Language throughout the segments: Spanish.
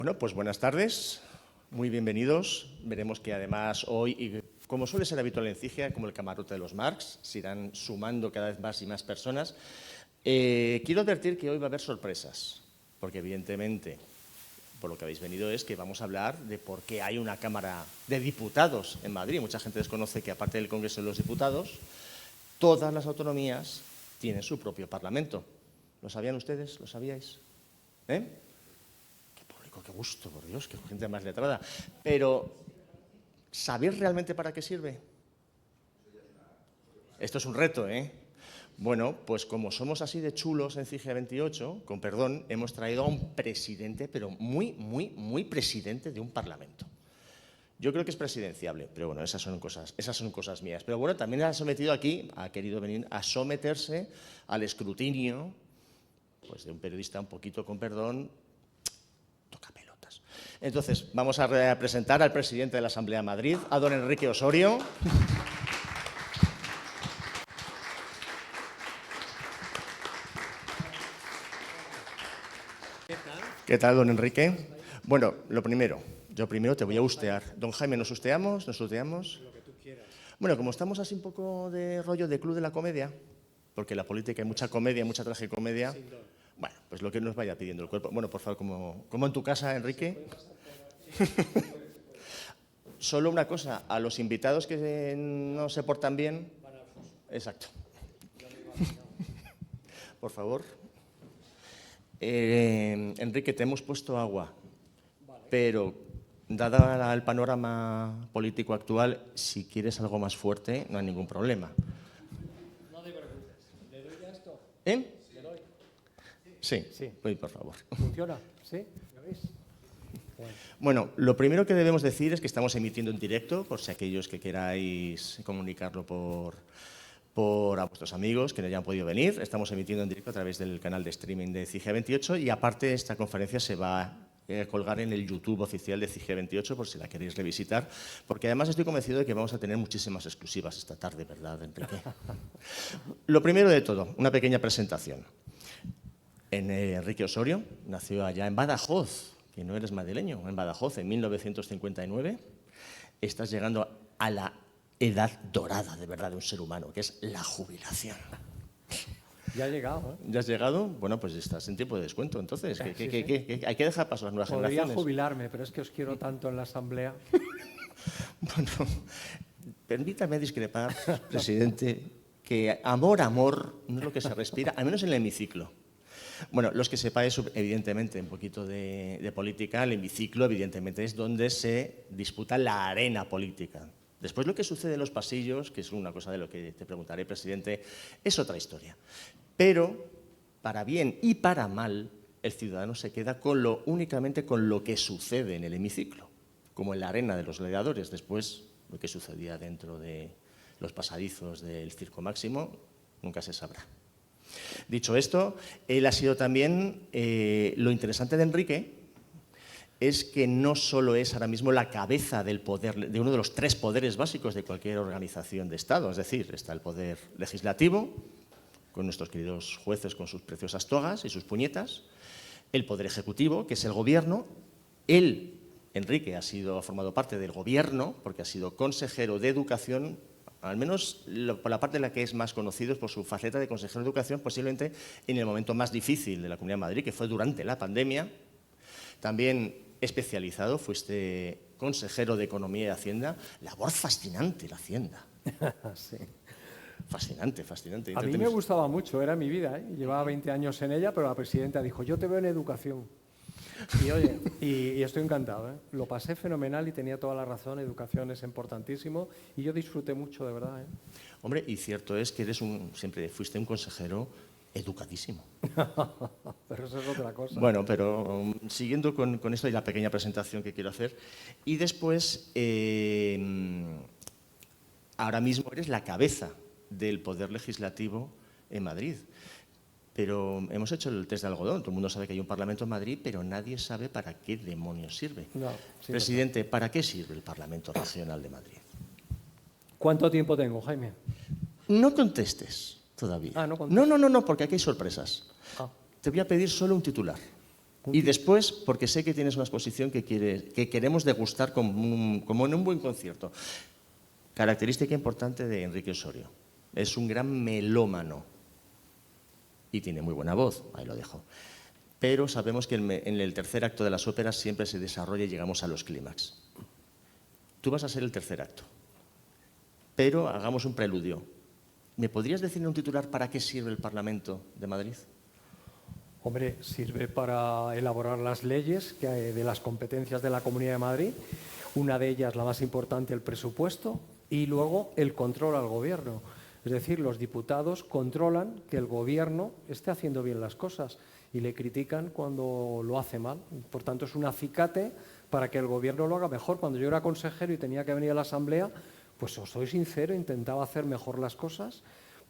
Bueno, pues buenas tardes, muy bienvenidos. Veremos que además hoy, y como suele ser habitual en CIGEA, como el camarote de los Marx, se irán sumando cada vez más y más personas. Quiero advertir que hoy va a haber sorpresas, porque evidentemente, por lo que habéis venido, es que vamos a hablar de por qué hay una Cámara de Diputados en Madrid. Mucha gente desconoce que, aparte del Congreso de los Diputados, todas las autonomías tienen su propio Parlamento. ¿Lo sabían ustedes? ¿Lo sabíais? Qué gusto, por Dios, qué gente más letrada. Pero, ¿sabéis realmente para qué sirve? Esto es un reto, ¿eh? Bueno, pues como somos así de chulos en CIGEA 28, con perdón, hemos traído a un presidente, pero muy presidente de un parlamento. Yo creo que es presidenciable, pero bueno, esas son cosas mías. Pero bueno, también ha sometido aquí, ha querido venir a someterse al escrutinio, pues de un periodista un poquito, con perdón, tocapelotas. Entonces, vamos a presentar al presidente de la Asamblea de Madrid, a don Enrique Osorio. ¿Qué tal, don Enrique? Bueno, yo primero te voy a ustear. Don Jaime, ¿nos usteamos? ¿Nos usteamos? Lo que tú quieras. Bueno, como estamos así un poco de rollo de club de la comedia, porque en la política hay mucha comedia, mucha tragicomedia, bueno, pues lo que nos vaya pidiendo el cuerpo. Bueno, por favor, como en tu casa, Enrique. Solo una cosa, a los invitados que no se portan bien... Exacto. Por favor. Enrique, te hemos puesto agua, pero dada el panorama político actual, si quieres algo más fuerte, no hay ningún problema. No te preocupes. ¿Le doy ya esto? ¿Eh? ¿Le doy? Sí, Sí. por favor. ¿Funciona? ¿Sí? ¿Lo veis? Bueno, lo primero que debemos decir es que estamos emitiendo en directo, por si aquellos que queráis comunicarlo a vuestros amigos que no hayan podido venir. Estamos emitiendo en directo a través del canal de streaming de CIGEA 28 y aparte esta conferencia se va a colgar en el YouTube oficial de CIGEA 28 por si la queréis revisitar, porque además estoy convencido de que vamos a tener muchísimas exclusivas esta tarde, ¿verdad, Enrique? Lo primero de todo, una pequeña presentación. Enrique Osorio nació allá en Badajoz, que no eres madrileño, en Badajoz, en 1959. Estás llegando a la edad dorada, de verdad, de un ser humano, que es la jubilación. Ya ha llegado, ¿eh? ¿Ya has llegado? Bueno, pues estás en tiempo de descuento, entonces. Sí. Hay que dejar paso a las nuevas Podría generaciones. jubilarme, pero es que os quiero tanto en la asamblea. Bueno, permítame discrepar, presidente, que amor, no es lo que se respira, al menos en el hemiciclo. Bueno, los que sepáis, evidentemente, un poquito de política, el hemiciclo, evidentemente, es donde se disputa la arena política. Después lo que sucede en los pasillos, que es una cosa de lo que te preguntaré, presidente, es otra historia. Pero, para bien y para mal, el ciudadano se queda únicamente con lo que sucede en el hemiciclo, como en la arena de los gladiadores. Después, lo que sucedía dentro de los pasadizos del Circo Máximo, nunca se sabrá. Dicho esto, él ha sido también, lo interesante de Enrique es que no solo es ahora mismo la cabeza del poder, de uno de los tres poderes básicos de cualquier organización de Estado, es decir, está el poder legislativo, con nuestros queridos jueces con sus preciosas togas y sus puñetas, el poder ejecutivo, que es el gobierno. Él, Enrique, ha formado parte del gobierno porque ha sido consejero de educación, al menos por la parte de la que es más conocido es por su faceta de consejero de educación, posiblemente en el momento más difícil de la Comunidad de Madrid, que fue durante la pandemia. También especializado, fuiste consejero de Economía y Hacienda. Labor fascinante la Hacienda. Sí. Fascinante. A mí me gustaba mucho, era mi vida, ¿eh? Llevaba 20 años en ella, pero la presidenta dijo, yo te veo en educación. Y oye, y estoy encantado, ¿eh? Lo pasé fenomenal y tenía toda la razón, educación es importantísimo y yo disfruté mucho, de verdad, ¿eh? Hombre, y cierto es que siempre fuiste un consejero educadísimo. Pero eso es otra cosa. Bueno, pero siguiendo con esto y la pequeña presentación que quiero hacer. Y después, ahora mismo eres la cabeza del Poder Legislativo en Madrid. Pero hemos hecho el test de algodón. Todo el mundo sabe que hay un Parlamento en Madrid, pero nadie sabe para qué demonios sirve. No, sí, presidente, ¿para qué sirve el Parlamento Regional de Madrid? ¿Cuánto tiempo tengo, Jaime? No contestes todavía. Ah, no contesto. No, porque aquí hay sorpresas. Te voy a pedir solo un titular. Y después, porque sé que tienes una exposición que queremos degustar como en un buen concierto. Característica importante de Enrique Osorio. Es un gran melómano y tiene muy buena voz, ahí lo dejo. Pero sabemos que en el tercer acto de las óperas siempre se desarrolla y llegamos a los clímax. Tú vas a ser el tercer acto, pero hagamos un preludio. ¿Me podrías decir en un titular para qué sirve el Parlamento de Madrid? Hombre, sirve para elaborar las leyes de las competencias de la Comunidad de Madrid. Una de ellas, la más importante, el presupuesto, y luego el control al gobierno. Es decir, los diputados controlan que el gobierno esté haciendo bien las cosas y le critican cuando lo hace mal. Por tanto, es un acicate para que el gobierno lo haga mejor. Cuando yo era consejero y tenía que venir a la Asamblea, pues os soy sincero, intentaba hacer mejor las cosas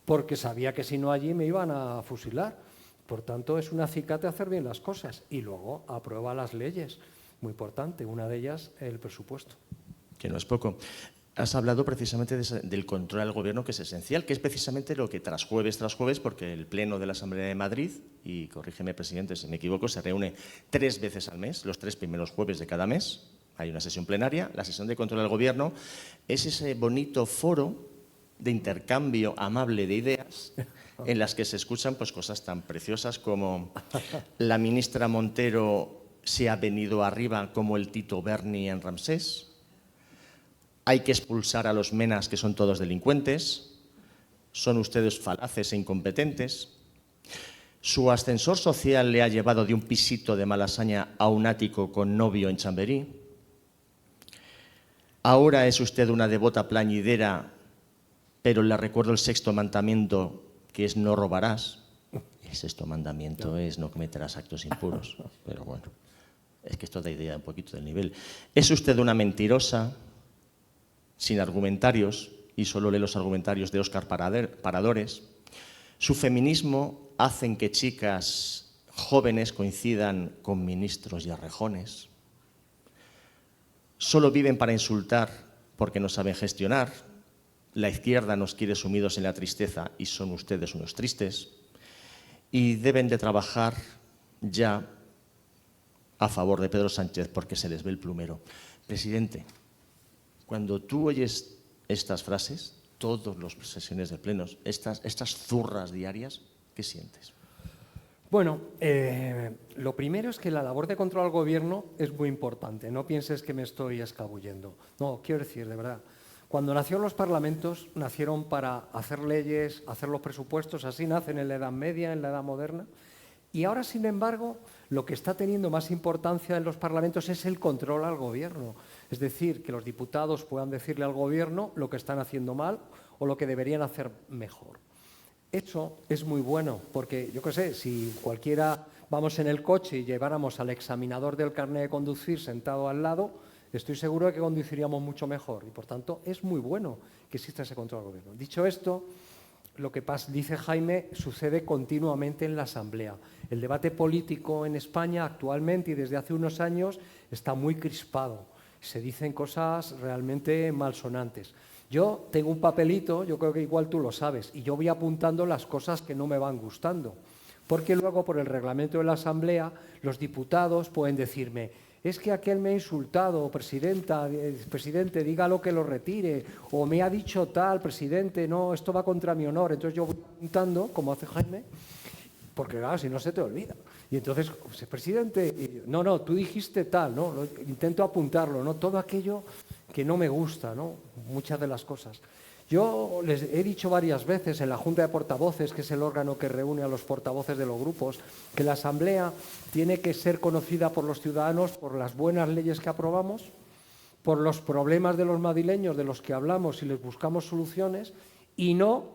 porque sabía que si no allí me iban a fusilar. Por tanto, es un acicate hacer bien las cosas y luego aprueba las leyes. Muy importante, una de ellas el presupuesto. Que no es poco. Has hablado precisamente del control al gobierno, que es esencial, que es precisamente lo que tras jueves, porque el Pleno de la Asamblea de Madrid, y corrígeme, presidente, si me equivoco, se reúne 3 veces al mes, los 3 primeros jueves de cada mes. Hay una sesión plenaria. La sesión de control al gobierno es ese bonito foro de intercambio amable de ideas en las que se escuchan pues, cosas tan preciosas como la ministra Montero se ha venido arriba como el Tito Berni en Ramsés. Hay que expulsar a los menas, que son todos delincuentes. Son ustedes falaces e incompetentes. Su ascensor social le ha llevado de un pisito de Malasaña a un ático con novio en Chamberí. Ahora es usted una devota plañidera, pero le recuerdo el 6.º mandamiento, que es no robarás. El 6.º mandamiento es no cometerás actos impuros. Pero bueno, es que esto da idea un poquito del nivel. Es usted una mentirosa, sin argumentarios, y solo lee los argumentarios de Óscar Paradores. Su feminismo hace que chicas jóvenes coincidan con ministros y arrejones. Solo viven para insultar porque no saben gestionar. La izquierda nos quiere sumidos en la tristeza y son ustedes unos tristes. Y deben de trabajar ya a favor de Pedro Sánchez porque se les ve el plumero. Presidente, cuando tú oyes estas frases, todas las sesiones de plenos, estas zurras diarias, ¿qué sientes? Bueno, lo primero es que la labor de control al gobierno es muy importante. No pienses que me estoy escabullendo. No, quiero decir, de verdad, cuando nacieron los parlamentos, nacieron para hacer leyes, hacer los presupuestos, así nacen en la Edad Media, en la Edad Moderna. Y ahora, sin embargo, lo que está teniendo más importancia en los parlamentos es el control al gobierno. Es decir, que los diputados puedan decirle al gobierno lo que están haciendo mal o lo que deberían hacer mejor. Eso es muy bueno, porque yo qué sé, si cualquiera vamos en el coche y lleváramos al examinador del carnet de conducir sentado al lado, estoy seguro de que conduciríamos mucho mejor. Y por tanto, es muy bueno que exista ese control al gobierno. Dicho esto, lo que dice Jaime sucede continuamente en la Asamblea. El debate político en España actualmente y desde hace unos años está muy crispado. Se dicen cosas realmente malsonantes. Yo tengo un papelito, yo creo que igual tú lo sabes, y yo voy apuntando las cosas que no me van gustando. Porque luego, por el reglamento de la Asamblea, los diputados pueden decirme: es que aquel me ha insultado, presidente, dígalo que lo retire, o me ha dicho tal, presidente, no, esto va contra mi honor. Entonces yo voy apuntando, como hace Jaime, porque claro, si no se te olvida. Y entonces, presidente, no, tú dijiste tal, ¿no? Intento apuntarlo, ¿no? Todo aquello que no me gusta, ¿no? Muchas de las cosas. Yo les he dicho varias veces en la Junta de Portavoces, que es el órgano que reúne a los portavoces de los grupos, que la Asamblea tiene que ser conocida por los ciudadanos por las buenas leyes que aprobamos, por los problemas de los madrileños de los que hablamos y les buscamos soluciones, y no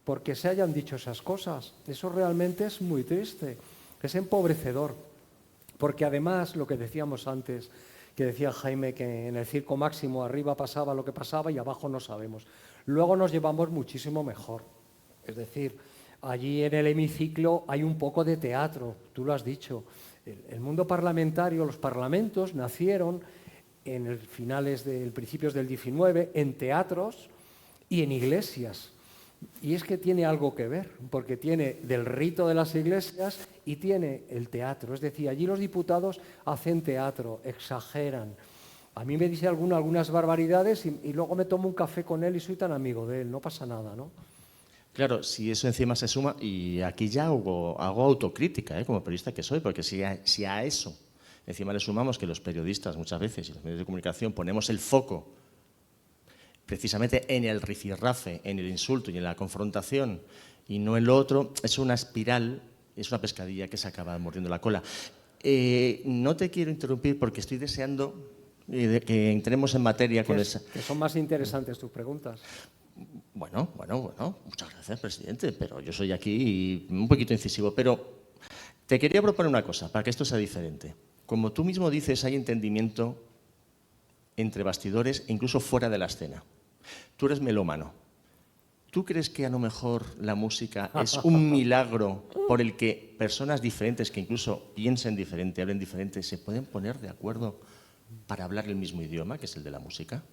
porque se hayan dicho esas cosas. Eso realmente es muy triste, es empobrecedor, porque además, lo que decíamos antes, que decía Jaime, que en el circo máximo arriba pasaba lo que pasaba y abajo no sabemos. Luego nos llevamos muchísimo mejor. Es decir, allí en el hemiciclo hay un poco de teatro, tú lo has dicho. El mundo parlamentario, los parlamentos nacieron principios del XIX en teatros y en iglesias. Y es que tiene algo que ver, porque tiene del rito de las iglesias y tiene el teatro. Es decir, allí los diputados hacen teatro, exageran. A mí me dice algunas barbaridades y luego me tomo un café con él y soy tan amigo de él, no pasa nada, ¿no? Claro, si eso encima se suma, y aquí ya hago autocrítica, como periodista que soy, porque si a eso encima le sumamos que los periodistas muchas veces y los medios de comunicación ponemos el foco precisamente en el rifirrafe, en el insulto y en la confrontación, y no en lo otro, es una espiral, es una pescadilla que se acaba mordiendo la cola. No te quiero interrumpir porque estoy deseando que entremos en materia con esa... Que son más interesantes tus preguntas. Bueno, muchas gracias, presidente, pero yo soy aquí un poquito incisivo, pero te quería proponer una cosa, para que esto sea diferente. Como tú mismo dices, hay entendimiento entre bastidores e incluso fuera de la escena. Tú eres melómano. ¿Tú crees que a lo mejor la música es un milagro por el que personas diferentes, que incluso piensen diferente, hablen diferente, se pueden poner de acuerdo para hablar el mismo idioma, que es el de la música?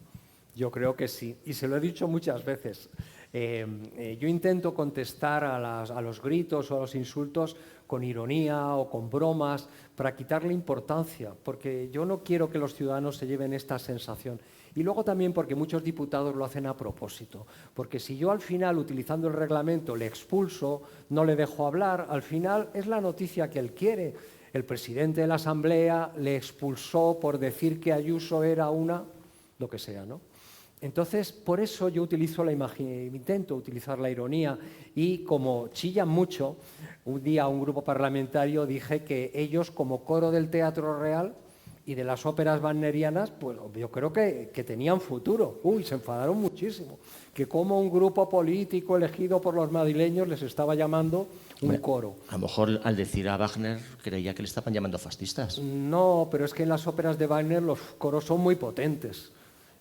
Yo creo que sí, y se lo he dicho muchas veces. Yo intento contestar a los gritos o a los insultos con ironía o con bromas para quitarle importancia, porque yo no quiero que los ciudadanos se lleven esta sensación. Y luego también porque muchos diputados lo hacen a propósito, porque si yo al final, utilizando el reglamento, le expulso, no le dejo hablar, al final es la noticia que él quiere. El presidente de la Asamblea le expulsó por decir que Ayuso era una, lo que sea, ¿no? Entonces, por eso yo utilizo intento utilizar la ironía y como chillan mucho, un día a un grupo parlamentario dije que ellos como coro del Teatro Real y de las óperas wagnerianas, pues yo creo que tenían futuro. Uy, se enfadaron muchísimo. Que como un grupo político elegido por los madrileños les estaba llamando un coro. A lo mejor al decir a Wagner creía que le estaban llamando fascistas. No, pero es que en las óperas de Wagner los coros son muy potentes.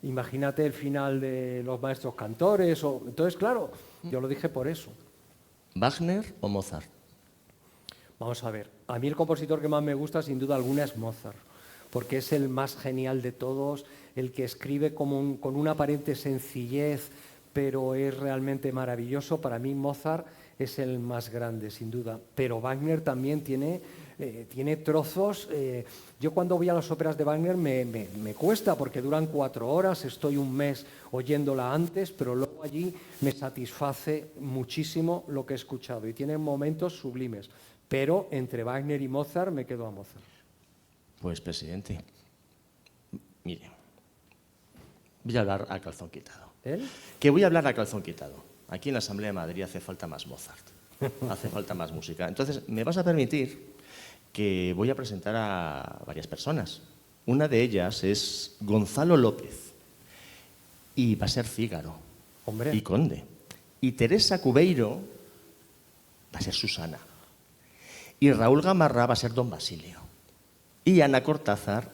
Imagínate el final de Los Maestros Cantores. Entonces, claro, yo lo dije por eso. ¿Wagner o Mozart? Vamos a ver, a mí el compositor que más me gusta sin duda alguna es Mozart, porque es el más genial de todos, el que escribe con una aparente sencillez, pero es realmente maravilloso. Para mí Mozart es el más grande, sin duda. Pero Wagner también tiene trozos. Yo cuando voy a las óperas de Wagner me cuesta porque duran 4 horas, estoy un mes oyéndola antes, pero luego allí me satisface muchísimo lo que he escuchado y tiene momentos sublimes. Pero entre Wagner y Mozart me quedo a Mozart. Pues, presidente, mire, voy a hablar a calzón quitado. ¿Él? Que voy a hablar a calzón quitado. Aquí en la Asamblea de Madrid hace falta más Mozart, hace falta más música. Entonces, me vas a permitir que voy a presentar a varias personas. Una de ellas es Gonzalo López, y va a ser Fígaro, Hombre. y Conde. Y Teresa Cubeiro va a ser Susana. Y Raúl Gamarra va a ser Don Basilio. Y Ana Cortázar,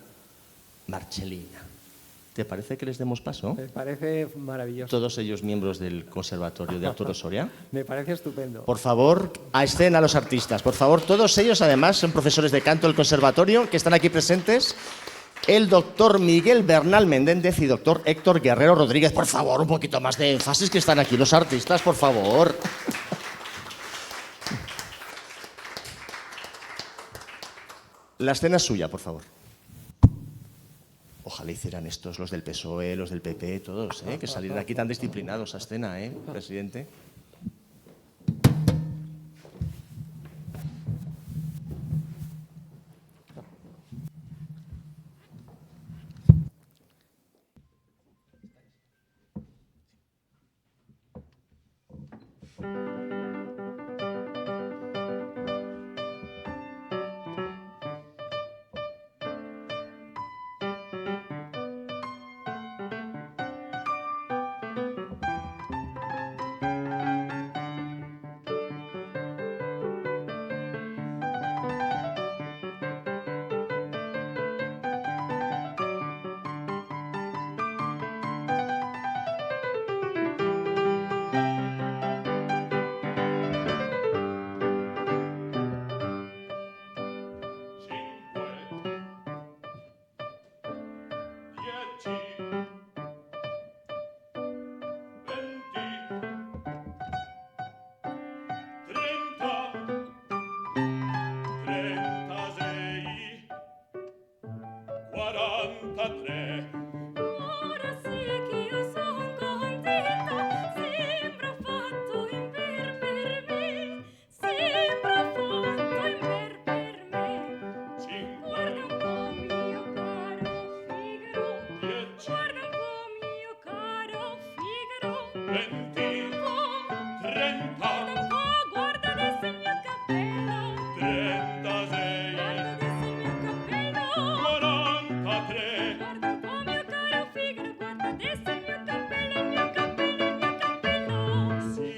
Marchelina. ¿Te parece que les demos paso? Me parece maravilloso. Todos ellos miembros del Conservatorio de Arturo Soria. Me parece estupendo. Por favor, a escena los artistas. Por favor, todos ellos además son profesores de canto del Conservatorio que están aquí presentes. El doctor Miguel Bernal Menéndez y doctor Héctor Guerrero Rodríguez. Por favor, un poquito más de énfasis, que están aquí los artistas, por favor. La escena es suya, por favor. Ojalá hicieran estos, los del PSOE, los del PP, todos, que salir de aquí tan disciplinados a escena, presidente. 43. Ora sì che io son contenta, sembra fatto in per me, sembra fatto in per me. Guarda un po' mio caro Figaro, guarda un po' mio caro Figaro, 20, 30, guarda un po', guarda adesso il mio cappello, 36, guarda adesso il mio cappello. 43. Guarda un po' mio caro Figaro, guarda adesso il mio cappello, il mio cappello, il mio cappello. Sì,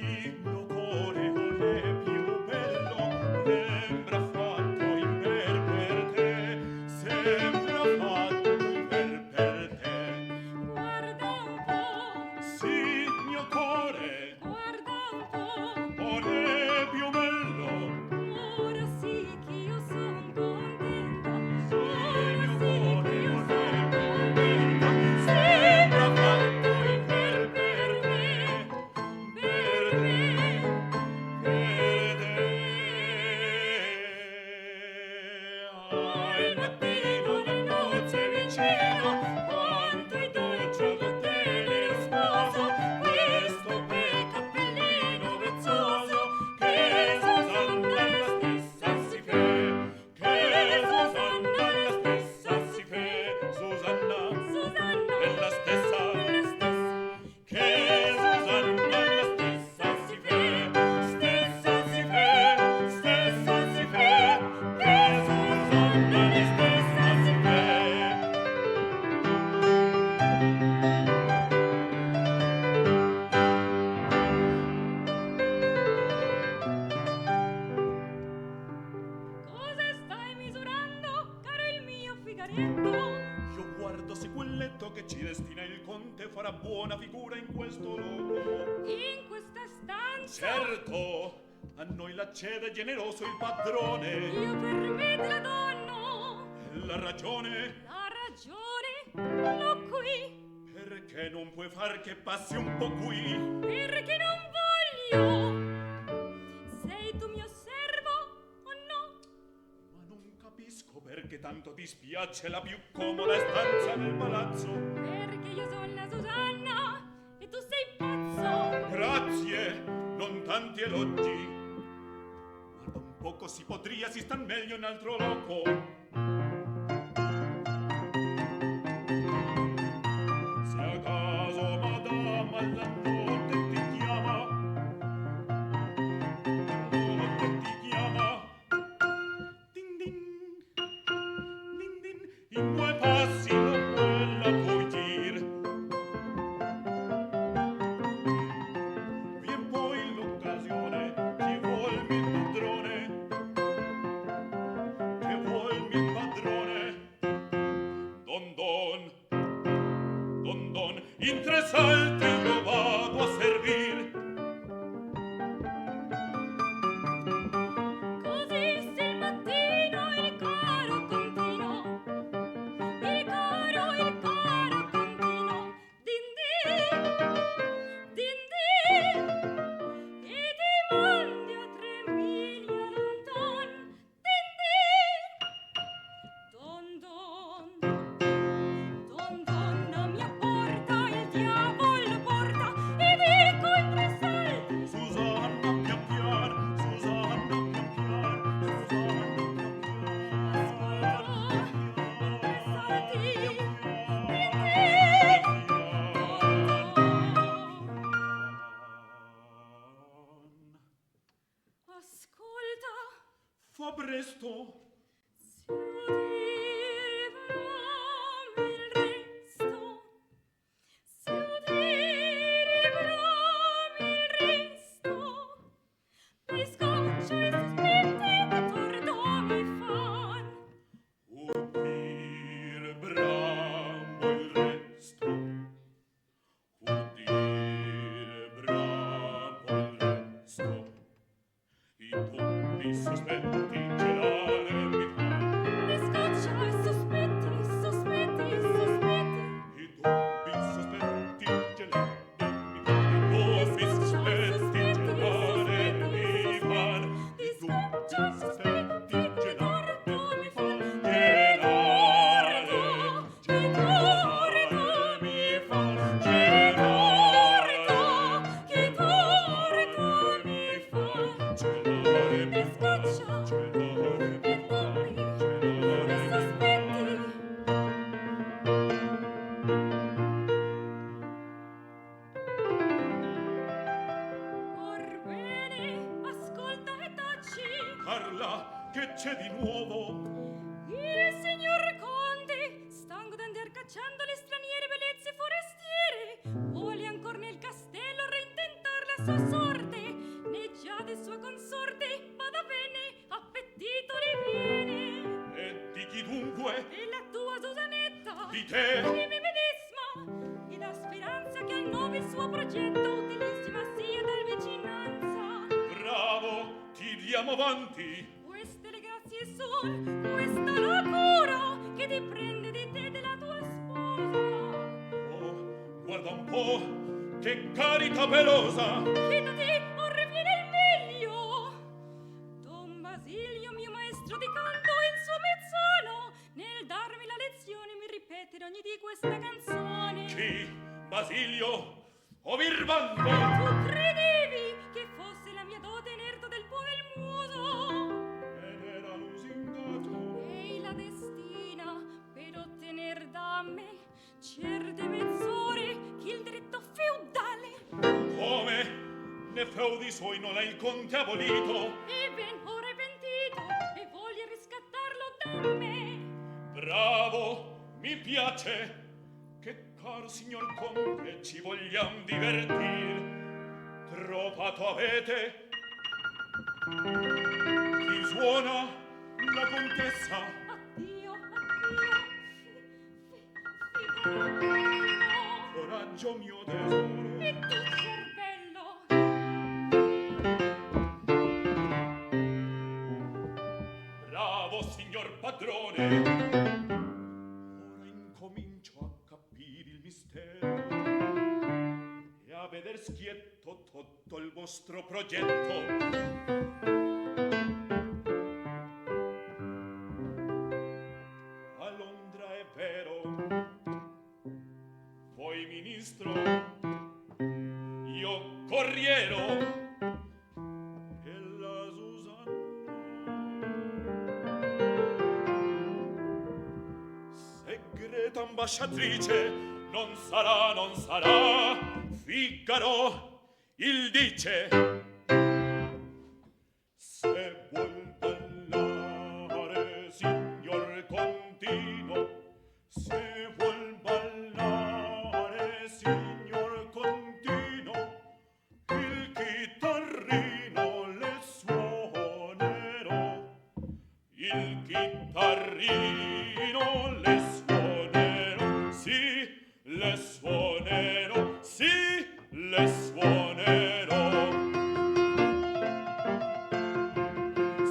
mio cuore non è più bello, sembra fatto in per te, sembra fatto in per te. Guarda un po', Sì, mio cuore guarda un po', non è più bello, ora sì che io son contenta, sì, ora mio sì che cuore io non son è più contenta, bello, sembra fatto in per per me, per me, al mattino le nozze vicino, quanto è dolce l'hotel sposo, questo bel cappellino vezzoso, che Susanna è la stessa si fe, che Susanna è la stessa si fe, Susanna Susanna, è la stessa, che Susanna è la stessa si fe, stessa si fe, stessa si fe, che Susanna è la stessa si fe. cosa stai misurando, caro il mio Figarietto? Io guardo se quel letto che ci destina il conte farà buona figura in questo luogo. In questa stanza Certo, a noi la cede generoso il padrone. io per me te la donno, La ragione la ragione l'ho qui, perché non puoi far che passi un po' qui. perché non voglio. Sei tu mio servo o no? Ma non capisco perché tanto ti spiace la più comoda stanza nel palazzo. Perché io sono la Susanna e tu sei pazzo. Grazie, non tanti elogi. Guarda un poco si potria, si stan meglio in altro loco. Se a caso madama alla notte ti chiama, notte ti chiama, din din, din din, in due passi non quella puoi gir. Vien poi l'occasione, chi vuol mi padrone, che vuol mi padrone, don don, don don, in tre salti io vado a servir. Così se il mattino il coro continuo, il coro continuo, din din, e ti mandi a 3 miglia lontan, din don don, a mia porta il diavolo porta, e dico in 3 salti, Susanna pian pian, Susanna pian pian, Susanna ascolta, fa presto. si udirà il resto, si udirà il resto, dei scocci e sospetti che torto mi fan. Udir bramo il resto, udir bramo il resto, i tutti sospetti gelare mi fan, Dei scocci e sospetti, sospetti, sospetti, i dubbi sospetti gelare mi fan, i dubbi sospetti gelare mi fan, i dubbi sospetti gelare mi fan, gelare, gelare. cacciando le straniere bellezze forestiere, vuole ancor nel castello reintentar la sua sorte, né già de sua consorte vada bene, appetito le viene. E di chi dunque? Della tua Susanetta, Di te? di me medesima, e la speranza che al nome il suo progetto utilissima sia dal vicinanza. Bravo, ti diamo avanti. Queste le grazie son, questa la cura che ti prende di te della tua sposa. Oh, guarda un po', che carità pelosa. Che da te ora viene il meglio. Don Basilio, mio maestro di canto, in suo mezzano, nel darmi la lezione mi ripete ogni di questa canzone. Chi? Basilio? O Virbando? Tu credevi che fosse la mia dote inerto del po' del muso? Ed era lusingato. Ei la destina per ottener da me certe mezz'ore che il diritto feudale. Come? Ne feudi suoi non è il conte abolito? E ben ora è pentito e voglia riscattarlo da me. Bravo, mi piace. Che caro signor conte, ci vogliam divertir. Trovato avete? Chi suona? La contessa. Addio, addio, figlio. Coraggio mio tesoro. E tu cervello. Bravo signor padrone. Ora incomincio a capire il mistero e a veder schietto tutto il vostro progetto. A Londra è vero, voi ministro, io corriero e la segreta ambasciatrice non sarà, non sarà. Figaro il dice: se vuol ballare signor Contino, se vuol ballare signor Contino, il chitarrino le suonerò, il chitarrino le suonerò, sì, le suonerò, sì, le suonerò.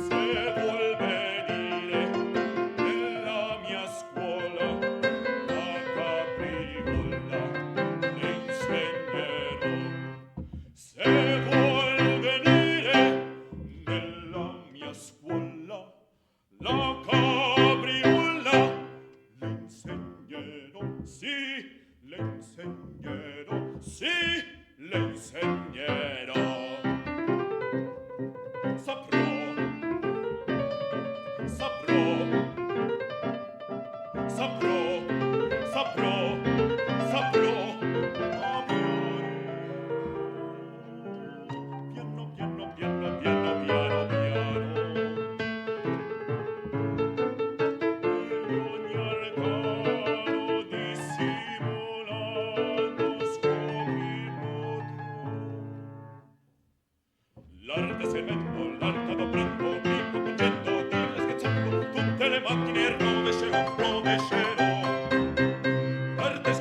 Se vuol venire nella mia scuola a capriola le insegnerò. Se vuol venire nella mia scuola la capriola le insegnerò, sì, le insegnerò, sì, le insegnerò. Saprò, saprò, saprò, saprò, saprò amore. Piano, piano, piano, piano, piano, piano. E ogni arcano dissimulando scopri potrò. L'arte semendo, l'arte adoprando, tipo concetto, dille scherzando, tutte le macchine rovescerò, rovescerò. L'arte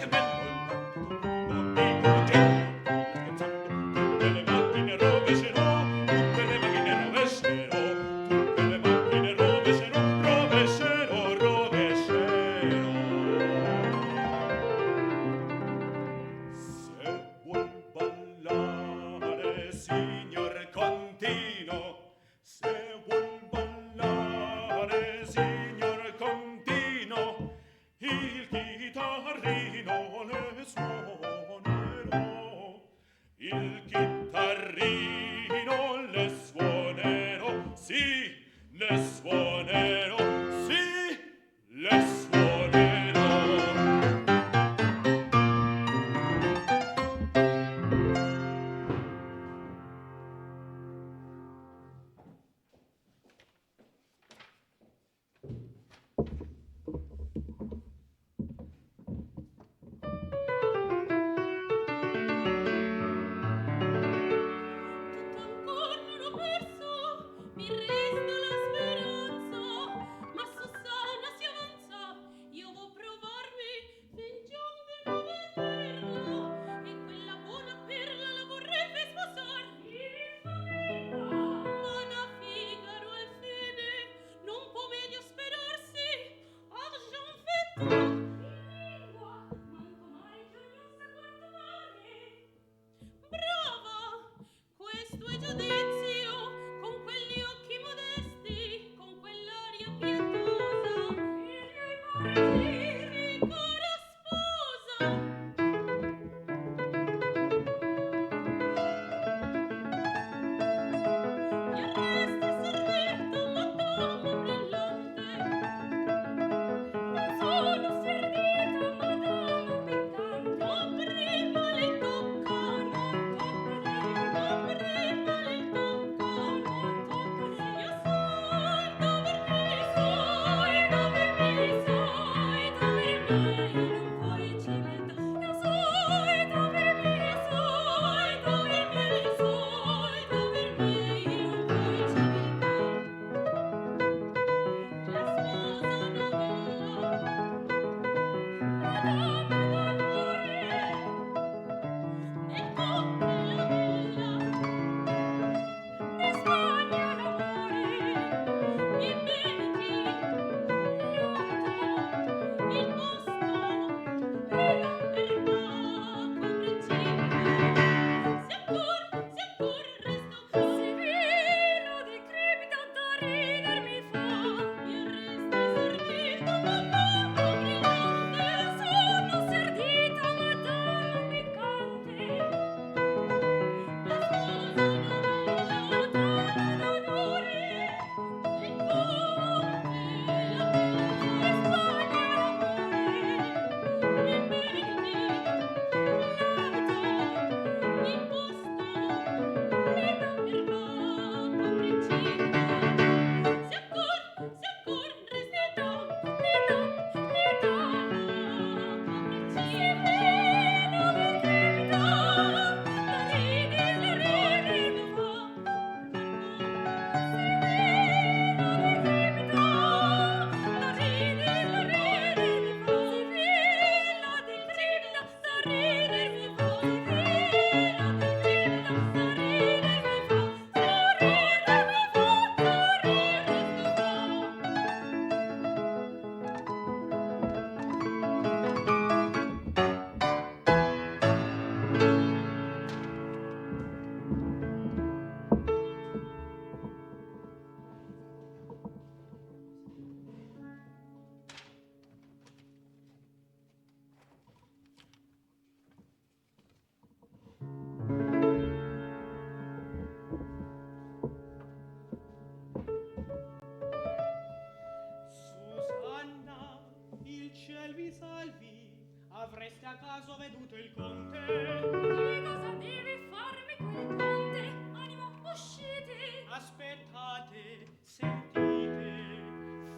Avreste a caso veduto il conte? Che cosa deve farmi quel conte? Animo, uscite! Aspettate, sentite,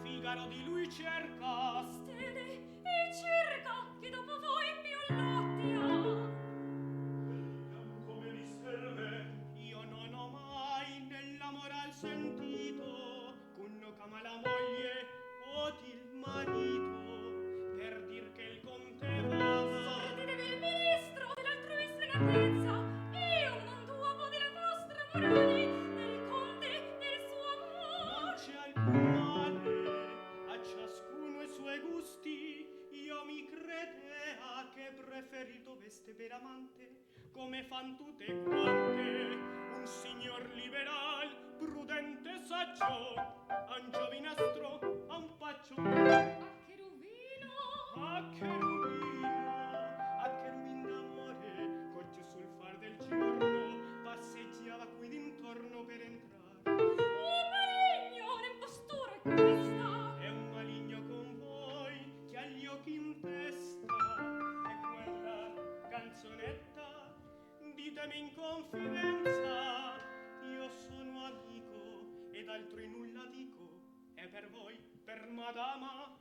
Figaro di lui cerca. Stede e cerca che dopo voi più lotti ha. Come mi serve? Io non ho mai nella moral sentito Cunno ch'ama la moglie oti il marito per dir che il conte va. Sorte deve il ministro dell'altrui sfrenatezza. Io non duomo della vostra morale, del conte, del suo amor. Non c'è alcun male, a ciascuno i suoi gusti. Io mi credea che preferì doveste per amante, come fan tutte quante, un signor liberal, prudente e saggio, a un giovinastro, a un paccio. A cherubino, A cherubin d'amore, coccio sul far del giorno, passeggiava qui d'intorno per entrare. un maligno, un'impostura è questa. È un maligno con voi che ha gli occhi in testa. E quella canzonetta, ditemi in confidenza. Io sono amico ed altrui nulla dico. E per voi, per madama,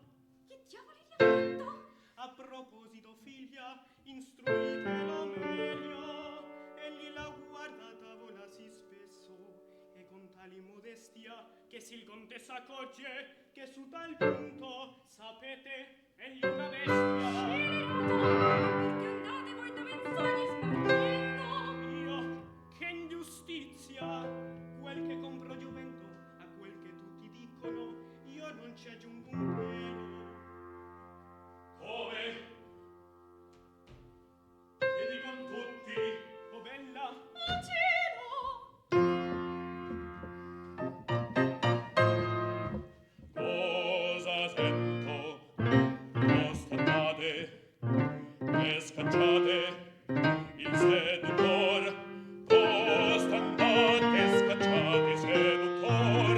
Che diavoli gli ha detto? a proposito figlia, istruitela meglio. Egli la guarda a tavola sì spesso e con tali modestia che si il conte s'accorge che su tal punto, sapete, egli una bestia. Perché andate voi da menzogne spargendo? Io, che ingiustizia, quel che compro gioventù a quel che tutti dicono, io non ci aggiungo un pelo. Come? Che dicono tutti? Oh bella, Oh cielo! cosa sento? Costatate e scacciate il seduttor. Costandate e scacciate il seduttor.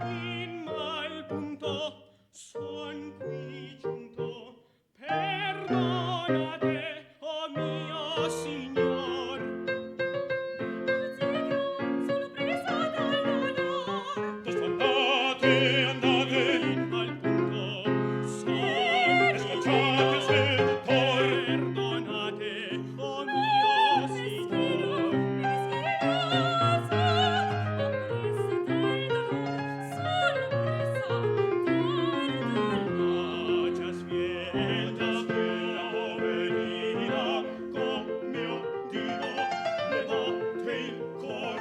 In mal punto son qui giunto. Perdonate, oh mio signor. Sono presa dal dolor. Andate, andate in mal punto, son e scacciate il seduttor. Perdonate, oh mio signor. Ah, già sfienta, poverina, come odio le batte il cor.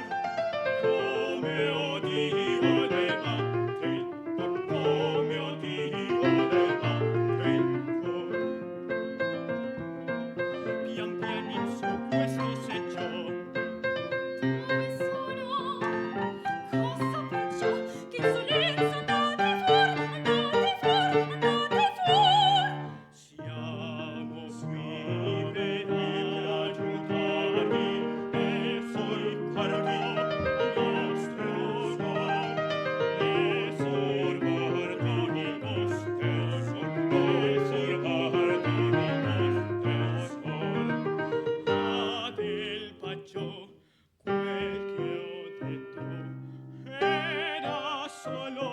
Come odio le batte il cor. Come odio le batte il cor. Pian pian in su questo seggio, Dove sono? Cosa peggio? Che insolenza! Andate fuori! Andate fuori! siamo qui per aiutarvi e sorbarvi il vostro onor, e sorbarvi il vostro onor, e sorbarvi il vostro onor. Ad il paggio quel che ho detto era solo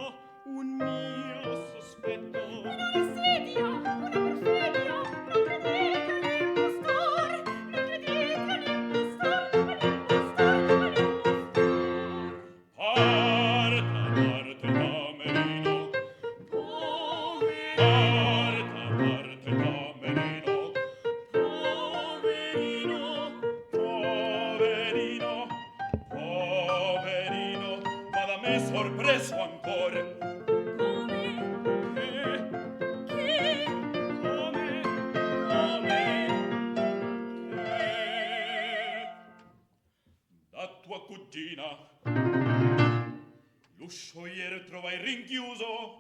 un mio sospetto. Una insidia, una perfidia, non credete all'impostor, non credete all'impostor, all'impostor. Parta, parte Camerino, parte Camerino, poverino, poverino, ma da me sorpreso ancora. Che? Come, che da tua cugina l'uscio ieri trovai rinchiuso,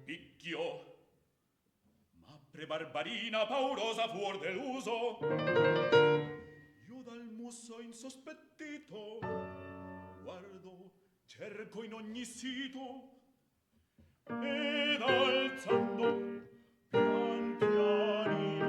picchio, ma pre-barbarina paurosa fuor dell'uso. Io dal musso insospettito guardo, cerco in ogni sito, ed alzando pian pianino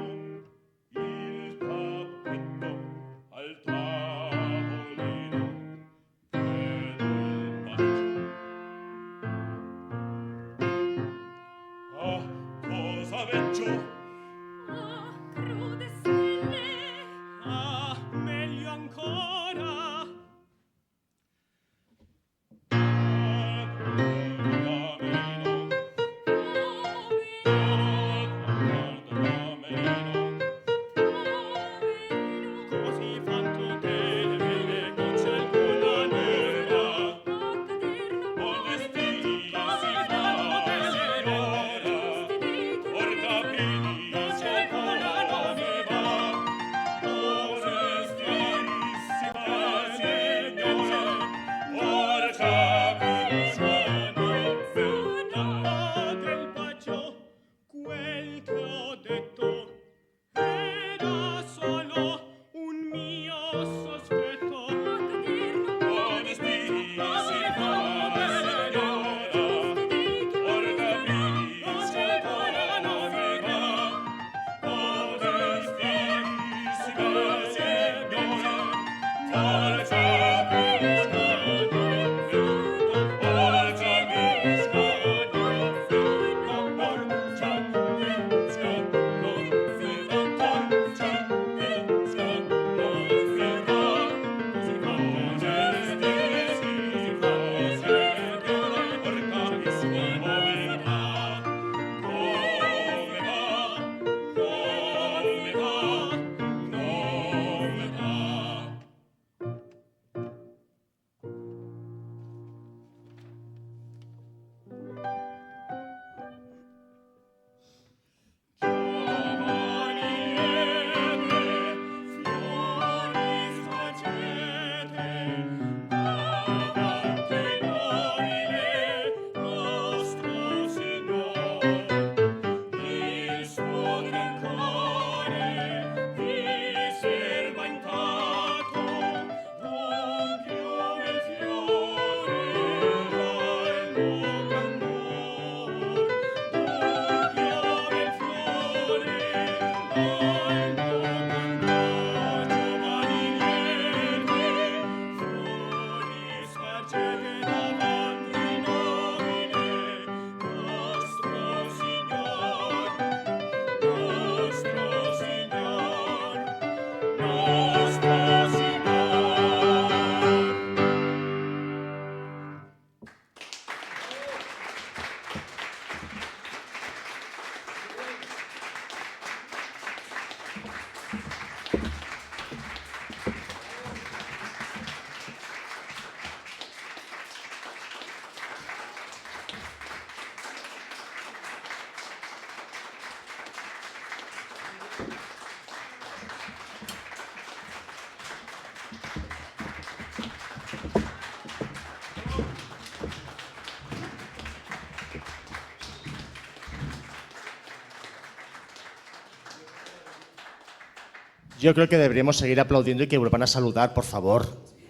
Yo creo que deberíamos seguir aplaudiendo y que vuelvan a saludar, por favor.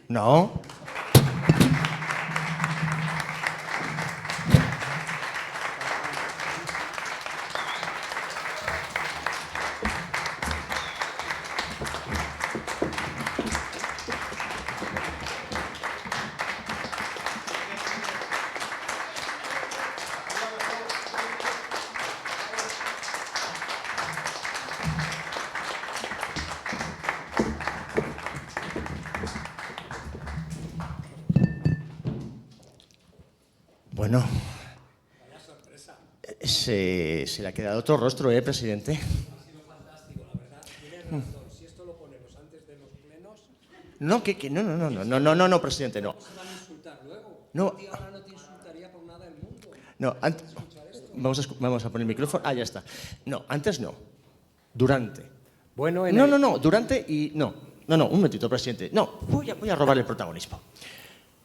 ¿No? Bueno, se le ha quedado otro rostro, presidente. Ha sido fantástico, la verdad. Tienes razón. Si esto lo ponemos antes de los plenos, No, presidente, no. se van a insultar luego. No. A ti ahora no te insultaría por nada del mundo. No, vamos a poner el micrófono. Ah, ya está. No, antes no. Durante. Bueno, No, durante y... No, un momentito, presidente. No, voy a robar el protagonismo.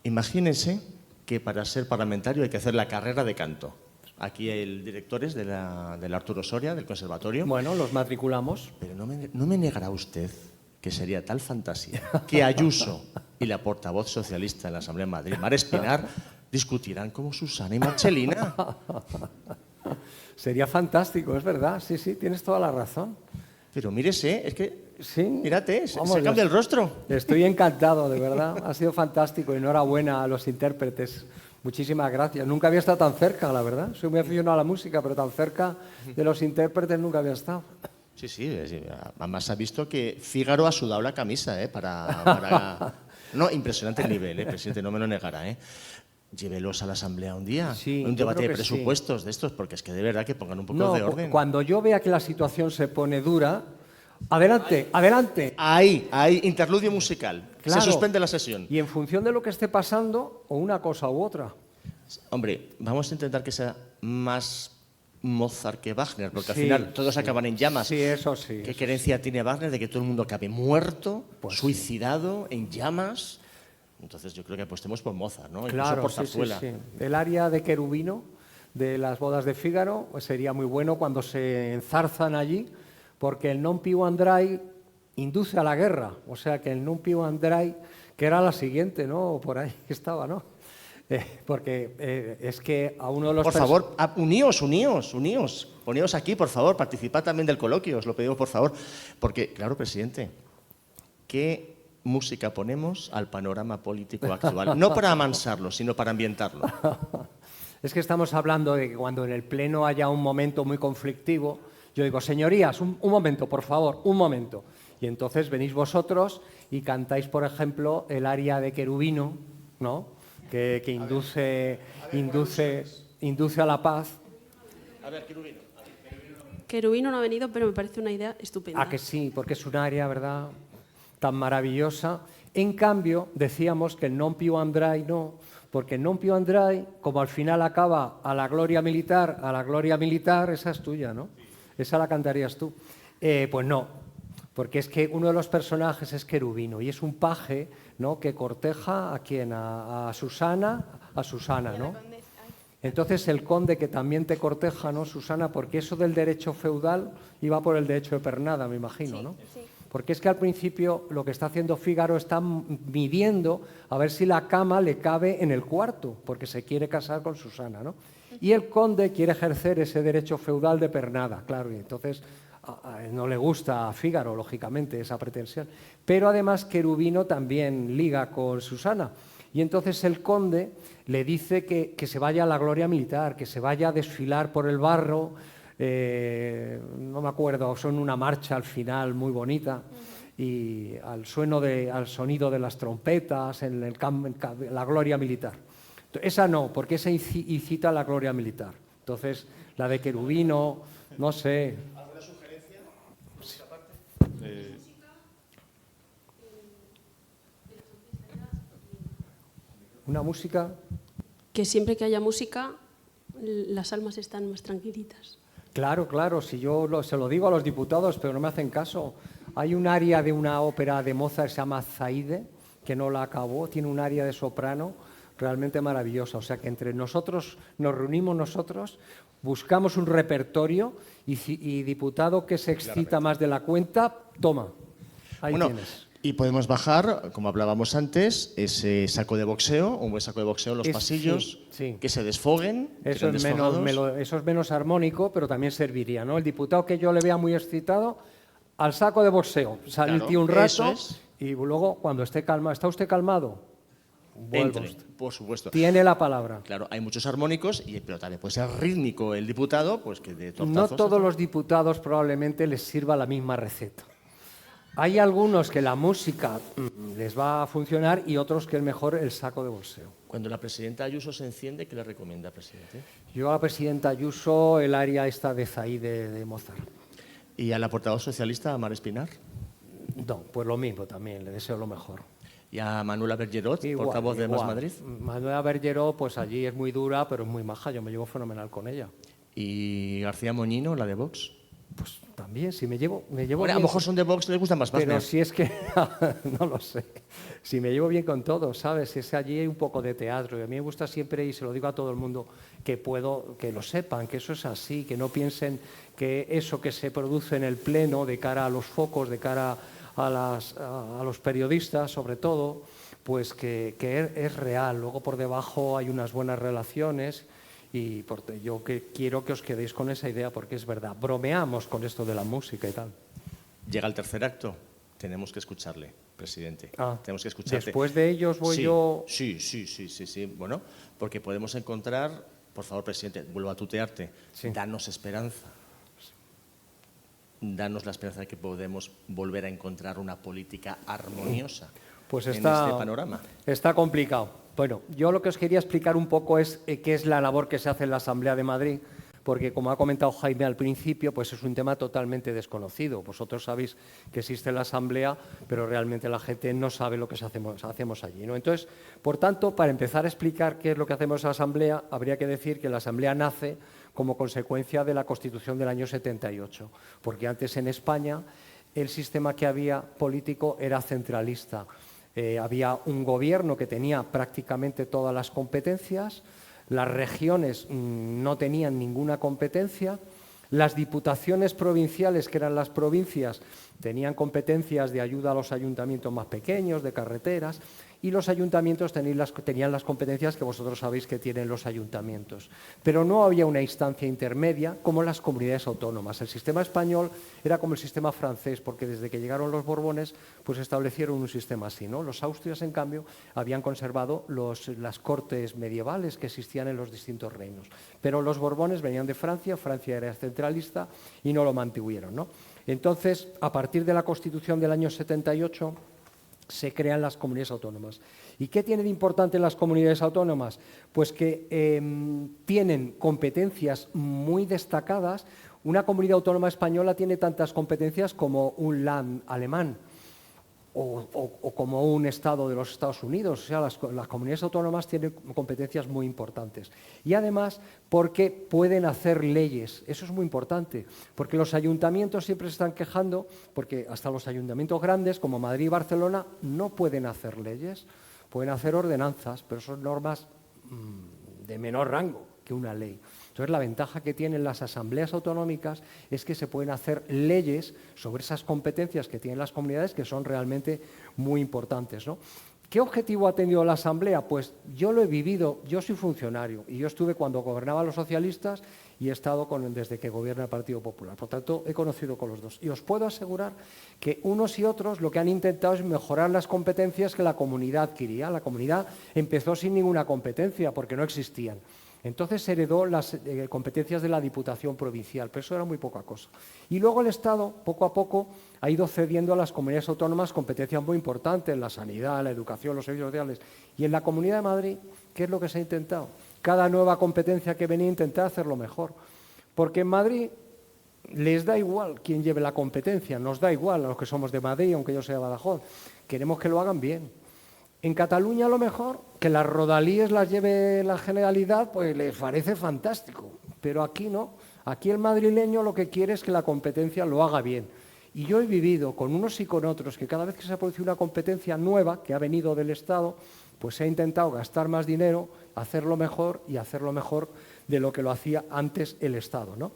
Imagínense que para ser parlamentario hay que hacer la carrera de canto. Aquí el director es del Arturo Soria, del Conservatorio. Bueno, los matriculamos. Pero no me negará usted que sería tal fantasía que Ayuso y la portavoz socialista en la Asamblea de Madrid, Mar Espinar, discutirán como Susana y Marchelina. Sería fantástico, es verdad. Sí, tienes toda la razón. Pero mírese, es que... Sí. Mírate, Vamos, se cambia el rostro. Estoy encantado, de verdad. Ha sido fantástico. Enhorabuena a los intérpretes. Muchísimas gracias. Nunca había estado tan cerca, la verdad. Soy muy aficionado a la música, pero tan cerca de los intérpretes nunca había estado. Sí. Además ha visto que Fígaro ha sudado la camisa, para... No, impresionante el nivel, presidente, no me lo negará, Llévelos a la Asamblea un día, Sí, un yo debate creo de que presupuestos de estos, porque es que de verdad que pongan un poco No, de orden. cuando yo vea que la situación se pone dura, adelante. Ahí, interludio musical. Claro. Se suspende la sesión. Y en función de lo que esté pasando, o una cosa u otra. Hombre, vamos a intentar que sea más Mozart que Wagner, porque Sí, al final todos sí. acaban en llamas. Sí, eso sí. ¿Qué creencia tiene Wagner de que todo el mundo acabe muerto, Pues suicidado, en llamas? Entonces yo creo que apostemos por Mozart, ¿no? Incluso Claro, por sí. Zarzuela. El aria de Querubino de las bodas de Fígaro pues sería muy bueno cuando se enzarzan allí, porque el non più andrai induce a la guerra. O sea que el non più andrai, que era la siguiente, ¿no? Por ahí estaba, ¿no? Porque es que a uno de los... Por favor, uníos. Poneos aquí, por favor, participad también del coloquio, os lo pedimos por favor. Porque, claro, presidente, ¿qué música ponemos al panorama político actual? No para amansarlo, sino para ambientarlo. Es que estamos hablando de que cuando en el Pleno haya un momento muy conflictivo, yo digo, señorías, un momento, por favor, un momento. Y entonces venís vosotros y cantáis, por ejemplo, el aria de Querubino, ¿no? Que induce a la paz. A ver, Querubino. Querubino no ha venido, pero me parece una idea estupenda. Ah, que sí, porque es un área, ¿verdad?, tan maravillosa. En cambio, decíamos que el non più andrai no, porque el non più andrai, como al final acaba a la gloria militar, esa es tuya, ¿no? Esa la cantarías tú. Pues no, porque es que uno de los personajes es Querubino y es un paje, ¿no?, que corteja a quién, a Susana, ¿no? Entonces el conde que también te corteja, ¿no, Susana? Porque eso del derecho feudal iba por el derecho de pernada, me imagino, ¿no? Sí. Porque es que al principio lo que está haciendo Fígaro está midiendo a ver si la cama le cabe en el cuarto, porque se quiere casar con Susana, ¿no? Y el conde quiere ejercer ese derecho feudal de pernada, claro, y entonces no le gusta a Fígaro, lógicamente, esa pretensión. Pero además Cherubino también liga con Susana. Y entonces el conde le dice que se vaya a la gloria militar, que se vaya a desfilar por el barro, no me acuerdo, son una marcha al final muy bonita, y al sonido de las trompetas, en la gloria militar. Esa no, porque esa incita a la gloria militar. Entonces, la de Cherubino, no sé. ¿Alguna sugerencia por esta parte? Una música. Que siempre que haya música, las almas están más tranquilitas. Claro, claro, si yo se lo digo a los diputados, pero no me hacen caso. Hay un aria de una ópera de Mozart que se llama Zaide, que no la acabó, tiene un aria de soprano realmente maravillosa. O sea que entre nosotros nos reunimos nosotros, buscamos un repertorio y diputado que se excita más de la cuenta, toma, ahí Bueno, tienes. y podemos bajar, como hablábamos antes, ese saco de boxeo, un buen saco de boxeo en los pasillos, sí. que se desfoguen. Eso queden es menos armónico, pero también serviría, ¿no? El diputado que yo le vea muy excitado, al saco de boxeo, salir Claro, un rato eso es. y luego cuando esté calmado, ¿está usted calmado? Vuelva Entre, usted. por supuesto. Tiene la palabra. Claro, hay muchos armónicos, pero también puede ser rítmico el diputado, pues que de tortazos. No todos los diputados probablemente les sirva la misma receta. Hay algunos que la música les va a funcionar y otros que es mejor el saco de boxeo. Cuando la presidenta Ayuso se enciende, ¿qué le recomienda, presidente? Yo a la presidenta Ayuso el área esta de Zaide de Mozart. ¿Y a la portavoz socialista, Mar Espinar? No, pues lo mismo también, le deseo lo mejor. ¿Y a Manuela Bergerot, Igual, portavoz de Más igual. Madrid? Manuela Bergeró, pues allí es muy dura, pero es muy maja, yo me llevo fenomenal con ella. ¿Y García Moñino, la de Vox? Pues también, si me llevo Bueno, a bien, lo mejor son de Vox, les gustan más pero Wagner. si es que, no lo sé, si me llevo bien con todos, ¿sabes? Es allí hay un poco de teatro y a mí me gusta siempre, y se lo digo a todo el mundo, que lo sepan, que eso es así, que no piensen que eso que se produce en el pleno de cara a los focos, de cara a los periodistas sobre todo, pues que es real. Luego por debajo hay unas buenas relaciones y yo quiero que os quedéis con esa idea porque es verdad. Bromeamos con esto de la música y tal. Llega el tercer acto, tenemos que escucharle, presidente. Tenemos que escucharte. Después de ellos voy Sí, yo... Sí. Bueno, porque podemos encontrar, por favor, presidente, vuelvo a tutearte, Sí. danos esperanza. Danos la esperanza de que podemos volver a encontrar una política armoniosa Pues en este panorama. está complicado. Bueno, yo lo que os quería explicar un poco es qué es la labor que se hace en la Asamblea de Madrid, porque como ha comentado Jaime al principio, pues es un tema totalmente desconocido. Vosotros sabéis que existe la Asamblea, pero realmente la gente no sabe lo que hacemos allí, ¿no? Entonces, por tanto, para empezar a explicar qué es lo que hacemos en la Asamblea, habría que decir que la Asamblea nace como consecuencia de la Constitución del año 78, porque antes en España el sistema que había político era centralista. Había un gobierno que tenía prácticamente todas las competencias, las regiones no tenían ninguna competencia, las diputaciones provinciales, que eran las provincias, tenían competencias de ayuda a los ayuntamientos más pequeños, de carreteras, y los ayuntamientos tenían las competencias que vosotros sabéis que tienen los ayuntamientos. Pero no había una instancia intermedia como las comunidades autónomas. El sistema español era como el sistema francés, porque desde que llegaron los Borbones, pues establecieron un sistema así, ¿no? Los Austrias, en cambio, habían conservado las cortes medievales que existían en los distintos reinos. Pero los Borbones venían de Francia, Francia era centralista y no lo mantuvieron, ¿no? Entonces, a partir de la Constitución del año 78, se crean las comunidades autónomas. ¿Y qué tiene de importante las comunidades autónomas? Pues que tienen competencias muy destacadas. Una comunidad autónoma española tiene tantas competencias como un Land alemán o como un estado de los Estados Unidos. O sea, las comunidades autónomas tienen competencias muy importantes. Y además porque pueden hacer leyes. Eso es muy importante, porque los ayuntamientos siempre se están quejando, porque hasta los ayuntamientos grandes, como Madrid y Barcelona, no pueden hacer leyes. Pueden hacer ordenanzas, pero son normas de menor rango que una ley. Entonces, la ventaja que tienen las asambleas autonómicas es que se pueden hacer leyes sobre esas competencias que tienen las comunidades que son realmente muy importantes, ¿no? ¿Qué objetivo ha tenido la asamblea? Pues yo lo he vivido, yo soy funcionario y yo estuve cuando gobernaban los socialistas y he estado desde que gobierna el Partido Popular. Por tanto, he conocido con los dos. Y os puedo asegurar que unos y otros lo que han intentado es mejorar las competencias que la comunidad adquiría. La comunidad empezó sin ninguna competencia porque no existían. Entonces heredó las competencias de la Diputación Provincial, pero eso era muy poca cosa. Y luego el Estado, poco a poco, ha ido cediendo a las comunidades autónomas competencias muy importantes en la sanidad, la educación, los servicios sociales. Y en la Comunidad de Madrid, ¿qué es lo que se ha intentado? Cada nueva competencia que venía a intentar hacerlo mejor. Porque en Madrid les da igual quién lleve la competencia, nos da igual a los que somos de Madrid, aunque yo sea de Badajoz. Queremos que lo hagan bien. En Cataluña, a lo mejor, que las rodalíes las lleve la Generalidad, pues les parece fantástico. Pero aquí no. Aquí el madrileño lo que quiere es que la competencia lo haga bien. Y yo he vivido con unos y con otros que cada vez que se ha producido una competencia nueva que ha venido del Estado, pues se ha intentado gastar más dinero, hacerlo mejor y hacerlo mejor de lo que lo hacía antes el Estado, ¿no?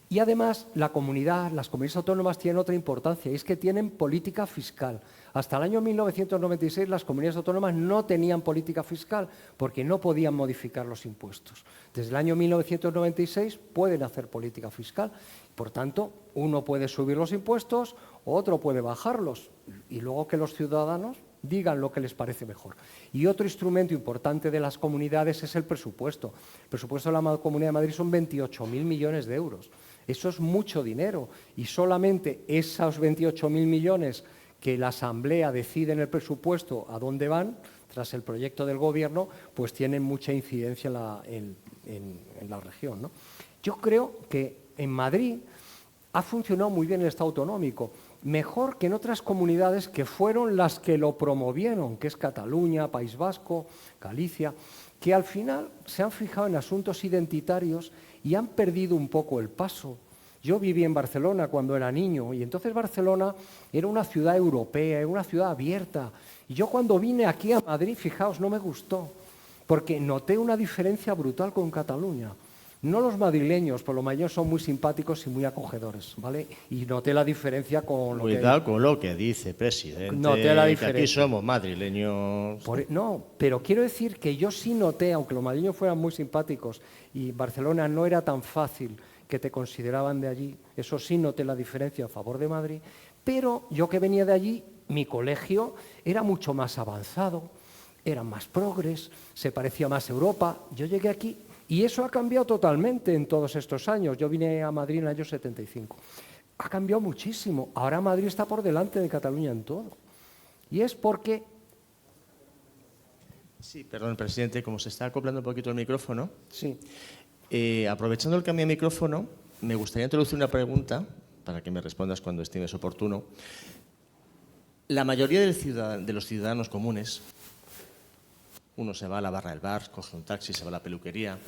Y además, las comunidades autónomas tienen otra importancia, y es que tienen política fiscal. Hasta el año 1996 las comunidades autónomas no tenían política fiscal porque no podían modificar los impuestos. Desde el año 1996 pueden hacer política fiscal. Por tanto, uno puede subir los impuestos, otro puede bajarlos, y luego que los ciudadanos digan lo que les parece mejor. Y otro instrumento importante de las comunidades es el presupuesto. El presupuesto de la Comunidad de Madrid son 28.000 millones de euros. Eso es mucho dinero y solamente esos 28.000 millones que la Asamblea decide en el presupuesto a dónde van, tras el proyecto del Gobierno, pues tienen mucha incidencia en la región, ¿no? Yo creo que en Madrid ha funcionado muy bien el Estado autonómico, mejor que en otras comunidades que fueron las que lo promovieron, que es Cataluña, País Vasco, Galicia, que al final se han fijado en asuntos identitarios y han perdido un poco el paso. Yo viví en Barcelona cuando era niño y entonces Barcelona era una ciudad europea, era una ciudad abierta. Y yo cuando vine aquí a Madrid, fijaos, no me gustó, porque noté una diferencia brutal con Cataluña. No los madrileños, por lo mayor son muy simpáticos y muy acogedores, ¿vale? Y noté la diferencia con lo Cuidado con lo que dice, presidente. Noté la que diferencia. aquí somos madrileños. No, pero quiero decir que yo sí noté, aunque los madrileños fueran muy simpáticos y Barcelona no era tan fácil que te consideraban de allí, eso sí noté la diferencia a favor de Madrid, pero yo que venía de allí, mi colegio era mucho más avanzado, era más progres, se parecía más a Europa. Yo llegué aquí y eso ha cambiado totalmente en todos estos años. Yo vine a Madrid en el año 75. Ha cambiado muchísimo. Ahora Madrid está por delante de Cataluña en todo. Y es porque... Sí, perdón, presidente, como se está acoplando un poquito el micrófono, Sí. Aprovechando el cambio de micrófono, me gustaría introducir una pregunta, para que me respondas cuando estimes oportuno. La mayoría de los ciudadanos comunes, uno se va a la barra del bar, coge un taxi, se va a la peluquería,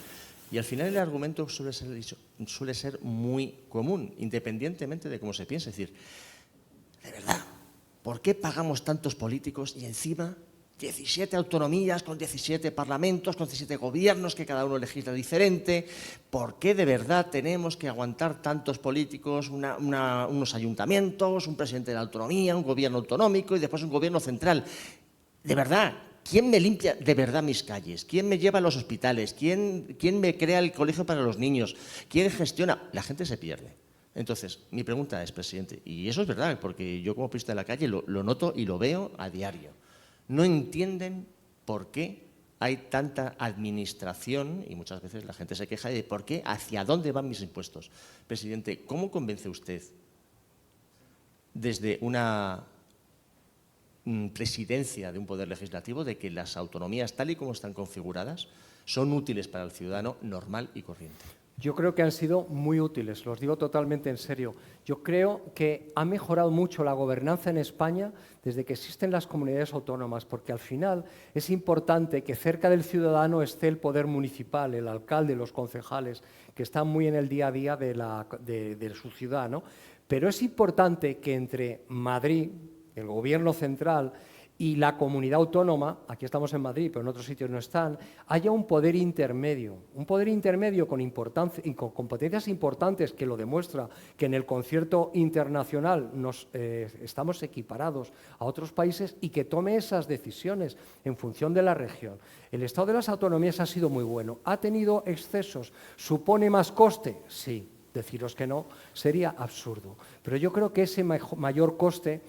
y al final el argumento suele ser muy común, independientemente de cómo se piense. Es decir, de verdad, ¿por qué pagamos tantos políticos y encima 17 autonomías, con 17 parlamentos, con 17 gobiernos, que cada uno legisla diferente? ¿Por qué de verdad tenemos que aguantar tantos políticos, unos ayuntamientos, un presidente de la autonomía, un gobierno autonómico y después un gobierno central? De verdad, ¿quién me limpia de verdad mis calles? ¿Quién me lleva a los hospitales? ¿Quién me crea el colegio para los niños? ¿Quién gestiona? La gente se pierde. Entonces, mi pregunta es, presidente, y eso es verdad, porque yo como periodista de la calle lo noto y lo veo a diario. No entienden por qué hay tanta administración y muchas veces la gente se queja de por qué, hacia dónde van mis impuestos. Presidente, ¿cómo convence usted desde una presidencia de un poder legislativo de que las autonomías, tal y como están configuradas, son útiles para el ciudadano normal y corriente? Yo creo que han sido muy útiles, los digo totalmente en serio. Yo creo que ha mejorado mucho la gobernanza en España desde que existen las comunidades autónomas, porque al final es importante que cerca del ciudadano esté el poder municipal, el alcalde, los concejales, que están muy en el día a día de su ciudad, ¿no? Pero es importante que entre Madrid, el gobierno central, y la comunidad autónoma, aquí estamos en Madrid, pero en otros sitios no están, haya un poder intermedio con competencias importantes que lo demuestra que en el concierto internacional estamos equiparados a otros países y que tome esas decisiones en función de la región. El estado de las autonomías ha sido muy bueno. ¿Ha tenido excesos? ¿Supone más coste? Sí. Deciros que no sería absurdo. Pero yo creo que ese mayor coste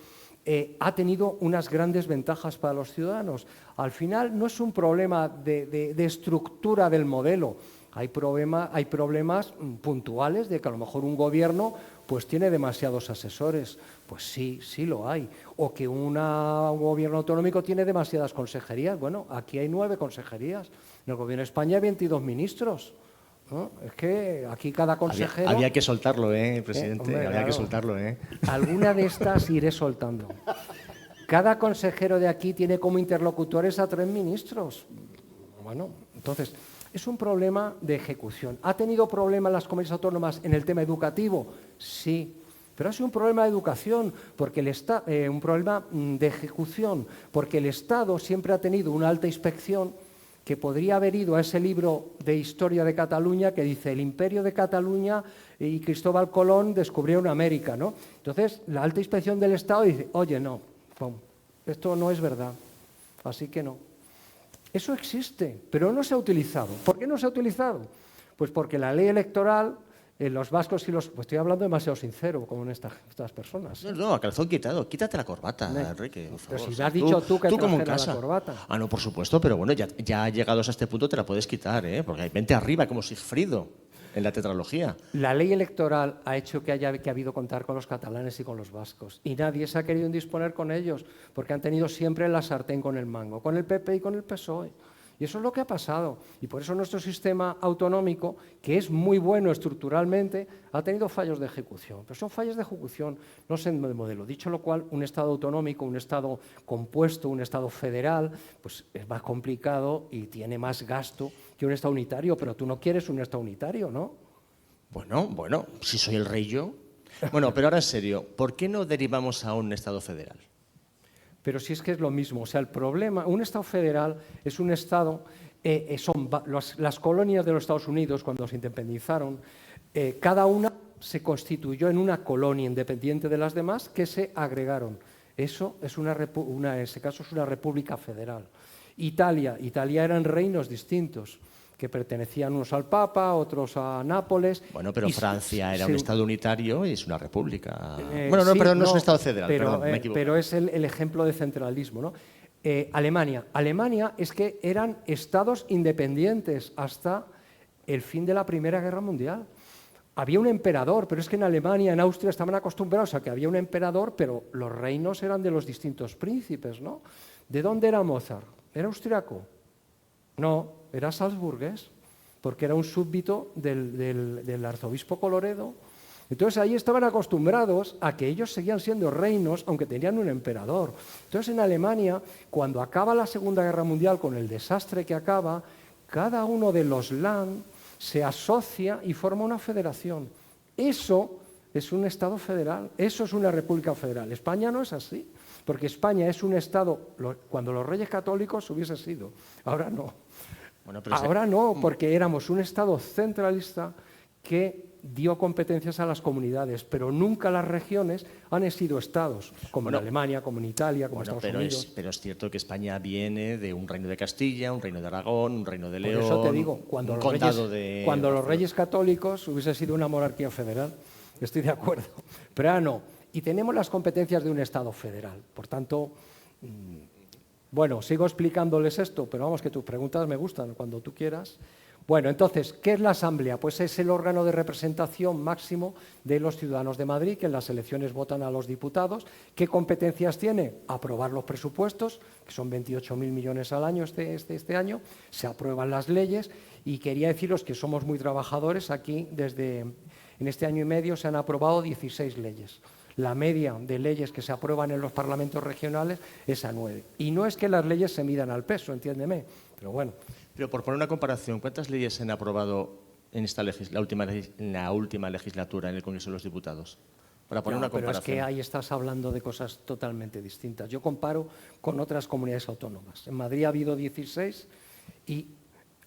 ha tenido unas grandes ventajas para los ciudadanos. Al final no es un problema de estructura del modelo. Hay problemas puntuales de que a lo mejor un gobierno pues tiene demasiados asesores. Pues sí, sí lo hay. O que un gobierno autonómico tiene demasiadas consejerías. Bueno, aquí hay 9 consejerías. En el gobierno de España hay 22 ministros. ¿No? Es que aquí cada consejero... Había que soltarlo, presidente, hombre, había claro. que soltarlo, Alguna de estas iré soltando. Cada consejero de aquí tiene como interlocutores a 3 ministros. Bueno, entonces, es un problema de ejecución. ¿Ha tenido problemas las comunidades autónomas en el tema educativo? Sí. Pero ha sido un problema de educación, porque un problema de ejecución, porque el Estado siempre ha tenido una alta inspección que podría haber ido a ese libro de historia de Cataluña que dice el imperio de Cataluña y Cristóbal Colón descubrieron América, ¿no? Entonces, la alta inspección del Estado dice, oye, no, esto no es verdad, así que no. Eso existe, pero no se ha utilizado. ¿Por qué no se ha utilizado? Pues porque la ley electoral, los vascos y los... Pues estoy hablando demasiado sincero, como en estas personas. No, a calzón quitado. Quítate la corbata, Ne. Enrique, por Pero favor. si me has dicho tú que como en trajera la casa. corbata. Ah, no, por supuesto, pero bueno, ya llegados a este punto te la puedes quitar, porque vente arriba como Sigfrido en la tetralogía. La ley electoral ha hecho que haya habido contar con los catalanes y con los vascos. Y nadie se ha querido indisponer con ellos, porque han tenido siempre la sartén con el mango, con el PP y con el PSOE. Y eso es lo que ha pasado. Y por eso nuestro sistema autonómico, que es muy bueno estructuralmente, ha tenido fallos de ejecución. Pero son fallos de ejecución, no son de modelo. Dicho lo cual, un Estado autonómico, un Estado compuesto, un Estado federal, pues es más complicado y tiene más gasto que un Estado unitario. Pero tú no quieres un Estado unitario, ¿no? Bueno, si soy el rey yo. Bueno, pero ahora en serio, ¿por qué no derivamos a un Estado federal? Pero si es que es lo mismo, o sea, el problema, un Estado federal es un Estado, las colonias de los Estados Unidos cuando se independizaron, cada una se constituyó en una colonia independiente de las demás que se agregaron. Eso es en ese caso es una república federal. Italia eran reinos distintos, que pertenecían unos al Papa, otros a Nápoles. Bueno, pero Francia era un Estado unitario y es una república. Sí, Perdón, no es un Estado federal, perdón, me equivoco. Pero es el ejemplo de centralismo, ¿no? Alemania es que eran estados independientes hasta el fin de la Primera Guerra Mundial. Había un emperador, pero es que en Alemania, en Austria estaban acostumbrados a que había un emperador, pero los reinos eran de los distintos príncipes, ¿no? ¿De dónde era Mozart? ¿Era austriaco? No, era salzburgués, porque era un súbdito del arzobispo Coloredo. Entonces ahí estaban acostumbrados a que ellos seguían siendo reinos, aunque tenían un emperador. Entonces en Alemania, cuando acaba la Segunda Guerra Mundial, con el desastre que acaba, cada uno de los Land se asocia y forma una federación. Eso es un Estado federal, eso es una república federal. España no es así, porque España es un Estado, cuando los reyes católicos hubiese sido, ahora no. Bueno, pero ahora no, porque éramos un Estado centralista que dio competencias a las comunidades, pero nunca las regiones han sido estados, como en Alemania, como en Italia, como en Estados Unidos. Pero es cierto que España viene de un reino de Castilla, un reino de Aragón, un reino de León, Por eso te digo, cuando los reyes católicos hubiese sido una monarquía federal, estoy de acuerdo, pero ahora no. Y tenemos las competencias de un Estado federal, por tanto... Bueno, sigo explicándoles esto, pero vamos, que tus preguntas me gustan, cuando tú quieras. Bueno, entonces, ¿qué es la Asamblea? Pues es el órgano de representación máximo de los ciudadanos de Madrid, que en las elecciones votan a los diputados. ¿Qué competencias tiene? Aprobar los presupuestos, que son 28.000 millones al año este año, se aprueban las leyes, y quería deciros que somos muy trabajadores aquí, en este año y medio se han aprobado 16 leyes. La media de leyes que se aprueban en los parlamentos regionales es a 9. Y no es que las leyes se midan al peso, entiéndeme, pero bueno. Pero por poner una comparación, ¿cuántas leyes se han aprobado en la última legislatura en el Congreso de los Diputados? Para poner una pero es comparación. que ahí estás hablando de cosas totalmente distintas. Yo comparo con otras comunidades autónomas. En Madrid ha habido 16 y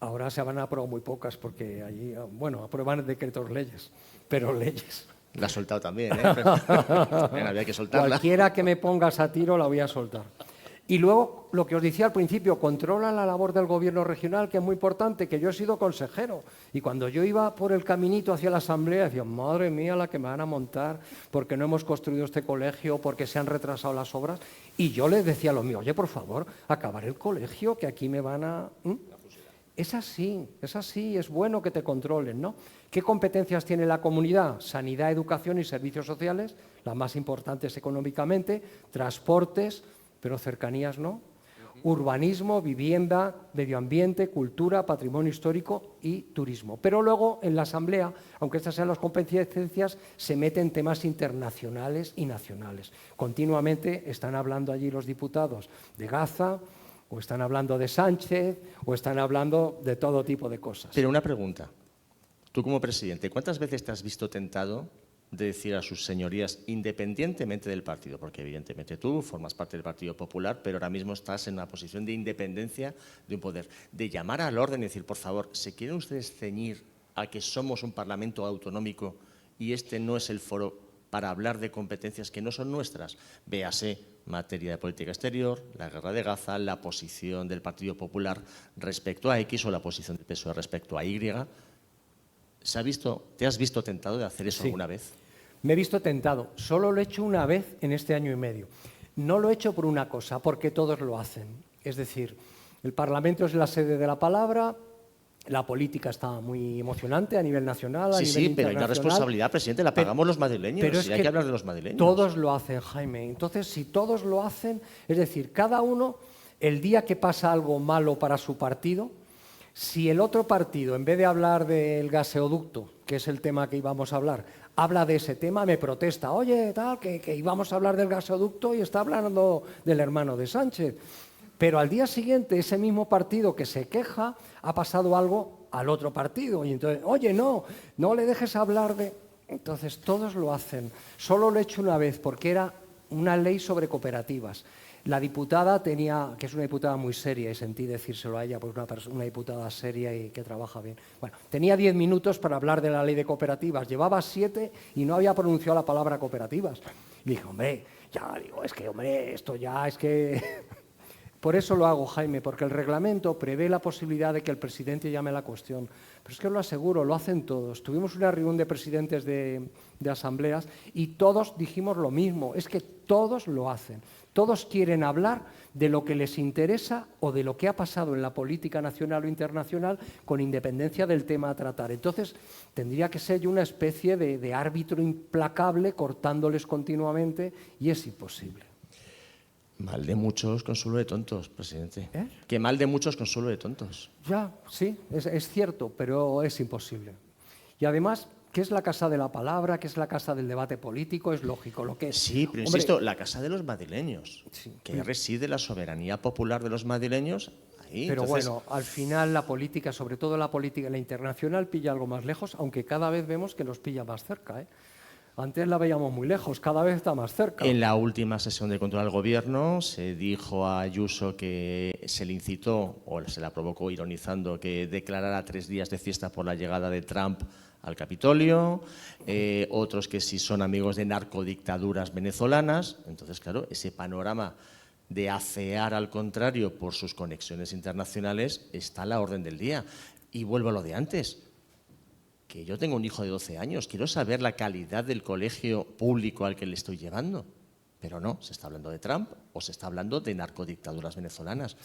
ahora se van a aprobar muy pocas porque allí, bueno, aprueban decretos leyes, pero leyes. La has soltado también, ¿eh? También había que soltarla. Cualquiera que me pongas a tiro la voy a soltar. Y luego, lo que os decía al principio, controla la labor del gobierno regional, que es muy importante, que yo he sido consejero. Y cuando yo iba por el caminito hacia la asamblea, decía, madre mía, la que me van a montar, porque no hemos construido este colegio, porque se han retrasado las obras. Y yo les decía lo mío, oye, por favor, acabar el colegio, que aquí me van a... Es así, es bueno que te controlen, ¿no? ¿Qué competencias tiene la comunidad? Sanidad, educación y servicios sociales, las más importantes económicamente, transportes, pero cercanías no. Urbanismo, vivienda, medio ambiente, cultura, patrimonio histórico y turismo. Pero luego en la Asamblea, aunque estas sean las competencias, se meten temas internacionales y nacionales. Continuamente están hablando allí los diputados de Gaza, o están hablando de Sánchez, o están hablando de todo tipo de cosas. Pero una pregunta. Tú como presidente, ¿cuántas veces te has visto tentado de decir a sus señorías, independientemente del partido, porque evidentemente tú formas parte del Partido Popular, pero ahora mismo estás en una posición de independencia de un poder, de llamar al orden y decir, por favor, ¿se quieren ustedes ceñir a que somos un Parlamento autonómico y este no es el foro para hablar de competencias que no son nuestras? Véase materia de política exterior, la guerra de Gaza, la posición del Partido Popular respecto a X o la posición del PSOE respecto a Y. ¿Te has visto tentado de hacer eso Sí. alguna vez? Me he visto tentado. Solo lo he hecho una vez en este año y medio. No lo he hecho por una cosa, porque todos lo hacen. Es decir, el Parlamento es la sede de la palabra, la política está muy emocionante a nivel nacional, a Sí, nivel sí, pero hay una internacional. responsabilidad, presidente, la pagamos los madrileños, Pero es y hay que hablar de los madrileños. Todos lo hacen, Jaime. Entonces, si todos lo hacen, es decir, cada uno, el día que pasa algo malo para su partido, si el otro partido, en vez de hablar del gaseoducto, que es el tema que íbamos a hablar, habla de ese tema, me protesta, oye, tal, que íbamos a hablar del gaseoducto y está hablando del hermano de Sánchez. Pero al día siguiente, ese mismo partido que se queja, ha pasado algo al otro partido. Y entonces, oye, no le dejes hablar de... Entonces, todos lo hacen. Solo lo he hecho una vez, porque era una ley sobre cooperativas. La diputada tenía, que es una diputada muy seria, y sentí decírselo a ella, pues una diputada seria y que trabaja bien. Bueno, tenía 10 minutos para hablar de la ley de cooperativas, llevaba 7 y no había pronunciado la palabra cooperativas. Y dije, hombre, ya digo, es que, hombre, esto ya es que... Por eso lo hago, Jaime, porque el reglamento prevé la posibilidad de que el presidente llame a la cuestión. Pero es que os lo aseguro, lo hacen todos. Tuvimos una reunión de presidentes de asambleas y todos dijimos lo mismo, es que todos lo hacen. Todos quieren hablar de lo que les interesa o de lo que ha pasado en la política nacional o internacional con independencia del tema a tratar. Entonces, tendría que ser yo una especie de árbitro implacable cortándoles continuamente y es imposible. Mal de muchos, consuelo de tontos, presidente. ¿Eh? Que mal de muchos, consuelo de tontos. Ya, sí, es cierto, pero es imposible. Y además, ¿qué es la casa de la palabra? ¿Qué es la casa del debate político? Es lógico lo que es. Sí, pero Hombre, insisto, la casa de los madrileños, Sí. que reside la soberanía popular de los madrileños ahí. pero Entonces, bueno, al final la política, sobre todo la política, la internacional, pilla algo más lejos, aunque cada vez vemos que nos pilla más cerca, ¿eh? Antes la veíamos muy lejos, cada vez está más cerca. en la última sesión de control al gobierno se dijo a Ayuso que se le incitó, o se la provocó ironizando, que declarara 3 días de fiesta por la llegada de Trump al Capitolio, otros que si son amigos de narcodictaduras venezolanas. Entonces, claro, ese panorama de afear al contrario por sus conexiones internacionales está a la orden del día. Y vuelvo a lo de antes, que yo tengo un hijo de 12 años, quiero saber la calidad del colegio público al que le estoy llevando. Pero no, se está hablando de Trump o se está hablando de narcodictaduras venezolanas.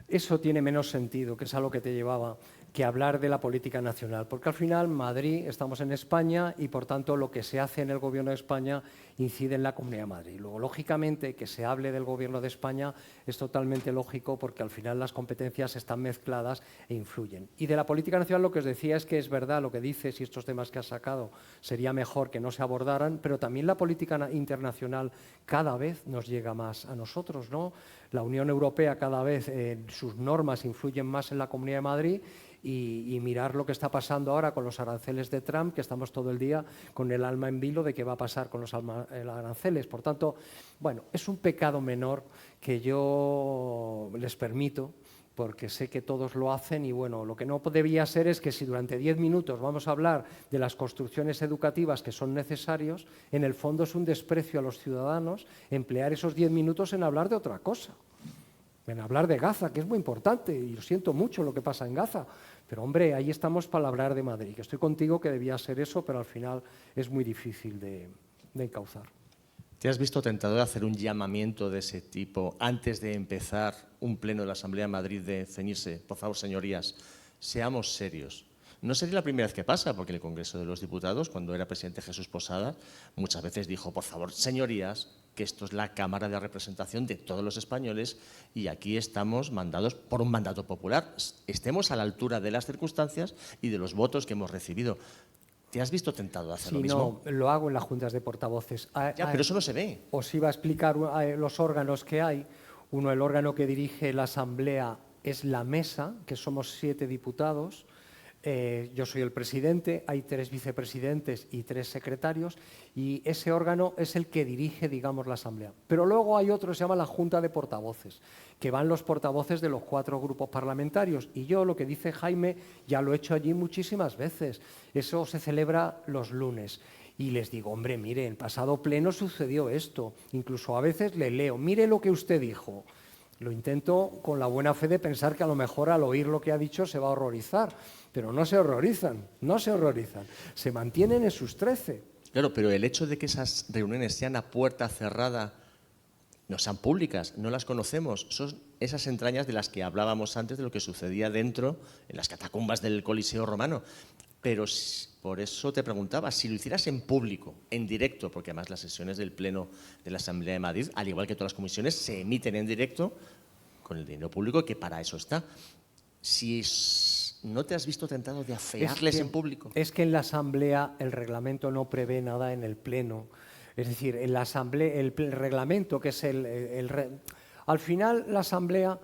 Eso tiene menos sentido, que es a lo que te llevaba, que hablar de la política nacional, porque al final Madrid, estamos en España y por tanto lo que se hace en el Gobierno de España incide en la Comunidad de Madrid. Luego, lógicamente, que se hable del Gobierno de España es totalmente lógico porque al final las competencias están mezcladas e influyen. Y de la política nacional lo que os decía es que es verdad lo que dices y estos temas que has sacado sería mejor que no se abordaran, pero también la política internacional cada vez nos llega más a nosotros, ¿no? La Unión Europea cada vez sus normas influyen más en la Comunidad de Madrid y mirar lo que está pasando ahora con los aranceles de Trump, que estamos todo el día con el alma en vilo de qué va a pasar con los aranceles. Por tanto, bueno, es un pecado menor que yo les permito, porque sé que todos lo hacen y bueno, lo que no debía ser es que si durante 10 minutos vamos a hablar de las construcciones educativas que son necesarios, en el fondo es un desprecio a los ciudadanos emplear esos 10 minutos en hablar de otra cosa, en hablar de Gaza, que es muy importante y lo siento mucho lo que pasa en Gaza, pero hombre, ahí estamos para hablar de Madrid, que estoy contigo que debía ser eso, pero al final es muy difícil de encauzar. ¿Te has visto tentado de hacer un llamamiento de ese tipo antes de empezar un pleno de la Asamblea de Madrid de ceñirse? Por favor, señorías, seamos serios. No sería la primera vez que pasa, porque en el Congreso de los Diputados, cuando era presidente Jesús Posada, muchas veces dijo, por favor, señorías, que esto es la Cámara de Representación de todos los españoles y aquí estamos mandados por un mandato popular. Estemos a la altura de las circunstancias y de los votos que hemos recibido. ¿Te has visto tentado a hacer lo mismo? No, lo hago en las juntas de portavoces. Ya, pero eso no se ve. Os iba a explicar los órganos que hay. Uno, el órgano que dirige la Asamblea es la Mesa, que somos 7 diputados. Yo soy el presidente, hay 3 vicepresidentes y 3 secretarios, y ese órgano es el que dirige, digamos, la Asamblea. Pero luego hay otro que se llama la Junta de Portavoces, que van los portavoces de los 4 grupos parlamentarios. Y yo, lo que dice Jaime, ya lo he hecho allí muchísimas veces. Eso se celebra los lunes. Y les digo, hombre, mire, en pasado pleno sucedió esto. Incluso a veces le leo, mire lo que usted dijo. Lo intento con la buena fe de pensar que a lo mejor al oír lo que ha dicho se va a horrorizar, pero no se horrorizan, no se horrorizan, se mantienen en sus 13. Claro, pero el hecho de que esas reuniones sean a puerta cerrada, no sean públicas, no las conocemos, son esas entrañas de las que hablábamos antes de lo que sucedía dentro, en las catacumbas del Coliseo Romano. Pero por eso te preguntaba, si lo hicieras en público, en directo, porque además las sesiones del Pleno de la Asamblea de Madrid, al igual que todas las comisiones, se emiten en directo con el dinero público, que para eso está. Si no te has visto tentado de afearles en público. Es que en la Asamblea el reglamento no prevé nada en el Pleno. Es decir, en la Asamblea, el reglamento, que es al final la Asamblea...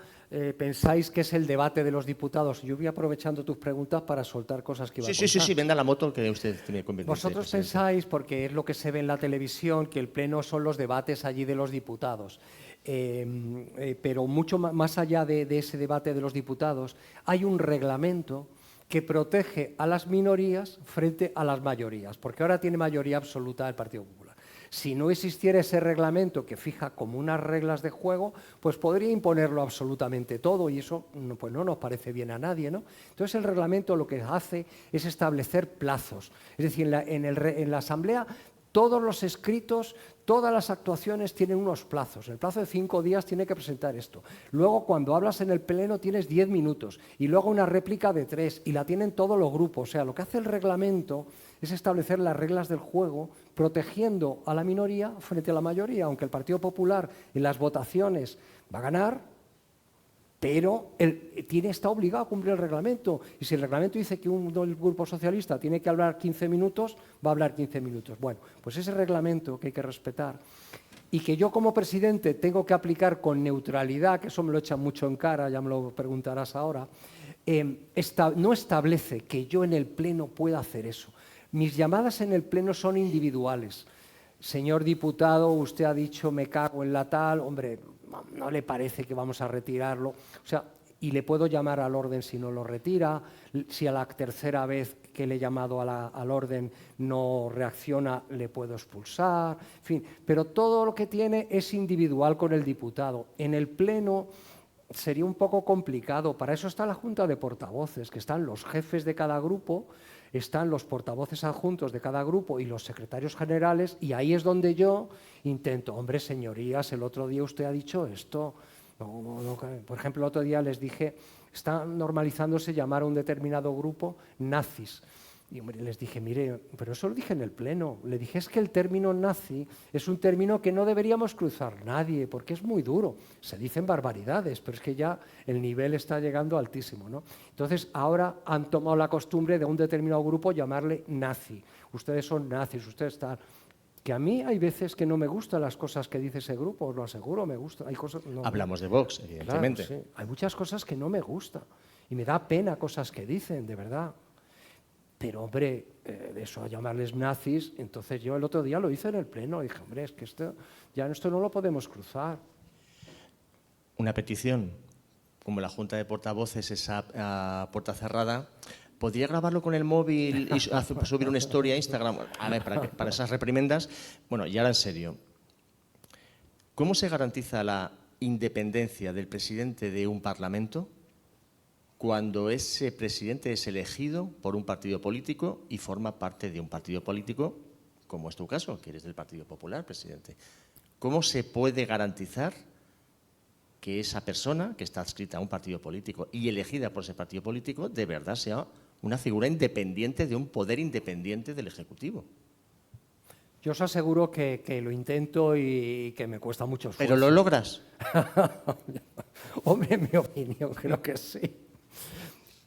pensáis que es el debate de los diputados. Yo voy aprovechando tus preguntas para soltar cosas que iba a contar. Sí, venda la moto que usted tiene conveniente. Vosotros pensáis, porque es lo que se ve en la televisión, que el pleno son los debates allí de los diputados. Pero mucho más allá de ese debate de los diputados, hay un reglamento que protege a las minorías frente a las mayorías, porque ahora tiene mayoría absoluta el Partido Popular. Si no existiera ese reglamento que fija como unas reglas de juego, pues podría imponerlo absolutamente todo y eso pues no nos parece bien a nadie, ¿no? Entonces el reglamento lo que hace es establecer plazos. Es decir, en la Asamblea todos los escritos, todas las actuaciones tienen unos plazos. En el plazo de 5 días tiene que presentar esto. Luego, cuando hablas en el pleno, tienes 10 minutos. Y luego una réplica de 3. Y la tienen todos los grupos. O sea, lo que hace el reglamento es establecer las reglas del juego, protegiendo a la minoría frente a la mayoría. Aunque el Partido Popular en las votaciones va a ganar, pero está obligado a cumplir el reglamento. Y si el reglamento dice que el Grupo Socialista tiene que hablar 15 minutos, va a hablar 15 minutos. Bueno, pues ese reglamento que hay que respetar y que yo como presidente tengo que aplicar con neutralidad, que eso me lo echan mucho en cara, ya me lo preguntarás ahora, no establece que yo en el pleno pueda hacer eso. Mis llamadas en el pleno son individuales. Señor diputado, usted ha dicho me cago en la tal, hombre, no le parece que vamos a retirarlo. O sea, y le puedo llamar al orden si no lo retira, si a la tercera vez que le he llamado al orden no reacciona, le puedo expulsar, en fin. Pero todo lo que tiene es individual con el diputado. En el pleno sería un poco complicado, para eso está la Junta de Portavoces, que están los jefes de cada grupo, están los portavoces adjuntos de cada grupo y los secretarios generales, y ahí es donde yo intento, hombre, señorías, el otro día usted ha dicho esto. Por ejemplo, el otro día les dije, está normalizándose llamar a un determinado grupo nazis. Y hombre, les dije, mire, pero eso lo dije en el pleno. Le dije, es que el término nazi es un término que no deberíamos cruzar nadie, porque es muy duro. Se dicen barbaridades, pero es que ya el nivel está llegando altísimo, ¿no? Entonces, ahora han tomado la costumbre de un determinado grupo llamarle nazi. Ustedes son nazis, ustedes están... Que a mí hay veces que no me gustan las cosas que dice ese grupo, os lo aseguro, me gusta. Hay cosas, no, hablamos de Vox, evidentemente. Claro, sí. Hay muchas cosas que no me gustan. y me da pena cosas que dicen, de verdad. Pero, hombre, de eso a llamarles nazis, entonces yo el otro día lo hice en el pleno, dije, hombre, es que esto no lo podemos cruzar. Una petición, como la Junta de Portavoces es a puerta cerrada, ¿podría grabarlo con el móvil y subir una story a Instagram? A ver, para esas reprimendas. Bueno, y ahora en serio, ¿cómo se garantiza la independencia del presidente de un parlamento cuando ese presidente es elegido por un partido político y forma parte de un partido político, como es tu caso, que eres del Partido Popular, presidente? ¿Cómo se puede garantizar que esa persona que está adscrita a un partido político y elegida por ese partido político de verdad sea una figura independiente de un poder independiente del Ejecutivo? Yo os aseguro que lo intento y que me cuesta mucho esfuerzo. ¿Pero lo logras? Hombre, en mi opinión, creo que sí.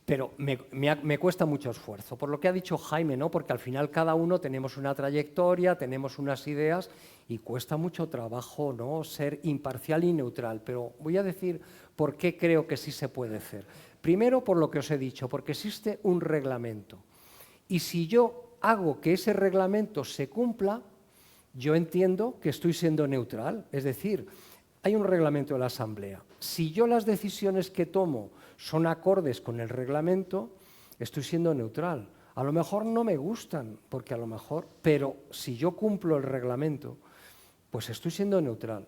Pero me cuesta mucho esfuerzo, por lo que ha dicho Jaime, ¿no? Porque al final cada uno tenemos una trayectoria, tenemos unas ideas y cuesta mucho trabajo, ¿no?, ser imparcial y neutral. Pero voy a decir por qué creo que sí se puede hacer. Primero, por lo que os he dicho, porque existe un reglamento. Y si yo hago que ese reglamento se cumpla, yo entiendo que estoy siendo neutral. Es decir, hay un reglamento de la Asamblea. Si yo las decisiones que tomo son acordes con el reglamento, estoy siendo neutral. A lo mejor no me gustan, porque a lo mejor, pero si yo cumplo el reglamento, pues estoy siendo neutral.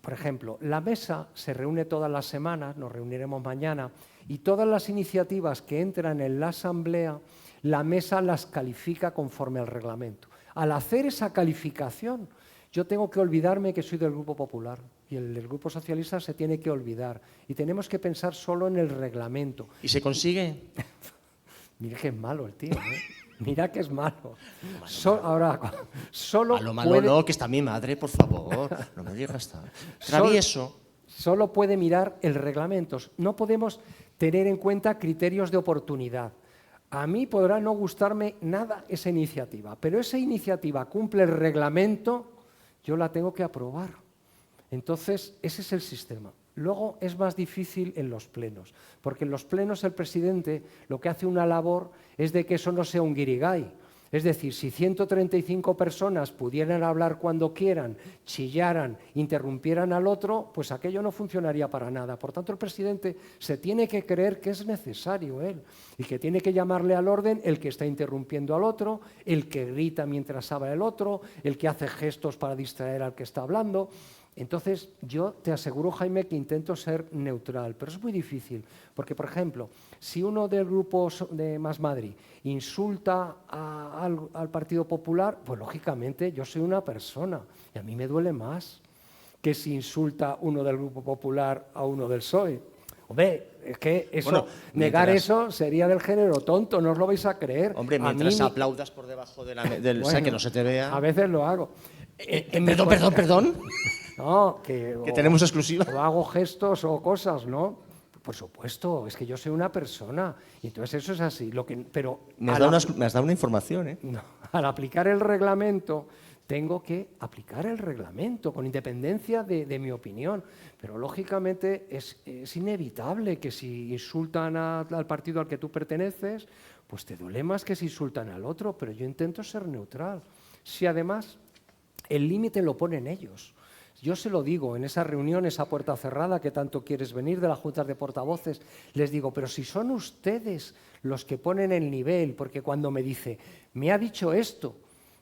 Por ejemplo, la mesa se reúne todas las semanas, nos reuniremos mañana, y todas las iniciativas que entran en la Asamblea, la mesa las califica conforme al reglamento. Al hacer esa calificación, yo tengo que olvidarme que soy del Grupo Popular y el del Grupo Socialista se tiene que olvidar. Y tenemos que pensar solo en el reglamento. ¿Y se consigue? Mira que es malo el tío, ¿eh? Mira que es malo. Ahora, solo Malo puede, no, que está mi madre, por favor. No me digas tan travieso. solo puede mirar el reglamento. No podemos tener en cuenta criterios de oportunidad. A mí podrá no gustarme nada esa iniciativa, pero esa iniciativa cumple el reglamento, yo la tengo que aprobar. Entonces, ese es el sistema. Luego es más difícil en los plenos, porque en los plenos el presidente lo que hace una labor es de que eso no sea un guirigay. Es decir, si 135 personas pudieran hablar cuando quieran, chillaran, interrumpieran al otro, pues aquello no funcionaría para nada. Por tanto, el presidente se tiene que creer que es necesario él y que tiene que llamarle al orden el que está interrumpiendo al otro, el que grita mientras habla el otro, el que hace gestos para distraer al que está hablando. Entonces, yo te aseguro, Jaime, que intento ser neutral, pero es muy difícil, porque, por ejemplo, si uno del grupo de Más Madrid insulta al Partido Popular, pues lógicamente yo soy una persona y a mí me duele más que si insulta uno del Grupo Popular a uno del PSOE. Hombre, es que eso, Bueno, negar mientras- eso sería del género tonto, no os lo vais a creer. Hombre, A mí mientras ni- aplaudas por debajo de del... o sea, Bueno, que no se te vea... A veces lo hago. Perdón. No, que tenemos exclusiva. O hago gestos o cosas, ¿no? Por supuesto, es que yo soy una persona y entonces eso es así. Pero Me has dado una información, ¿eh? no, al aplicar el reglamento tengo que aplicar el reglamento con independencia de mi opinión. Pero lógicamente es inevitable que si insultan al partido al que tú perteneces, pues te duele más que si insultan al otro, pero yo intento ser neutral. Si además el límite lo ponen ellos. Yo se lo digo en esas reuniones a puerta cerrada que tanto quieres venir de las juntas de portavoces, les digo, pero si son ustedes los que ponen el nivel, porque cuando me dice, me ha dicho esto,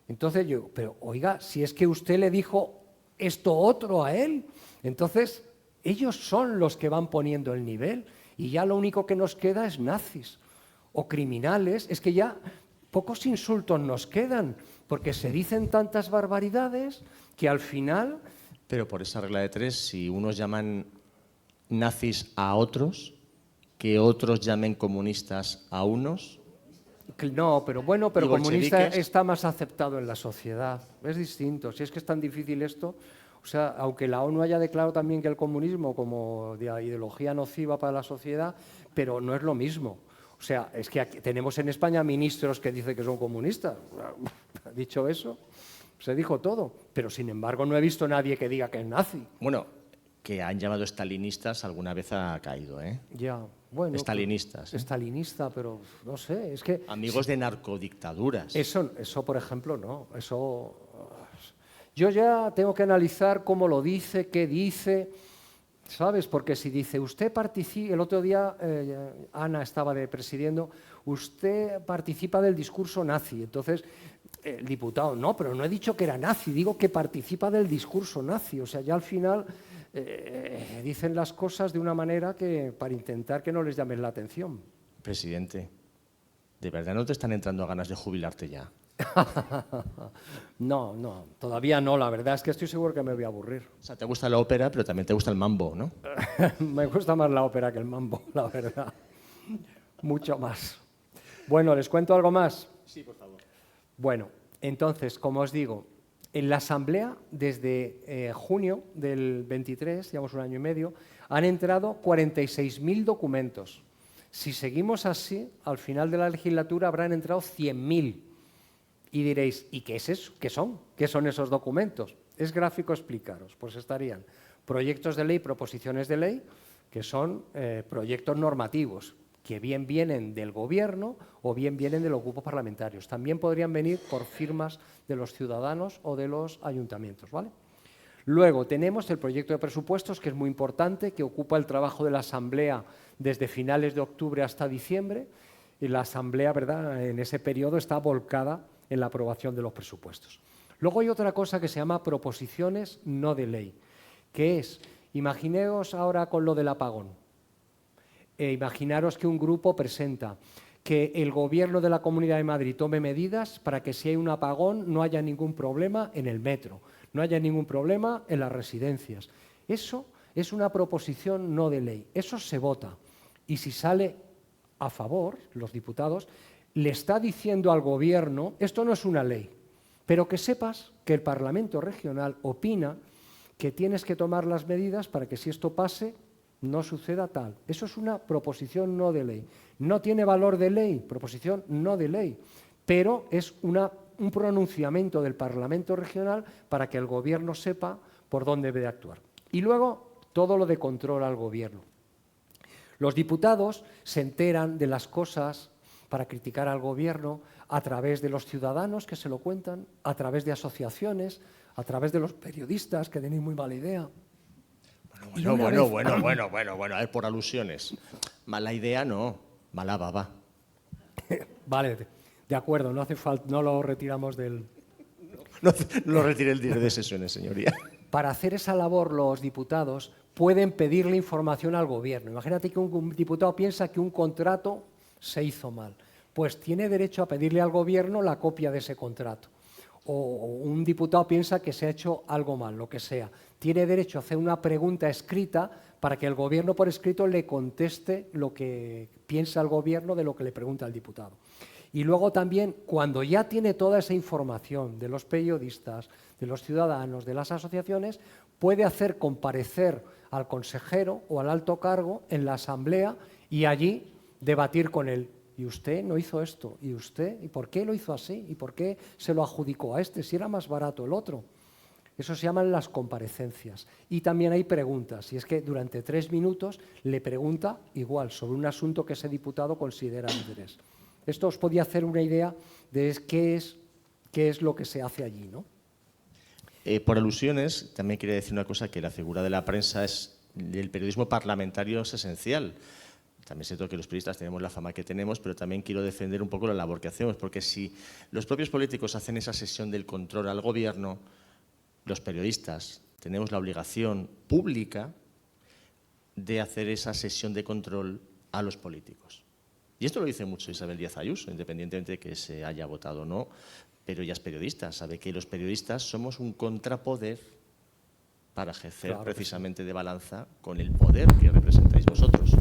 entonces yo, pero oiga, si es que usted le dijo esto otro a él, entonces ellos son los que van poniendo el nivel y ya lo único que nos queda es nazis o criminales, es que ya pocos insultos nos quedan, porque se dicen tantas barbaridades que al final... Pero por esa regla de tres, si unos llaman nazis a otros, que otros llamen comunistas a unos... No, pero bueno, pero ¿Y comunista bolcheviques? está más aceptado en la sociedad. Es distinto. Si es que es tan difícil esto, o sea, aunque la ONU haya declarado también que el comunismo como de ideología nociva para la sociedad, pero no es lo mismo. O sea, es que aquí tenemos en España ministros que dicen que son comunistas. Dicho eso, se dijo todo. Pero sin embargo no he visto a nadie que diga que es nazi. Bueno, que han llamado estalinistas alguna vez ha caído, ¿eh? Ya, bueno. Estalinistas, ¿eh? Estalinista, pero no sé, es que... Amigos de narcodictaduras. Eso, por ejemplo, no. Eso. Yo ya tengo que analizar cómo lo dice, qué dice, ¿sabes? Porque si dice, usted participa, el otro día Ana estaba presidiendo, usted participa del discurso nazi. Entonces, el diputado, no, pero no he dicho que era nazi, digo que participa del discurso nazi. O sea, ya al final dicen las cosas de una manera que para intentar que no les llamen la atención. Presidente, ¿de verdad no te están entrando ganas de jubilarte ya? No, todavía no. La verdad es que estoy seguro que me voy a aburrir. O sea, te gusta la ópera, pero también te gusta el mambo, ¿no? Me gusta más la ópera que el mambo, la verdad. Mucho más. Bueno, ¿les cuento algo más? Sí, por favor. Bueno, entonces, como os digo, en la Asamblea, desde junio del 23, llevamos un año y medio, han entrado 46.000 documentos. Si seguimos así, al final de la legislatura habrán entrado 100.000. Y diréis, ¿y qué es eso? ¿Qué son? ¿Qué son esos documentos? Es gráfico explicaros. Pues estarían proyectos de ley, proposiciones de ley, que son proyectos normativos, que bien vienen del Gobierno o bien vienen de los grupos parlamentarios. También podrían venir por firmas de los ciudadanos o de los ayuntamientos, ¿vale? Luego tenemos el proyecto de presupuestos, que es muy importante, que ocupa el trabajo de la Asamblea desde finales de octubre hasta diciembre. Y la Asamblea, ¿verdad?, en ese periodo está volcada en la aprobación de los presupuestos. Luego hay otra cosa que se llama proposiciones no de ley, que es, imaginaos ahora con lo del apagón, imaginaros que un grupo presenta que el Gobierno de la Comunidad de Madrid tome medidas para que si hay un apagón no haya ningún problema en el metro, no haya ningún problema en las residencias. Eso es una proposición no de ley, eso se vota y si sale a favor, los diputados, le está diciendo al Gobierno, esto no es una ley, pero que sepas que el Parlamento Regional opina que tienes que tomar las medidas para que si esto pase no suceda tal. Eso es una proposición no de ley. No tiene valor de ley, proposición no de ley, pero es un pronunciamiento del Parlamento Regional para que el Gobierno sepa por dónde debe de actuar. Y luego todo lo de control al Gobierno. Los diputados se enteran de las cosas para criticar al Gobierno a través de los ciudadanos que se lo cuentan, a través de asociaciones, a través de los periodistas que tenéis muy mala idea. Bueno, a ver, por alusiones. Mala idea no, mala baba. Vale, de acuerdo, no hace falta, no lo retiramos del... No lo retire el diario de sesiones, señoría. Para hacer esa labor los diputados pueden pedirle información al Gobierno. Imagínate que un diputado piensa que un contrato se hizo mal. Pues tiene derecho a pedirle al Gobierno la copia de ese contrato. O un diputado piensa que se ha hecho algo mal, lo que sea. Tiene derecho a hacer una pregunta escrita para que el Gobierno por escrito le conteste lo que piensa el Gobierno de lo que le pregunta el diputado. Y luego también, cuando ya tiene toda esa información de los periodistas, de los ciudadanos, de las asociaciones, puede hacer comparecer al consejero o al alto cargo en la Asamblea y allí debatir con él. ¿Y usted no hizo esto? ¿Y usted? ¿Y por qué lo hizo así? ¿Y por qué se lo adjudicó a este si era más barato el otro? Eso se llaman las comparecencias. Y también hay preguntas. Y es que durante 3 minutos le pregunta igual sobre un asunto que ese diputado considera de interés. Esto os podía hacer una idea de qué es lo que se hace allí, ¿no? Por alusiones, también quería decir una cosa, que la figura de la prensa del periodismo parlamentario es esencial. También es cierto que los periodistas tenemos la fama que tenemos, pero también quiero defender un poco la labor que hacemos, porque si los propios políticos hacen esa sesión del control al Gobierno, los periodistas tenemos la obligación pública de hacer esa sesión de control a los políticos. Y esto lo dice mucho Isabel Díaz Ayuso, independientemente de que se haya votado o no, pero ella es periodista, sabe que los periodistas somos un contrapoder para ejercer Claro precisamente de balanza con el poder que representáis vosotros.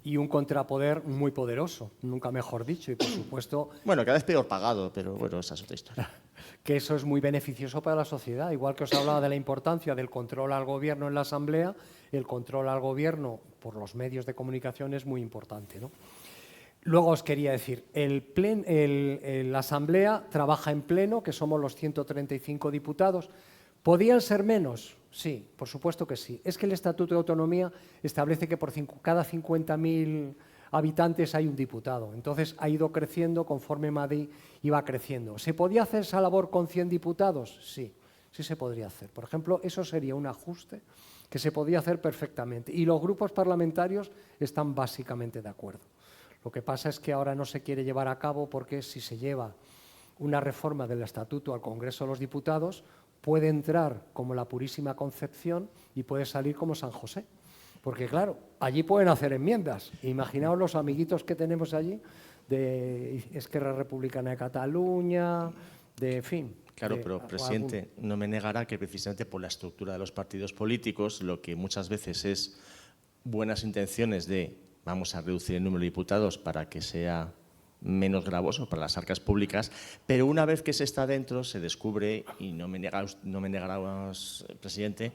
Y un contrapoder muy poderoso, nunca mejor dicho, y por supuesto Bueno, cada vez peor pagado, pero bueno, esa es otra historia. que eso es muy beneficioso para la sociedad. Igual que os hablaba de la importancia del control al Gobierno en la Asamblea, el control al Gobierno por los medios de comunicación es muy importante, ¿no? Luego os quería decir, la Asamblea trabaja en pleno, que somos los 135 diputados, ¿Podían ser menos? Sí, por supuesto que sí. Es que el Estatuto de Autonomía establece que por cada 50.000 habitantes hay un diputado. Entonces ha ido creciendo conforme Madrid iba creciendo. ¿Se podía hacer esa labor con 100 diputados? Sí, sí se podría hacer. Por ejemplo, eso sería un ajuste que se podía hacer perfectamente. Y los grupos parlamentarios están básicamente de acuerdo. Lo que pasa es que ahora no se quiere llevar a cabo porque si se lleva una reforma del Estatuto al Congreso de los Diputados, puede entrar como la Purísima Concepción y puede salir como San José. Porque claro, allí pueden hacer enmiendas. Imaginaos los amiguitos que tenemos allí de Esquerra Republicana de Cataluña, de en fin. Claro, pero, presidente, no me negará que precisamente por la estructura de los partidos políticos, lo que muchas veces es buenas intenciones de vamos a reducir el número de diputados para que sea menos gravoso para las arcas públicas, pero una vez que se está dentro se descubre, y no me negará, presidente,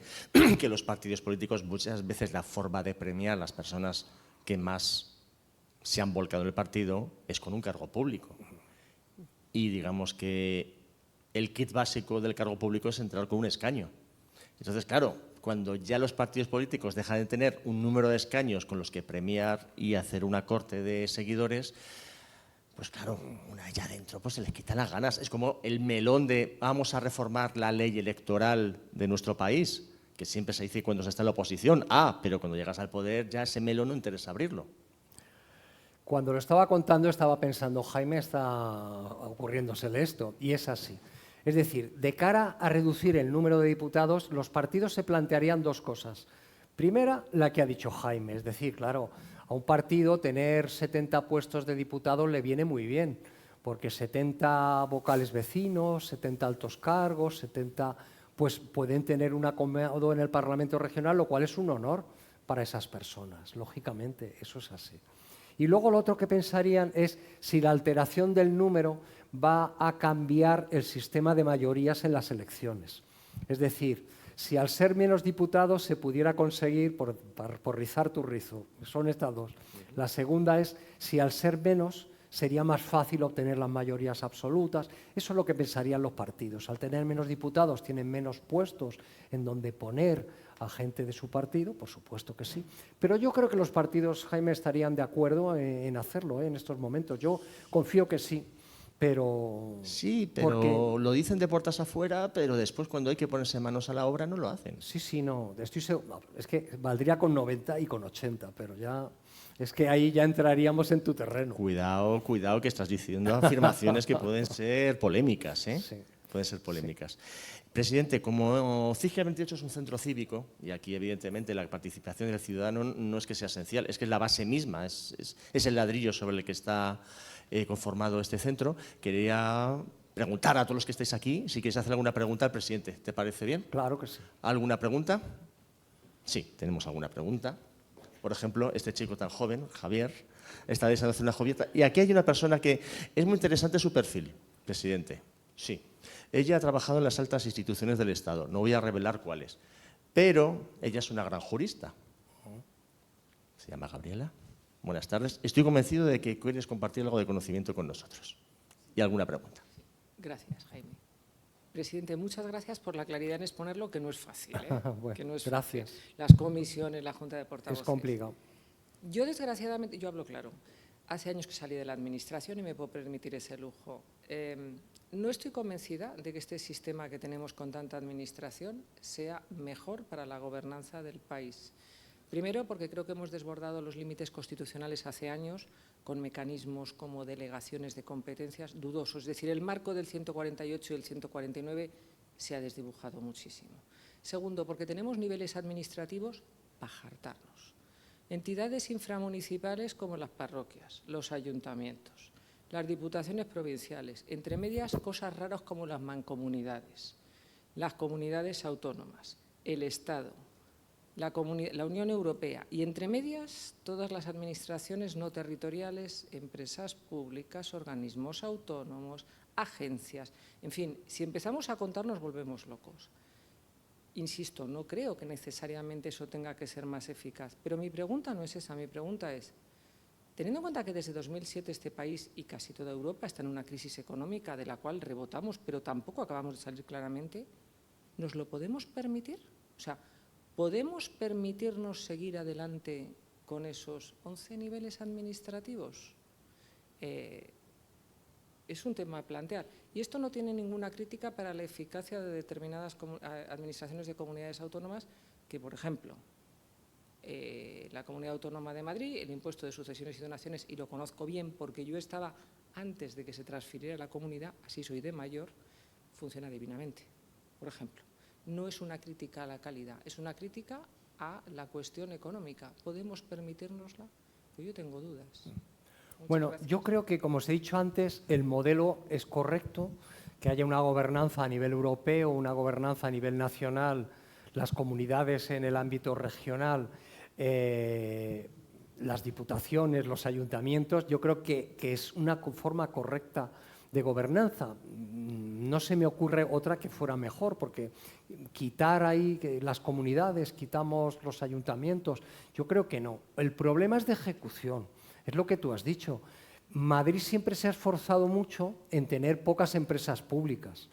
que los partidos políticos muchas veces la forma de premiar a las personas que más se han volcado en el partido es con un cargo público. Y digamos que el kit básico del cargo público es entrar con un escaño. Entonces, claro, cuando ya los partidos políticos dejan de tener un número de escaños con los que premiar y hacer una corte de seguidores, pues claro, una vez ya dentro pues se les quitan las ganas. Es como el melón de vamos a reformar la ley electoral de nuestro país, que siempre se dice cuando se está en la oposición. Pero cuando llegas al poder ya ese melón no interesa abrirlo. Cuando lo estaba contando estaba pensando, Jaime está ocurriéndosele esto, y es así. Es decir, de cara a reducir el número de diputados, los partidos se plantearían dos cosas. Primera, la que ha dicho Jaime, es decir, claro, a un partido tener 70 puestos de diputados le viene muy bien, porque 70 vocales vecinos, 70 altos cargos, 70, pues pueden tener un acomodo en el Parlamento regional, lo cual es un honor para esas personas, lógicamente, eso es así. Y luego lo otro que pensarían es si la alteración del número va a cambiar el sistema de mayorías en las elecciones. Es decir, si al ser menos diputados se pudiera conseguir, por rizar tu rizo, son estas dos. La segunda es si al ser menos sería más fácil obtener las mayorías absolutas. Eso es lo que pensarían los partidos. Al tener menos diputados tienen menos puestos en donde poner a gente de su partido, por supuesto que sí. Pero yo creo que los partidos, Jaime, estarían de acuerdo en hacerlo en estos momentos. Yo confío que sí. Pero sí, pero lo dicen de puertas afuera, pero después cuando hay que ponerse manos a la obra no lo hacen. Sí, no, estoy seguro. No, es que valdría con 90 y con 80, pero ya es que ahí ya entraríamos en tu terreno. Cuidado, que estás diciendo afirmaciones que pueden ser polémicas, ¿eh? Sí. Pueden ser polémicas. Sí. Presidente, como CIGIA 28 es un centro cívico, y aquí evidentemente la participación del ciudadano no es que sea esencial, es que es la base misma, es el ladrillo sobre el que está conformado este centro, quería preguntar a todos los que estáis aquí si queréis hacer alguna pregunta al presidente. ¿Te parece bien? Claro que sí. ¿Alguna pregunta? Sí, tenemos alguna pregunta. Por ejemplo, este chico tan joven, Javier, está deseando hacer una jovieta. Y aquí hay una persona que es muy interesante su perfil, presidente. Sí. Ella ha trabajado en las altas instituciones del Estado. No voy a revelar cuáles. Pero ella es una gran jurista. Se llama Gabriela. Buenas tardes. Estoy convencido de que quieres compartir algo de conocimiento con nosotros. ¿Y alguna pregunta? Gracias, Jaime. Presidente, muchas gracias por la claridad en exponerlo, que no es fácil. Bueno, que no es gracias. Fácil. Las comisiones, la Junta de Portavoces. Es complicado. Yo, desgraciadamente, yo hablo claro. Hace años que salí de la Administración y me puedo permitir ese lujo. No estoy convencida de que este sistema que tenemos con tanta Administración sea mejor para la gobernanza del país. Primero, porque creo que hemos desbordado los límites constitucionales hace años con mecanismos como delegaciones de competencias dudosos. Es decir, el marco del 148 y el 149 se ha desdibujado muchísimo. Segundo, porque tenemos niveles administrativos para jartarnos. Entidades inframunicipales como las parroquias, los ayuntamientos, las diputaciones provinciales, entre medias cosas raras como las mancomunidades, las comunidades autónomas, el Estado, la Unión Europea y, entre medias, todas las administraciones no territoriales, empresas públicas, organismos autónomos, agencias. En fin, si empezamos a contar nos volvemos locos. Insisto, no creo que necesariamente eso tenga que ser más eficaz. Pero mi pregunta no es esa, mi pregunta es, teniendo en cuenta que desde 2007 este país y casi toda Europa está en una crisis económica de la cual rebotamos, pero tampoco acabamos de salir claramente, ¿Nos lo podemos permitir? O sea, ¿podemos permitirnos seguir adelante con esos 11 niveles administrativos? Es un tema a plantear. Y esto no tiene ninguna crítica para la eficacia de determinadas administraciones de comunidades autónomas que, por ejemplo, la Comunidad Autónoma de Madrid, el impuesto de sucesiones y donaciones, y lo conozco bien porque yo estaba antes de que se transfiriera a la comunidad, así soy de mayor, funciona divinamente, por ejemplo. No es una crítica a la calidad, es una crítica a la cuestión económica. ¿Podemos permitírnosla? Pues yo tengo dudas. Muchas Bueno, gracias. yo creo que, como os he dicho antes, el modelo es correcto, que haya una gobernanza a nivel europeo, una gobernanza a nivel nacional, las comunidades en el ámbito regional, las diputaciones, los ayuntamientos. Yo creo que es una forma correcta de gobernanza. No se me ocurre otra que fuera mejor, porque quitar ahí las comunidades, quitamos los ayuntamientos, yo creo que no. El problema es de ejecución. Es lo que tú has dicho. Madrid siempre se ha esforzado mucho en tener pocas empresas públicas.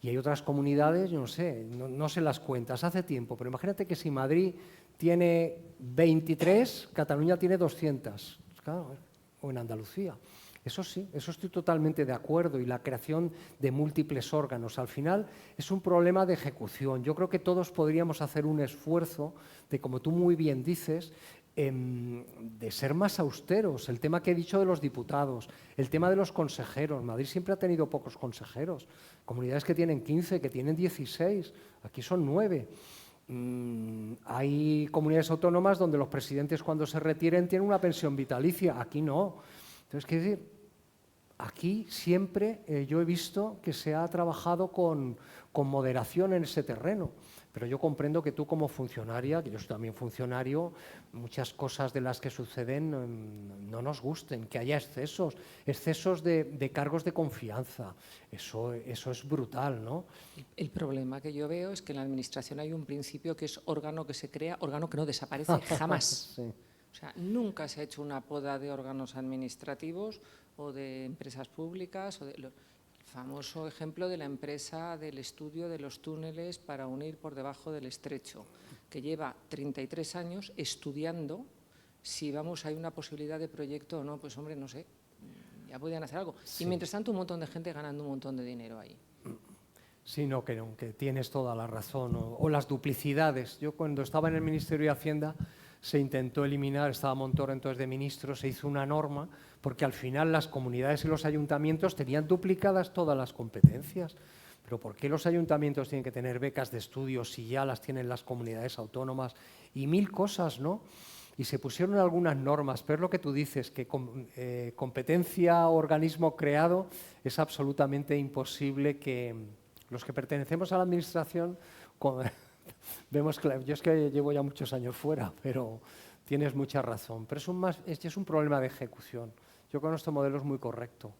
Y hay otras comunidades, yo no sé, no sé las cuentas, hace tiempo, pero imagínate que si Madrid tiene 23, Cataluña tiene 200, claro, o en Andalucía. Eso sí, eso estoy totalmente de acuerdo, y la creación de múltiples órganos. Al final es un problema de ejecución. Yo creo que todos podríamos hacer un esfuerzo de, como tú muy bien dices, de ser más austeros. El tema que he dicho de los diputados, el tema de los consejeros. Madrid siempre ha tenido pocos consejeros. Comunidades que tienen 15, que tienen 16, aquí son 9. Hay comunidades autónomas donde los presidentes, cuando se retiren, tienen una pensión vitalicia, aquí no. Entonces, quiero decir, aquí siempre yo he visto que se ha trabajado con moderación en ese terreno. Pero yo comprendo que tú, como funcionaria, que yo soy también funcionario, muchas cosas de las que suceden no nos gusten, que haya excesos de cargos de confianza. Eso es brutal, ¿no? El problema que yo veo es que en la Administración hay un principio que es órgano que se crea, órgano que no desaparece jamás. Sí. O sea, nunca se ha hecho una poda de órganos administrativos o de empresas públicas. El famoso ejemplo de la empresa del estudio de los túneles para unir por debajo del estrecho, que lleva 33 años estudiando si hay una posibilidad de proyecto o no. Pues hombre, no sé, ya podían hacer algo. Sí. Y mientras tanto un montón de gente ganando un montón de dinero ahí. Sí, no, que tienes toda la razón. O las duplicidades. Yo, cuando estaba en el Ministerio de Hacienda, se intentó eliminar, estaba Montoro entonces de ministro, se hizo una norma, porque al final las comunidades y los ayuntamientos tenían duplicadas todas las competencias. Pero ¿por qué los ayuntamientos tienen que tener becas de estudio si ya las tienen las comunidades autónomas? Y mil cosas, ¿no? Y se pusieron algunas normas, pero es lo que tú dices, que competencia o organismo creado es absolutamente imposible que los que pertenecemos a la Administración vemos que yo es que llevo ya muchos años fuera, pero tienes mucha razón. Pero es un problema de ejecución. Yo creo que nuestro modelo es muy correcto,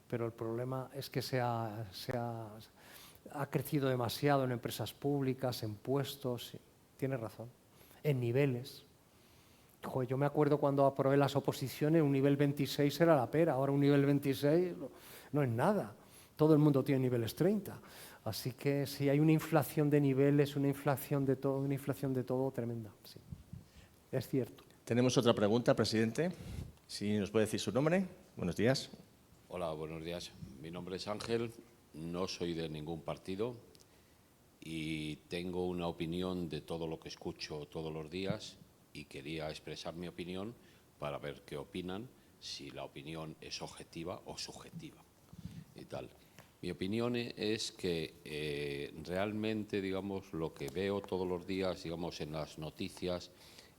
pero el problema es que ha crecido demasiado en empresas públicas, en puestos. Sí, tienes razón. En niveles. Joder, yo me acuerdo cuando aprobé las oposiciones, un nivel 26 era la pera, ahora un nivel 26 no es nada. Todo el mundo tiene niveles 30. Así que sí, hay una inflación de niveles, una inflación de todo tremenda. Sí, es cierto. Tenemos otra pregunta, presidente. Si nos puede decir su nombre. Buenos días. Hola, buenos días. Mi nombre es Ángel, no soy de ningún partido y tengo una opinión de todo lo que escucho todos los días y quería expresar mi opinión para ver qué opinan, si la opinión es objetiva o subjetiva y tal. Mi opinión es que realmente, digamos, lo que veo todos los días, digamos, en las noticias,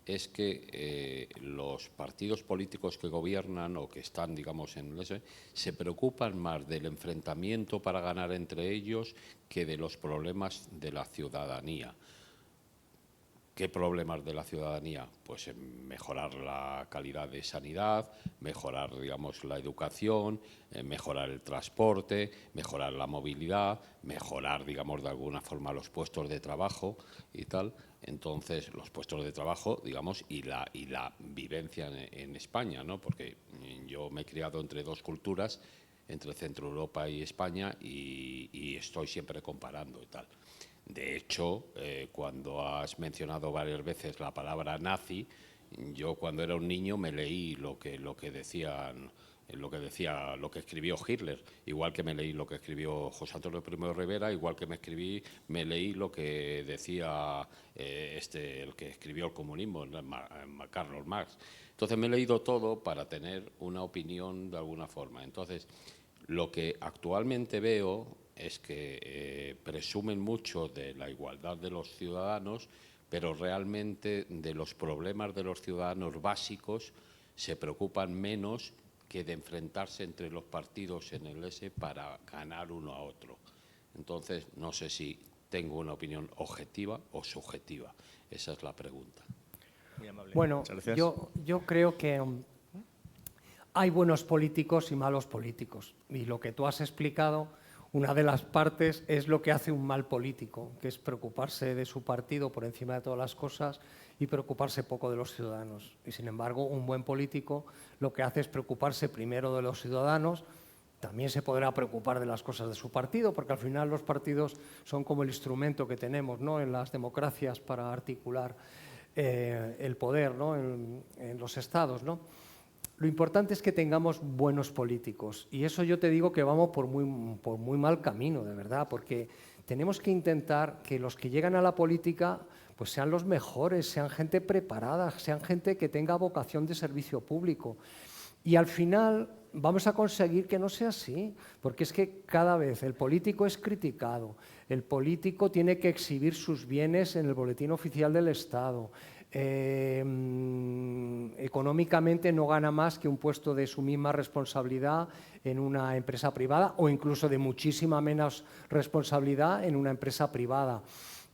es que los partidos políticos que gobiernan o que están, digamos, se preocupan más del enfrentamiento para ganar entre ellos que de los problemas de la ciudadanía. ¿Qué problemas de la ciudadanía? Pues mejorar la calidad de sanidad, mejorar, digamos, la educación, mejorar el transporte, mejorar la movilidad, mejorar, digamos, de alguna forma los puestos de trabajo y tal. Entonces, los puestos de trabajo, digamos, y la vivencia en España, ¿no? Porque yo me he criado entre dos culturas, entre Centro Europa y España, y estoy siempre comparando y tal. De hecho, cuando has mencionado varias veces la palabra nazi, yo cuando era un niño me leí lo que decían, lo que escribió Hitler, igual que me leí lo que escribió José Antonio Primo de Rivera, igual que me leí lo que decía el que escribió el comunismo, Karl Marx. Entonces me he leído todo para tener una opinión de alguna forma. Entonces, lo que actualmente veo es que presumen mucho de la igualdad de los ciudadanos, pero realmente de los problemas de los ciudadanos básicos se preocupan menos que de enfrentarse entre los partidos en el S para ganar uno a otro. Entonces, no sé si tengo una opinión objetiva o subjetiva. Esa es la pregunta. Muy amable. Bueno, Muchas gracias. yo creo que hay buenos políticos y malos políticos. Y lo que tú has explicado, una de las partes es lo que hace un mal político, que es preocuparse de su partido por encima de todas las cosas y preocuparse poco de los ciudadanos. Y sin embargo, un buen político lo que hace es preocuparse primero de los ciudadanos. También se podrá preocupar de las cosas de su partido, porque al final los partidos son como el instrumento que tenemos, ¿no?, en las democracias para articular el poder, ¿no?, en los estados, ¿no? Lo importante es que tengamos buenos políticos, y eso yo te digo que vamos por muy mal camino, de verdad, porque tenemos que intentar que los que llegan a la política pues sean los mejores, sean gente preparada, sean gente que tenga vocación de servicio público. Y al final vamos a conseguir que no sea así, porque es que cada vez el político es criticado, el político tiene que exhibir sus bienes en el boletín oficial del Estado, económicamente no gana más que un puesto de su misma responsabilidad en una empresa privada o incluso de muchísima menos responsabilidad en una empresa privada.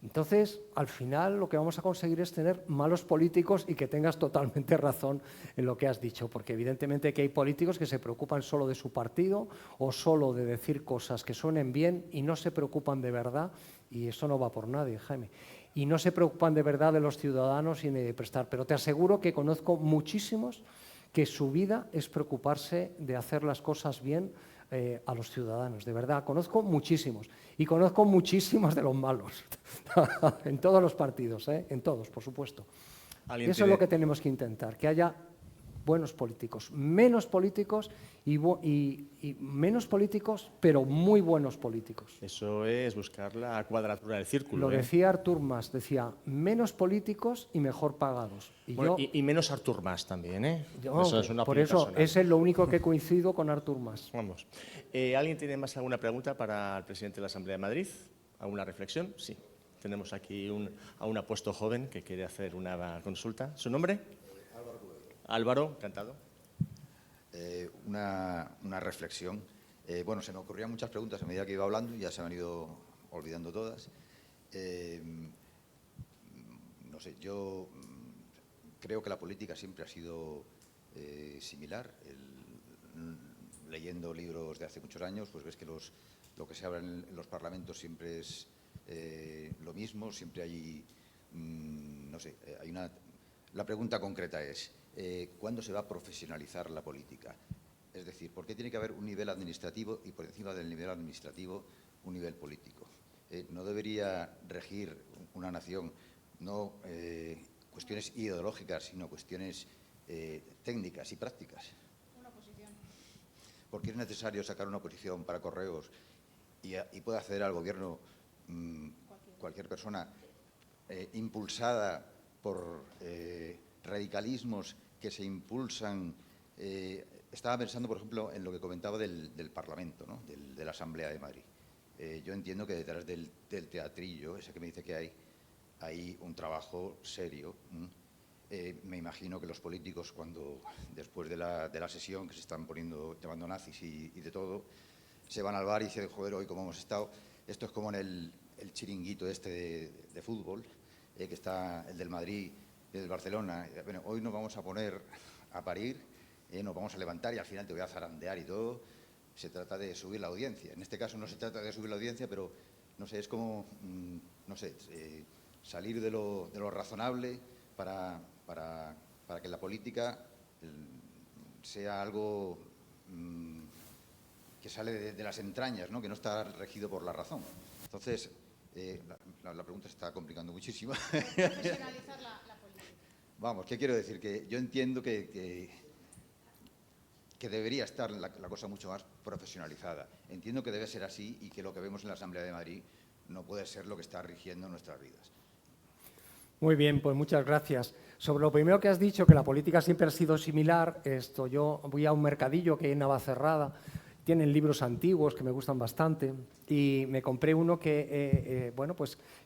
Entonces, al final lo que vamos a conseguir es tener malos políticos y que tengas totalmente razón en lo que has dicho, porque evidentemente que hay políticos que se preocupan solo de su partido o solo de decir cosas que suenen bien y no se preocupan de verdad, y eso no va por nadie, Jaime, y no se preocupan de verdad de los ciudadanos y ni de prestar. Pero te aseguro que conozco muchísimos que su vida es preocuparse de hacer las cosas bien a los ciudadanos, de verdad, conozco muchísimos y conozco muchísimos de los malos en todos los partidos, en todos, por supuesto. Eso es lo que tenemos que intentar, que haya buenos políticos, menos políticos y menos políticos, pero muy buenos políticos. Eso es buscar la cuadratura del círculo. Lo decía Artur Mas, decía menos políticos y mejor pagados. Y, bueno, y menos Artur Mas también, ¿eh? Eso es una por eso, personal. Ese es lo único que coincido con Artur Mas. Vamos. ¿Alguien tiene más alguna pregunta para el presidente de la Asamblea de Madrid? ¿Alguna reflexión? Sí. Tenemos aquí a un apuesto joven que quiere hacer una consulta. ¿Su nombre? Álvaro, encantado. Una reflexión. Bueno, se me ocurrían muchas preguntas a medida que iba hablando y ya se me han ido olvidando todas. No sé, yo creo que la política siempre ha sido similar. Leyendo libros de hace muchos años, pues ves que lo que se habla en los parlamentos siempre es lo mismo, siempre hay, no sé, hay una... La pregunta concreta es, ¿cuándo se va a profesionalizar la política? Es decir, ¿por qué tiene que haber un nivel administrativo y por encima del nivel administrativo un nivel político? ¿No debería regir una nación no cuestiones ideológicas, sino cuestiones técnicas y prácticas? Una oposición. ¿Por qué es necesario sacar una oposición para correos y puede acceder al gobierno cualquier persona impulsada por radicalismos que se impulsan? Estaba pensando, por ejemplo, en lo que comentaba del Parlamento, ¿no?, de la Asamblea de Madrid. Yo entiendo que detrás del teatrillo, ese que me dice que hay un trabajo serio. Me imagino que los políticos, después de la sesión, que se están llamando nazis y de todo, se van al bar y dicen, joder, hoy como hemos estado, esto es como en el chiringuito este de fútbol, que está el del Madrid y el del Barcelona. Bueno, hoy nos vamos a poner a parir, nos vamos a levantar y al final te voy a zarandear y todo. Se trata de subir la audiencia. En este caso no se trata de subir la audiencia, pero, no sé, es como, no sé, salir de lo razonable para que la política sea algo que sale de las entrañas, ¿no?, que no está regido por la razón. Entonces, la pregunta se está complicando muchísimo. Profesionalizar la política. Vamos, ¿qué quiero decir? Que yo entiendo que debería estar la cosa mucho más profesionalizada. Entiendo que debe ser así y que lo que vemos en la Asamblea de Madrid no puede ser lo que está rigiendo nuestras vidas. Muy bien, pues muchas gracias. Sobre lo primero que has dicho, que la política siempre ha sido similar, yo voy a un mercadillo que hay en Navacerrada, tienen libros antiguos que me gustan bastante y me compré uno que,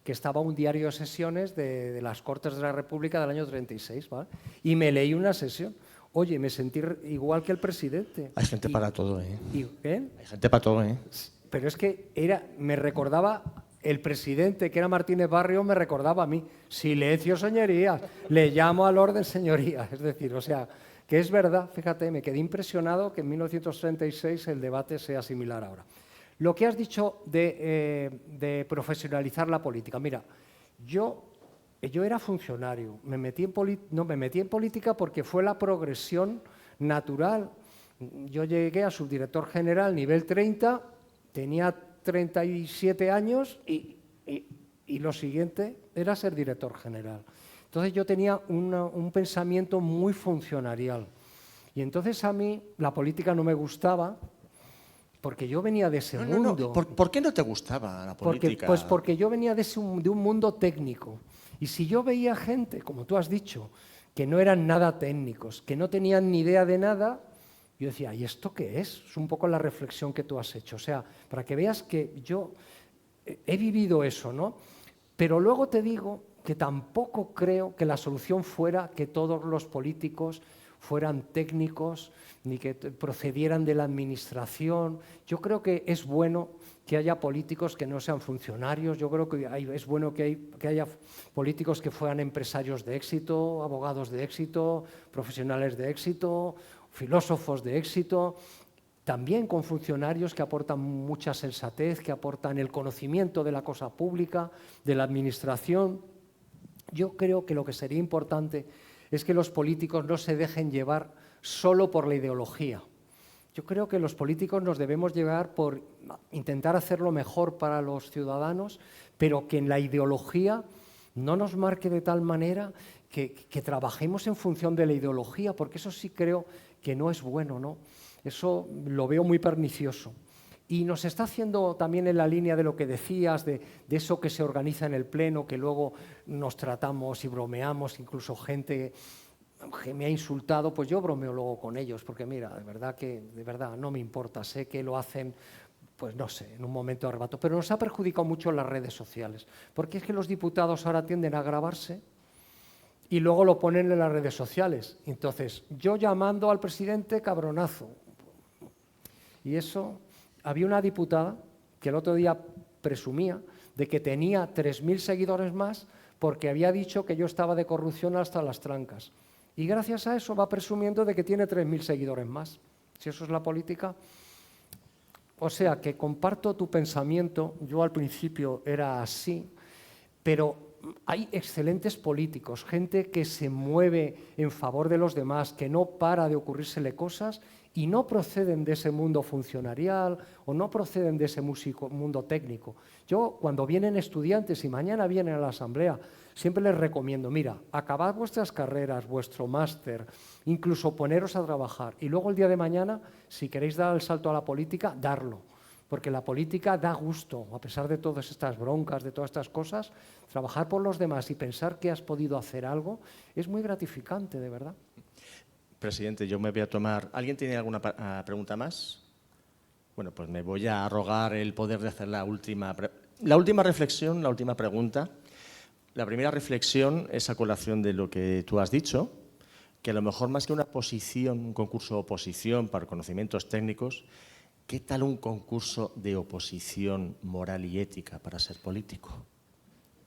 que estaba un diario de sesiones de las Cortes de la República del año 36, ¿vale? Y me leí una sesión. Oye, me sentí igual que el presidente. Hay gente para todo, ¿eh? ¿Eh? Hay gente para todo, ¿eh? Pero es que me recordaba, el presidente, que era Martínez Barrio, me recordaba a mí. Silencio, señoría. Le llamo al orden, señoría. Es decir, o sea, que es verdad, fíjate, me quedé impresionado que en 1936 el debate sea similar ahora. Lo que has dicho de profesionalizar la política. Mira, yo era funcionario. No me metí en política porque fue la progresión natural. Yo llegué a subdirector general nivel 30, tenía 37 años y lo siguiente era ser director general. Entonces yo tenía un pensamiento muy funcionarial. Y entonces a mí la política no me gustaba porque yo venía de ese mundo. ¿Por qué no te gustaba la política? Porque yo venía de un mundo técnico. Y si yo veía gente, como tú has dicho, que no eran nada técnicos, que no tenían ni idea de nada, yo decía, ¿y esto qué es? Es un poco la reflexión que tú has hecho. O sea, para que veas que yo he vivido eso, ¿no? Pero luego te digo que tampoco creo que la solución fuera que todos los políticos fueran técnicos ni que procedieran de la administración. Yo creo que es bueno que haya políticos que no sean funcionarios. Yo creo que es bueno que haya políticos que fueran empresarios de éxito, abogados de éxito, profesionales de éxito, filósofos de éxito, también con funcionarios que aportan mucha sensatez, que aportan el conocimiento de la cosa pública, de la administración. Yo creo que lo que sería importante es que los políticos no se dejen llevar solo por la ideología. Yo creo que los políticos nos debemos llevar por intentar hacerlo mejor para los ciudadanos, pero que en la ideología no nos marque de tal manera que trabajemos en función de la ideología, porque eso sí creo que no es bueno, ¿no? Eso lo veo muy pernicioso. Y nos está haciendo también en la línea de lo que decías, de eso que se organiza en el Pleno, que luego nos tratamos y bromeamos, incluso gente que me ha insultado, pues yo bromeo luego con ellos, porque mira, de verdad no me importa, sé que lo hacen, pues no sé, en un momento de arrebato, pero nos ha perjudicado mucho las redes sociales, porque es que los diputados ahora tienden a grabarse y luego lo ponen en las redes sociales. Entonces, yo llamando al presidente cabronazo. Y eso, había una diputada que el otro día presumía de que tenía 3.000 seguidores más porque había dicho que yo estaba de corrupción hasta las trancas. Y gracias a eso va presumiendo de que tiene 3.000 seguidores más. Si eso es la política. O sea, que comparto tu pensamiento. Yo al principio era así, pero hay excelentes políticos, gente que se mueve en favor de los demás, que no para de ocurrírsele cosas y no proceden de ese mundo funcionarial o no proceden de ese mundo técnico. Yo, cuando vienen estudiantes y mañana vienen a la Asamblea, siempre les recomiendo, mira, acabad vuestras carreras, vuestro máster, incluso poneros a trabajar y luego el día de mañana, si queréis dar el salto a la política, darlo. Porque la política da gusto, a pesar de todas estas broncas, de todas estas cosas, trabajar por los demás y pensar que has podido hacer algo es muy gratificante, de verdad. Presidente, yo me voy a tomar... ¿Alguien tiene alguna pregunta más? Bueno, pues me voy a arrogar el poder de hacer la última reflexión, la última pregunta. La primera reflexión es a colación de lo que tú has dicho, que a lo mejor más que una posición, un concurso de oposición para conocimientos técnicos, ¿qué tal un concurso de oposición moral y ética para ser político?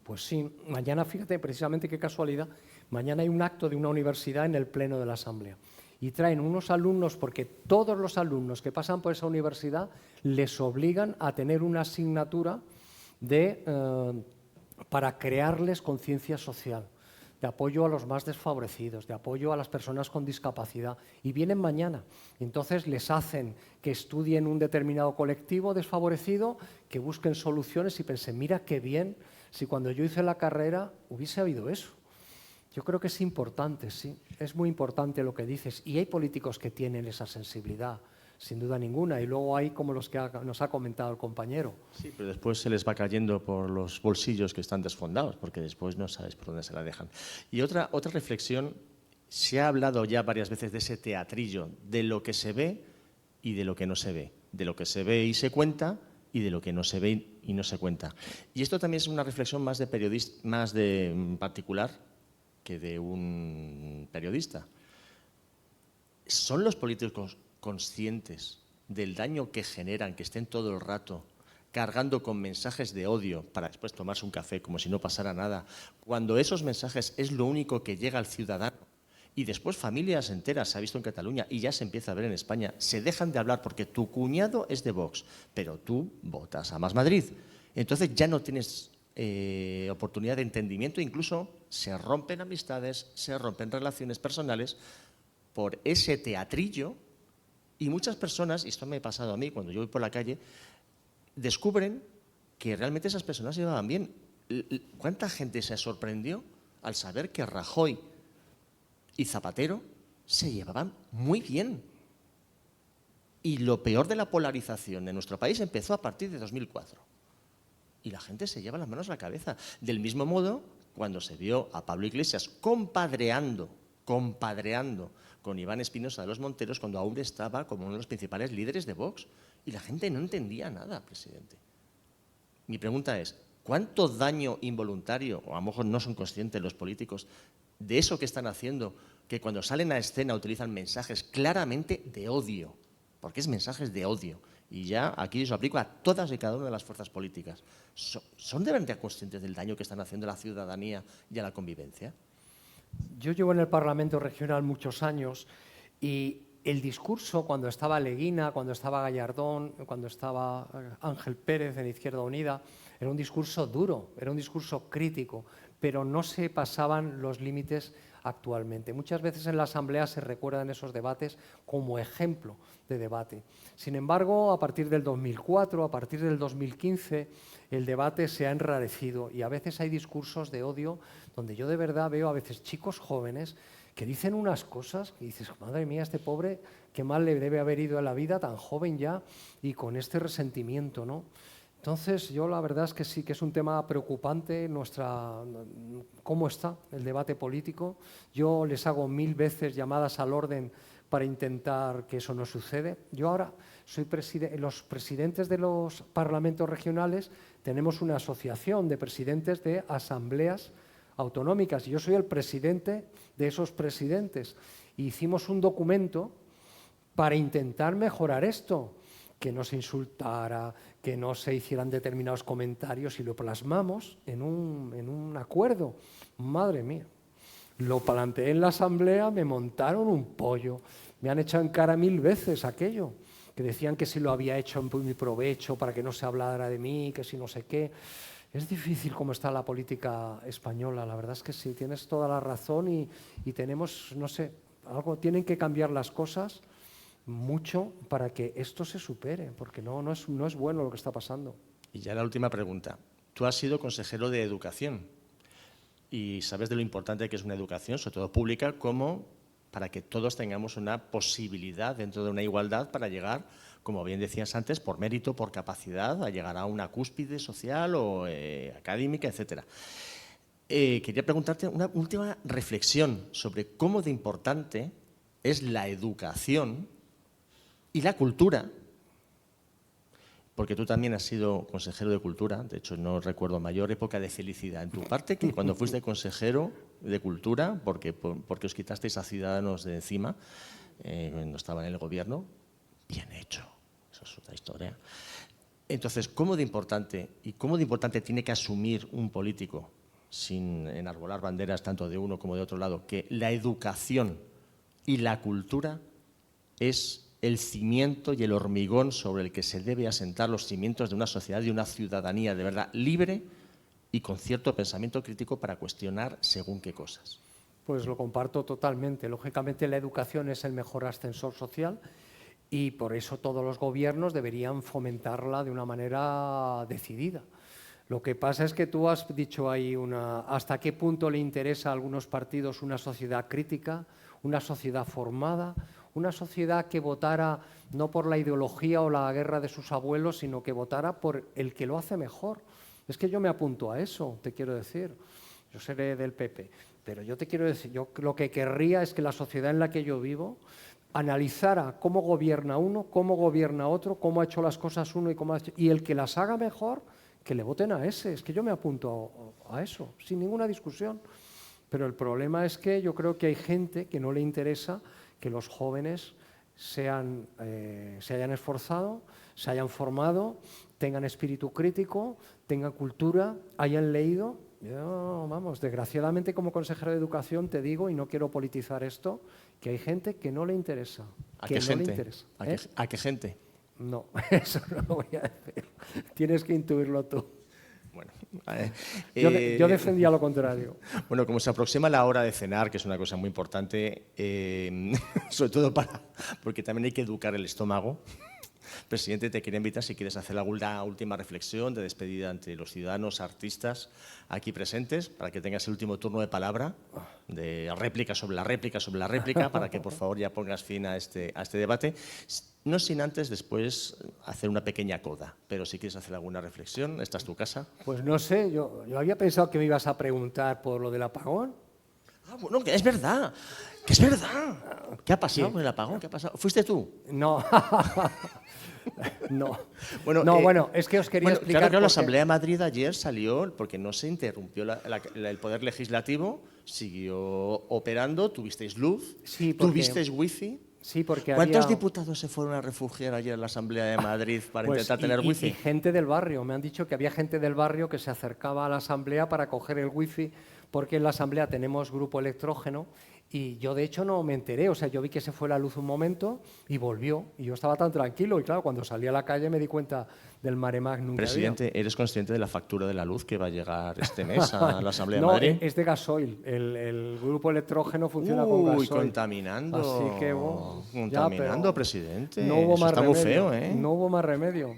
Pues sí, mañana, fíjate, precisamente qué casualidad, mañana hay un acto de una universidad en el Pleno de la Asamblea y traen unos alumnos, porque todos los alumnos que pasan por esa universidad les obligan a tener una asignatura para crearles conciencia social, de apoyo a los más desfavorecidos, de apoyo a las personas con discapacidad, y vienen mañana. Entonces les hacen que estudien un determinado colectivo desfavorecido, que busquen soluciones y piensen, mira qué bien si cuando yo hice la carrera hubiese habido eso. Yo creo que es importante, sí, es muy importante lo que dices. Y hay políticos que tienen esa sensibilidad, sin duda ninguna, y luego hay como los que nos ha comentado el compañero. Sí, pero después se les va cayendo por los bolsillos que están desfondados, porque después no sabes por dónde se la dejan. Y otra reflexión, se ha hablado ya varias veces de ese teatrillo, de lo que se ve y de lo que no se ve, de lo que se ve y se cuenta y de lo que no se ve y no se cuenta. Y esto también es una reflexión más de periodista, más de particular que de un periodista. ¿Son los políticos conscientes del daño que generan, que estén todo el rato cargando con mensajes de odio para después tomarse un café como si no pasara nada, cuando esos mensajes es lo único que llega al ciudadano? Y después familias enteras, se ha visto en Cataluña y ya se empieza a ver en España, se dejan de hablar porque tu cuñado es de Vox, pero tú votas a Más Madrid. Entonces ya no tienes oportunidad de entendimiento, incluso se rompen amistades, se rompen relaciones personales por ese teatrillo. Y muchas personas, y esto me ha pasado a mí cuando yo voy por la calle, descubren que realmente esas personas se llevaban bien. ¿Cuánta gente se sorprendió al saber que Rajoy y Zapatero se llevaban muy bien? Y lo peor de la polarización en nuestro país empezó a partir de 2004. Y la gente se lleva las manos a la cabeza. Del mismo modo, cuando se vio a Pablo Iglesias compadreando con Iván Espinosa de los Monteros, cuando aún estaba como uno de los principales líderes de Vox. Y la gente no entendía nada, presidente. Mi pregunta es, ¿cuánto daño involuntario, o a lo mejor no son conscientes los políticos, de eso que están haciendo, que cuando salen a escena utilizan mensajes claramente de odio? Porque es mensajes de odio. Y ya aquí eso aplico a todas y cada una de las fuerzas políticas. ¿Son de verdad conscientes del daño que están haciendo a la ciudadanía y a la convivencia? Yo llevo en el Parlamento Regional muchos años y el discurso, cuando estaba Leguina, cuando estaba Gallardón, cuando estaba Ángel Pérez en Izquierda Unida, era un discurso duro, era un discurso crítico, pero no se pasaban los límites actualmente. Muchas veces en la Asamblea se recuerdan esos debates como ejemplo de debate. Sin embargo, a partir del 2004, a partir del 2015, el debate se ha enrarecido y a veces hay discursos de odio donde yo de verdad veo a veces chicos jóvenes que dicen unas cosas que dices, madre mía, este pobre, qué mal le debe haber ido en la vida, tan joven ya, y con este resentimiento, ¿no? Entonces, yo la verdad es que sí que es un tema preocupante cómo está el debate político. Yo les hago 1000 veces llamadas al orden para intentar que eso no suceda. Yo ahora soy los presidentes de los parlamentos regionales, tenemos una asociación de presidentes de asambleas autonómicas y yo soy el presidente de esos presidentes. Hicimos un documento para intentar mejorar esto, que no se insultara, que no se hicieran determinados comentarios y lo plasmamos en un acuerdo. Madre mía, lo planteé en la asamblea, me montaron un pollo, me han echado en cara 1000 veces aquello, que decían que si lo había hecho en mi provecho para que no se hablara de mí, que si no sé qué. Es difícil cómo está la política española, la verdad es que sí, tienes toda la razón y tenemos, no sé, tienen que cambiar las cosas mucho para que esto se supere, porque no es bueno lo que está pasando. Y ya la última pregunta. Tú has sido consejero de Educación y sabes de lo importante que es una educación, sobre todo pública, como para que todos tengamos una posibilidad dentro de una igualdad para llegar, como bien decías antes, por mérito, por capacidad, a llegar a una cúspide social o académica, etcétera. Quería preguntarte una última reflexión sobre cómo de importante es la educación y la cultura, porque tú también has sido consejero de Cultura, de hecho no recuerdo mayor época de felicidad en tu parte que cuando fuiste consejero de Cultura, porque os quitasteis a Ciudadanos de encima, cuando estaba en el gobierno. Bien hecho, eso es otra historia. Entonces, ¿cómo de importante tiene que asumir un político, sin enarbolar banderas tanto de uno como de otro lado, que la educación y la cultura es el cimiento y el hormigón sobre el que se debe asentar los cimientos de una sociedad y una ciudadanía de verdad libre y con cierto pensamiento crítico para cuestionar según qué cosas? Pues lo comparto totalmente. Lógicamente la educación es el mejor ascensor social y por eso todos los gobiernos deberían fomentarla de una manera decidida. Lo que pasa es que tú has dicho ahí hasta qué punto le interesa a algunos partidos una sociedad crítica, una sociedad formada, una sociedad que votara no por la ideología o la guerra de sus abuelos, sino que votara por el que lo hace mejor. Es que yo me apunto a eso, te quiero decir. Yo seré del PP, pero yo te quiero decir, yo lo que querría es que la sociedad en la que yo vivo analizara cómo gobierna uno, cómo gobierna otro, cómo ha hecho las cosas uno y el que las haga mejor, que le voten a ese. Es que yo me apunto a eso, sin ninguna discusión. Pero el problema es que yo creo que hay gente que no le interesa que los jóvenes se hayan esforzado, se hayan formado, tengan espíritu crítico, tengan cultura, hayan leído. Yo, vamos, desgraciadamente como consejero de Educación te digo, y no quiero politizar esto, que hay gente que no le interesa. ¿A qué gente? ¿A qué gente? No, eso no lo voy a decir. Tienes que intuirlo tú. Bueno, yo defendía lo contrario. Bueno, como se aproxima la hora de cenar, que es una cosa muy importante, sobre todo porque también hay que educar el estómago. Presidente, te quería invitar si quieres hacer alguna última reflexión de despedida ante los ciudadanos, artistas aquí presentes, para que tengas el último turno de palabra, de réplica sobre la réplica sobre la réplica, para que por favor ya pongas fin a este debate. No sin antes después hacer una pequeña coda, pero si quieres hacer alguna reflexión, esta es tu casa. Pues no sé, yo había pensado que me ibas a preguntar por lo del apagón. Ah, bueno, que es verdad, que es verdad. ¿Qué ha pasado con el apagón? ¿Qué ha pasado? ¿Fuiste tú? No. No. Bueno, Bueno, es que os quería explicar. Claro, la Asamblea de Madrid ayer salió porque no se interrumpió el Poder Legislativo, siguió operando, tuvisteis luz, Sí, tuvisteis wifi. Sí, porque ¿Cuántos diputados se fueron a refugiar ayer en la Asamblea de Madrid para intentar tener wifi? Y gente del barrio. Me han dicho que había gente del barrio que se acercaba a la Asamblea para coger el wifi, porque en la Asamblea tenemos grupo electrógeno. Y yo, de hecho, no me enteré. O sea, yo vi que se fue la luz un momento y volvió. Y yo estaba tan tranquilo. Y claro, cuando salí a la calle me di cuenta del mare magnum. Presidente, ¿eres consciente de la factura de la luz que va a llegar este mes a la Asamblea de Madrid? No, es de gasoil. El grupo electrógeno funciona con gasoil. Uy, contaminando. Así que, contaminando, presidente. No hubo más está remedio. Muy feo, ¿eh? No hubo más remedio.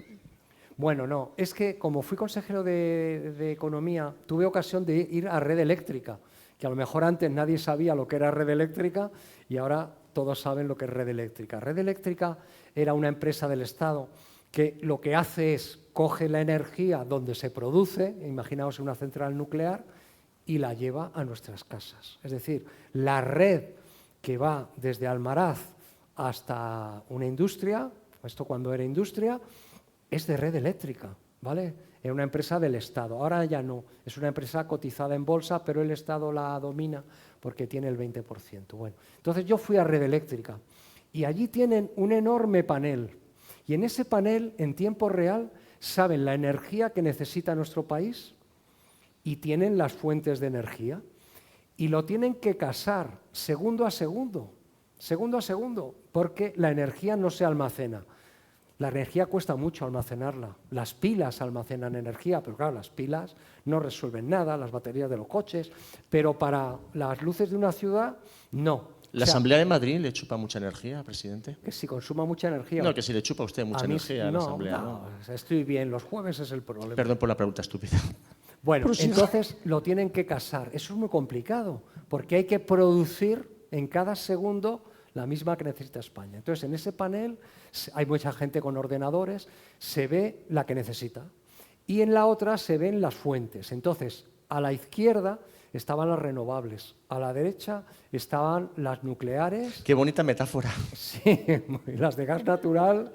Bueno, no. Es que como fui consejero de Economía, tuve ocasión de ir a Red Eléctrica, que a lo mejor antes nadie sabía lo que era Red Eléctrica y ahora todos saben lo que es Red Eléctrica. Red Eléctrica era una empresa del Estado que lo que hace es coge la energía donde se produce, imaginaos una central nuclear, y la lleva a nuestras casas. Es decir, la red que va desde Almaraz hasta una industria, esto cuando era industria, es de Red Eléctrica, ¿vale? Era una empresa del Estado. Ahora ya no. Es una empresa cotizada en bolsa, pero el Estado la domina porque tiene el 20%. Bueno, entonces yo fui a Red Eléctrica y allí tienen un enorme panel. Y en ese panel, en tiempo real, saben la energía que necesita nuestro país y tienen las fuentes de energía. Y lo tienen que casar segundo a segundo, porque la energía no se almacena. La energía cuesta mucho almacenarla. Las pilas almacenan energía, pero claro, las pilas no resuelven nada, las baterías de los coches, pero para las luces de una ciudad, no. ¿La Asamblea de Madrid le chupa mucha energía, presidente? Que si consuma mucha energía. No, que si le chupa a usted mucha energía a la Asamblea. No, estoy bien, los jueves es el problema. Perdón por la pregunta estúpida. Bueno, entonces lo tienen que casar. Eso es muy complicado, porque hay que producir en cada segundo la misma que necesita España. Entonces, en ese panel hay mucha gente con ordenadores, se ve la que necesita. Y en la otra se ven las fuentes. Entonces, a la izquierda estaban las renovables, a la derecha estaban las nucleares. Qué bonita metáfora. Sí, las de gas natural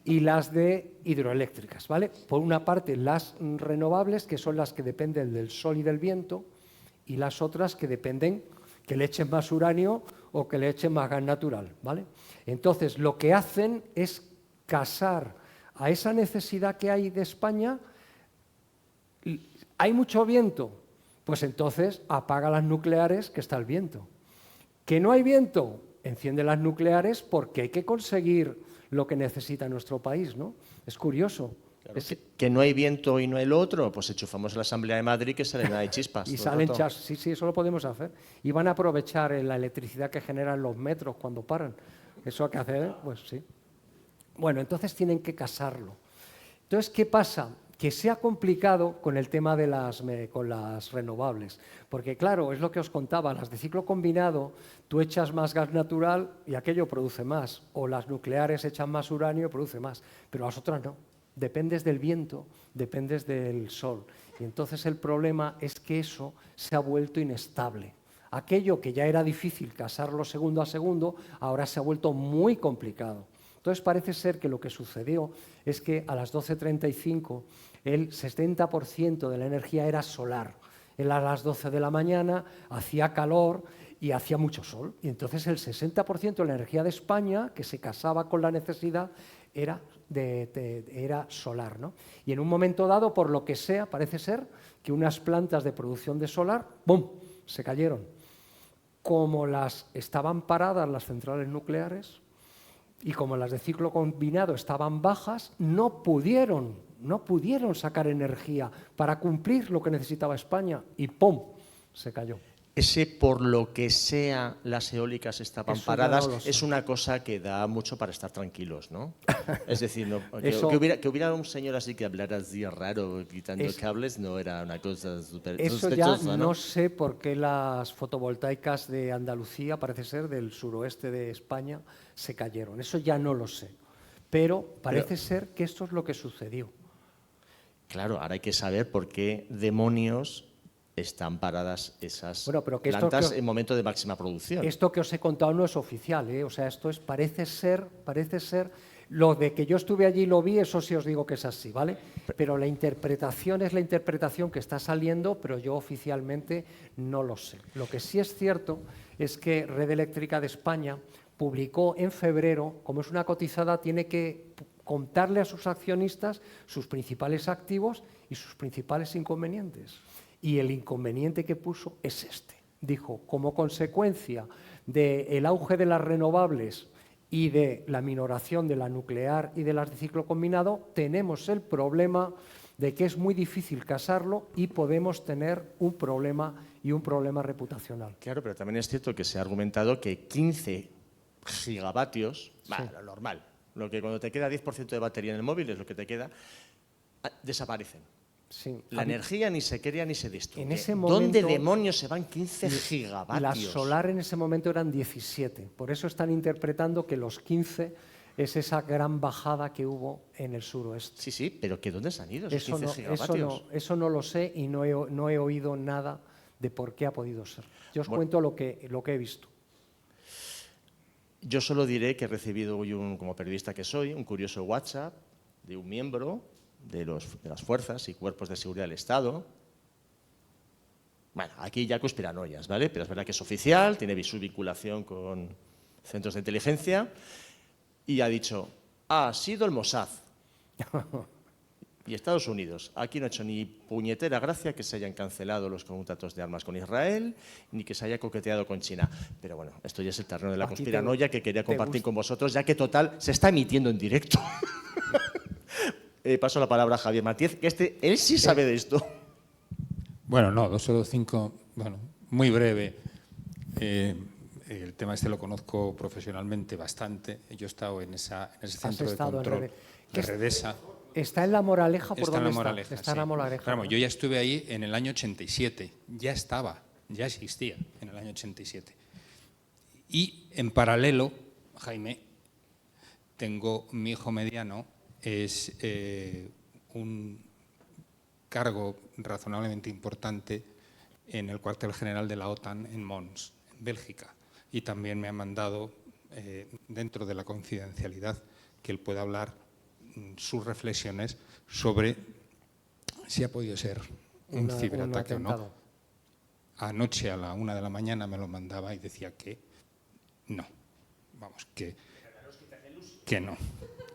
y las de hidroeléctricas, ¿vale? Por una parte, las renovables, que son las que dependen del sol y del viento, y las otras que dependen que le echen más uranio o que le echen más gas natural, ¿vale? Entonces, lo que hacen es casar a esa necesidad que hay de España. ¿Hay mucho viento? Pues entonces apaga las nucleares, que está el viento. ¿Que no hay viento? Enciende las nucleares porque hay que conseguir lo que necesita nuestro país, ¿no? Es curioso. Claro, que no hay viento y no hay lo otro, pues enchufamos a la Asamblea de Madrid que salen ahí chispas. Y salen chas, sí, eso lo podemos hacer. Y van a aprovechar la electricidad que generan los metros cuando paran. Eso hay que hacer, pues sí. Bueno, entonces tienen que casarlo. Entonces, ¿qué pasa? que sea complicado con el tema de con las renovables. Porque claro, es lo que os contaba, las de ciclo combinado, tú echas más gas natural y aquello produce más, o las nucleares echan más uranio y produce más, pero las otras no. Dependes del viento, dependes del sol. Y entonces el problema es que eso se ha vuelto inestable. Aquello que ya era difícil casarlo segundo a segundo, ahora se ha vuelto muy complicado. Entonces parece ser que lo que sucedió es que a las 12:35 el 70% de la energía era solar. A las 12 de la mañana hacía calor y hacía mucho sol. Y entonces el 60% de la energía de España, que se casaba con la necesidad, era solar, ¿no? Y en un momento dado, por lo que sea, parece ser que unas plantas de producción de solar, ¡bum!, se cayeron. Como estaban paradas las centrales nucleares y como las de ciclo combinado estaban bajas, no pudieron sacar energía para cumplir lo que necesitaba España y ¡pum!, se cayó. Ese, por lo que sea, las eólicas estaban Eso ya paradas, no lo sé. es una cosa que da mucho para estar tranquilos, ¿no? Es decir, Eso- que hubiera un señor así que hablara así raro, quitando cables, no era una cosa súper Eso ya sospechosa, no sé por qué las fotovoltaicas de Andalucía, parece ser del suroeste de España, se cayeron. Eso ya no lo sé. Pero parece ser que esto es lo que sucedió. Claro, ahora hay que saber por qué demonios están paradas esas Bueno, pero que esto plantas que- en momento de máxima producción. Esto que os he contado no es oficial, ¿eh? O sea, esto es, parece ser, lo de que yo estuve allí y lo vi, eso sí os digo que es así, ¿vale? Pero la interpretación es la interpretación que está saliendo, pero yo oficialmente no lo sé. Lo que sí es cierto es que Red Eléctrica de España publicó en febrero, como es una cotizada, tiene que contarle a sus accionistas sus principales activos y sus principales inconvenientes. Y el inconveniente que puso es este. Dijo, como consecuencia del auge de las renovables y de la minoración de la nuclear y de las de ciclo combinado, tenemos el problema de que es muy difícil casarlo y podemos tener un problema reputacional. Claro, pero también es cierto que se ha argumentado que 15 gigavatios, lo normal, lo que cuando te queda 10% de batería en el móvil es lo que te queda, desaparecen. Sí. La energía ni se crea ni se destruye. En ese ¿Dónde momento- demonios se van 15 Y la gigavatios? solar en ese momento eran 17. Por eso están interpretando que los 15 es esa gran bajada que hubo en el suroeste. Sí, sí, pero ¿que dónde se han ido esos Eso 15 no, gigavatios? eso no lo sé y no he oído nada de por qué ha podido ser. Yo os Bueno. cuento lo que he visto. Yo solo diré que he recibido hoy, como periodista que soy, un curioso WhatsApp de un miembro de las fuerzas y cuerpos de seguridad del Estado. Bueno, aquí ya conspiranoias, ¿vale? Pero es verdad que es oficial, tiene su vinculación con centros de inteligencia y ha dicho, ha sido el Mossad y Estados Unidos. Aquí no ha hecho ni puñetera gracia que se hayan cancelado los contratos de armas con Israel ni que se haya coqueteado con China. Pero bueno, esto ya es el terreno de la Aquí conspiranoia que quería te compartir gusta. con vosotros, ya que total se está emitiendo en directo. Paso la palabra a Javier Matiz, que él sí sabe de esto. Bueno, no, 205, bueno, muy breve. El tema este lo conozco profesionalmente bastante. Yo he estado en ese centro de estado en control ¿Qué de es- Redesa. ¿Está en La Moraleja? ¿Por Está en dónde La Moraleja. Está en La sí. Moraleja. Claro, ¿no? yo ya estuve ahí en el año 87. Ya existía en el año 87. Y en paralelo, Jaime, tengo mi hijo mediano, es un cargo razonablemente importante en el cuartel general de la OTAN en Mons, en Bélgica. Y también me han mandado, dentro de la confidencialidad, que él pueda hablar sus reflexiones sobre si ha podido ser un ciberataque o no. atentado. Anoche a la 1 de la mañana me lo mandaba y decía que no. Vamos, que no.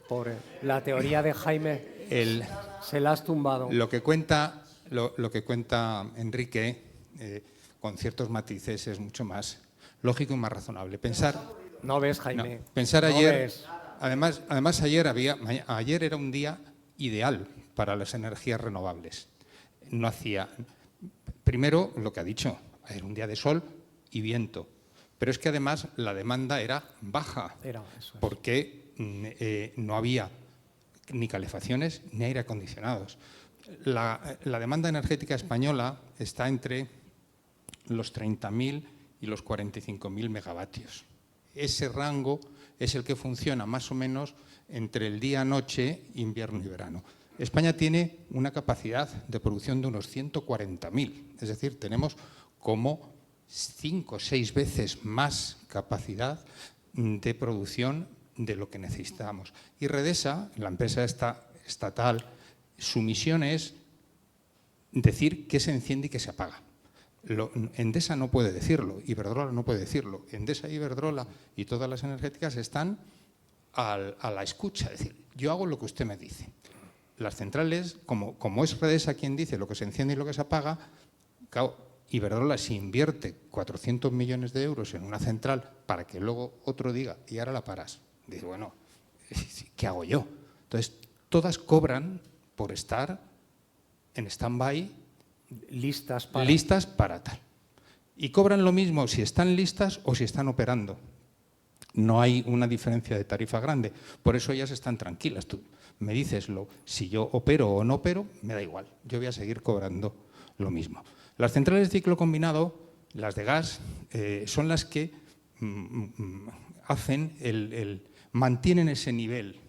Pobre. La teoría de Jaime se la has tumbado. Lo que cuenta Enrique, con ciertos matices, es mucho más lógico y más razonable. No ves, Jaime. No, pensar No ayer, ves. además ayer era un día ideal para las energías renovables. No hacía, primero lo que ha dicho, era un día de sol y viento, pero es que además la demanda era baja, Eso es. porque no había ni calefacciones ni aire acondicionados. la demanda energética española está entre los 30.000 y los 45.000 megavatios. Ese rango es el que funciona más o menos entre el día-noche, invierno y verano. España tiene una capacidad de producción de unos 140.000, es decir, tenemos como 5 o 6 veces más capacidad de producción de lo que necesitamos. Y Redesa, la empresa estatal, su misión es decir qué se enciende y qué se apaga. Endesa no puede decirlo, Iberdrola no puede decirlo. Endesa, Iberdrola y todas las energéticas están a la escucha, es decir, yo hago lo que usted me dice. Las centrales, como es Redesa quien dice lo que se enciende y lo que se apaga, claro, Iberdrola si invierte 400 millones de euros en una central para que luego otro diga, y ahora la paras. Dice, bueno, ¿qué hago yo? Entonces, todas cobran por estar en stand-by, listas para tal. Y cobran lo mismo si están listas o si están operando. No hay una diferencia de tarifa grande. Por eso ellas están tranquilas. Tú me dices, si yo opero o no opero, me da igual. Yo voy a seguir cobrando lo mismo. Las centrales de ciclo combinado, las de gas, son las que mantienen ese nivel.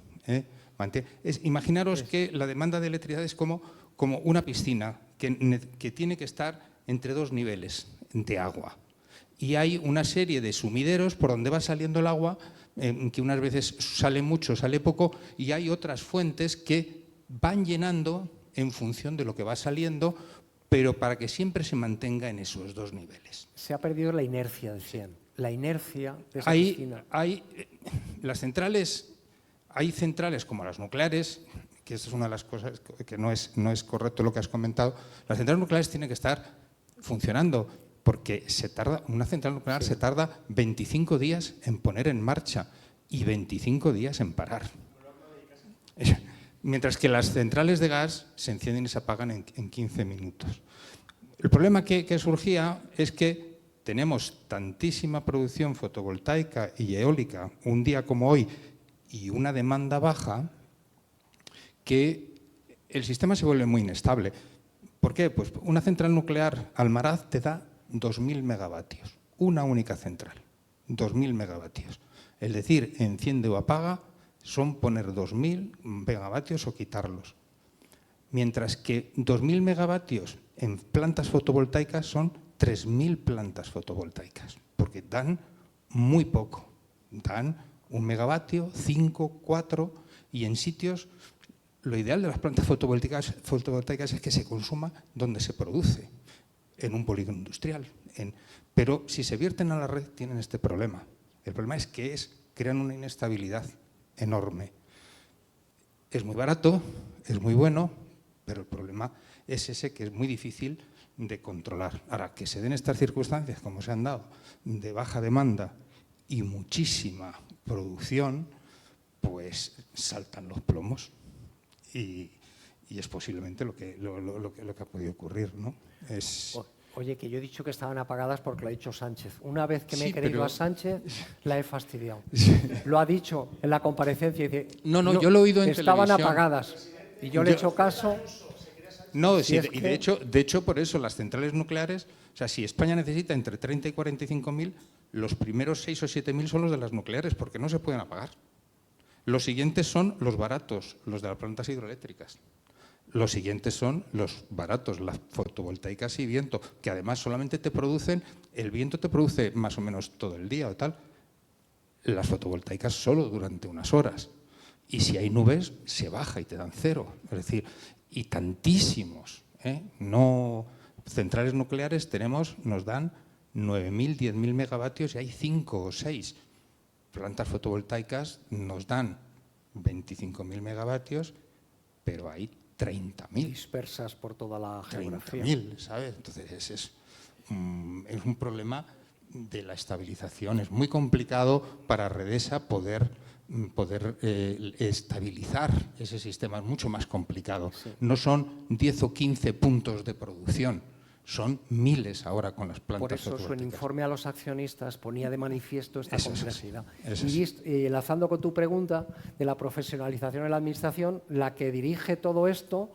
Imaginaros que la demanda de electricidad es como una piscina que tiene que estar entre 2 niveles de agua. Y hay una serie de sumideros por donde va saliendo el agua, que unas veces sale mucho, sale poco, y hay otras fuentes que van llenando en función de lo que va saliendo, pero para que siempre se mantenga en esos 2 niveles. Se ha perdido la inercia, decían. La inercia de esa piscina. Las centrales, hay centrales como las nucleares, que esta es una de las cosas que no es correcto lo que has comentado. Las centrales nucleares tienen que estar funcionando porque una central nuclear se tarda 25 días en poner en marcha y 25 días en parar. Mientras que las centrales de gas se encienden y se apagan en 15 minutos. El problema que surgía es que tenemos tantísima producción fotovoltaica y eólica un día como hoy y una demanda baja que el sistema se vuelve muy inestable. ¿Por qué? Pues una central nuclear Almaraz te da 2.000 megavatios, una única central, 2.000 megavatios. Es decir, enciende o apaga son poner 2.000 megavatios o quitarlos. Mientras que 2.000 megavatios en plantas fotovoltaicas son 3.000 plantas fotovoltaicas, porque dan muy poco, dan 1 megavatio, 5, 4, y en sitios, lo ideal de las plantas fotovoltaicas es que se consuma donde se produce, en un polígono industrial. Pero si se vierten a la red tienen este problema. El problema es que crean una inestabilidad enorme. Es muy barato, es muy bueno, pero el problema es ese que es muy difícil de controlar. Ahora, que se den estas circunstancias, como se han dado, de baja demanda y muchísima producción, pues saltan los plomos y es posiblemente lo que ha podido ocurrir, ¿no? Oye, que yo he dicho que estaban apagadas porque lo ha dicho Sánchez. Una vez que me he creído pero a Sánchez, la he fastidiado. Sí. Lo ha dicho en la comparecencia. Dice, no, yo lo he oído en estaban televisión. apagadas. Y yo le he hecho caso. No, sí, es y de hecho, por eso las centrales nucleares, o sea, si España necesita entre 30 y 45.000, los primeros 6 o 7.000 son los de las nucleares, porque no se pueden apagar. Los siguientes son los baratos, los de las plantas hidroeléctricas. Los siguientes son los baratos, las fotovoltaicas y viento, que además solamente el viento te produce más o menos todo el día o tal. Las fotovoltaicas solo durante unas horas. Y si hay nubes, se baja y te dan 0. Es decir, y tantísimos. No, centrales nucleares nos dan 9.000, 10.000 megavatios y hay 5 o 6. Plantas fotovoltaicas nos dan 25.000 megavatios, pero hay 30.000. Dispersas por toda la geografía. 30.000, ¿sabes? Entonces es un problema de la estabilización. Es muy complicado para Redesa poder estabilizar ese sistema. Es mucho más complicado. Sí. No son 10 o 15 puntos de producción. Son miles ahora con las plantas fotovoltaicas. Por eso su informe a los accionistas ponía de manifiesto esta complejidad. Y enlazando con tu pregunta de la profesionalización en la administración, la que dirige todo esto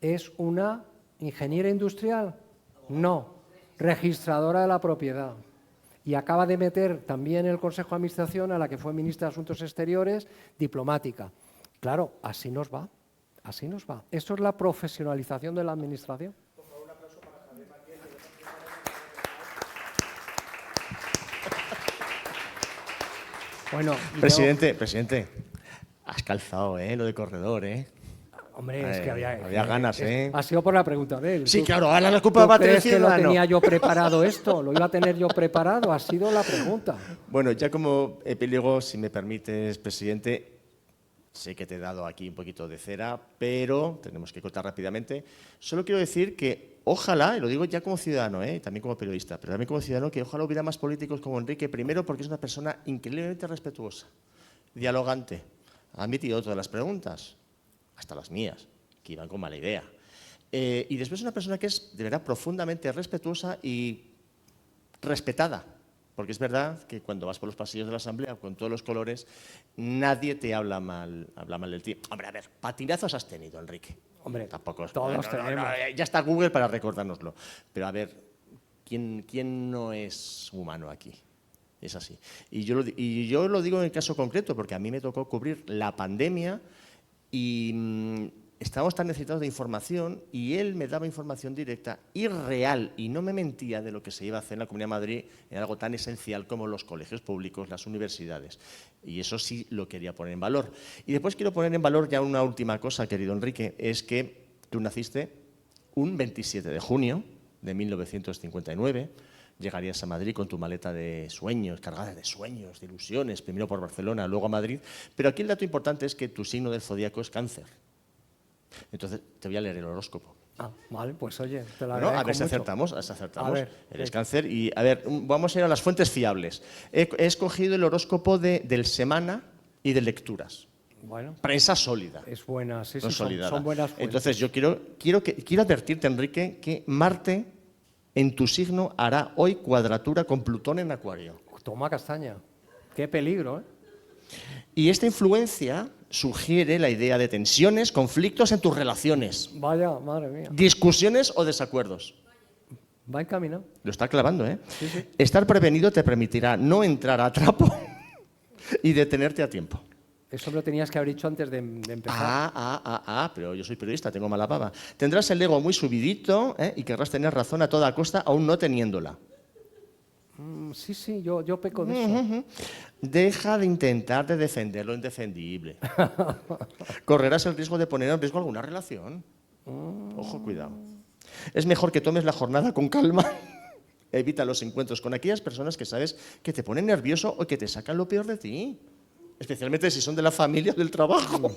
¿Es una ingeniera industrial? No, registradora de la propiedad. Y acaba de meter también en el Consejo de Administración a la que fue ministra de Asuntos Exteriores, diplomática. Claro, así nos va, así nos va. Esto es la profesionalización de la Administración. Bueno, Presidente, has calzado, lo de corredor, hombre, es que había ganas, Ha sido por la pregunta de él. Sí, ¿Tú- claro, ahora la culpa ¿Tú va a tener crees que lo Ciudadano? tenía yo preparado esto? ¿Lo iba a tener yo preparado? Ha sido la pregunta. Bueno, ya como epílogo, si me permites, presidente, sé que te he dado aquí un poquito de cera, pero tenemos que cortar rápidamente. Solo quiero decir que ojalá, y lo digo ya como ciudadano, y también como periodista, pero también como ciudadano, que ojalá hubiera más políticos como Enrique, primero porque es una persona increíblemente respetuosa, dialogante, ha admitido todas las preguntas, hasta las mías, que iban con mala idea. Y después es una persona que es de verdad profundamente respetuosa y respetada. Porque es verdad que cuando vas por los pasillos de la Asamblea con todos los colores, nadie te habla mal del tío. Hombre, a ver, patinazos has tenido, Enrique. Hombre, Tampoco es, todos tenemos. ya está Google para recordárnoslo. Pero a ver, ¿quién no es humano aquí? Es así. Y yo lo digo en el caso concreto, porque a mí me tocó cubrir la pandemia y estábamos tan necesitados de información y él me daba información directa y real y no me mentía de lo que se iba a hacer en la Comunidad de Madrid en algo tan esencial como los colegios públicos, las universidades. Y eso sí lo quería poner en valor. Y después quiero poner en valor ya una última cosa, querido Enrique, es que tú naciste un 27 de junio de 1959, llegarías a Madrid con tu maleta de sueños, cargada de sueños, de ilusiones, primero por Barcelona, luego a Madrid. Pero aquí el dato importante es que tu signo del zodíaco es Cáncer. Entonces, te voy a leer el horóscopo. Ah, vale, pues oye, te lo Bueno, agradezco a ver si mucho. acertamos. A ver, Eres Cáncer y, a ver, vamos a ir a las fuentes fiables. He escogido el horóscopo del Semana y de Lecturas. Bueno, Prensa sólida. es buena, sí, sí, Consolidada. son buenas fuentes. Entonces, yo quiero advertirte, Enrique, que Marte en tu signo hará hoy cuadratura con Plutón en Acuario. Toma castaña. Qué peligro, ¿eh? Y esta influencia sugiere la idea de tensiones, conflictos en tus relaciones, Vaya, madre mía. discusiones o desacuerdos. Va encaminado. Lo está clavando, ¿eh? Sí, sí. Estar prevenido te permitirá no entrar a trapo y detenerte a tiempo. Eso me lo tenías que haber dicho antes de empezar. Pero yo soy periodista, tengo mala baba. Tendrás el ego muy subidito y querrás tener razón a toda costa, aún no teniéndola. Sí, sí, yo peco de eso. Deja de intentar de defender lo indefendible. Correrás el riesgo de poner en riesgo alguna relación. Ojo, cuidado. Es mejor que tomes la jornada con calma. Evita los encuentros con aquellas personas que sabes que te ponen nervioso o que te sacan lo peor de ti. Especialmente si son de la familia o del trabajo.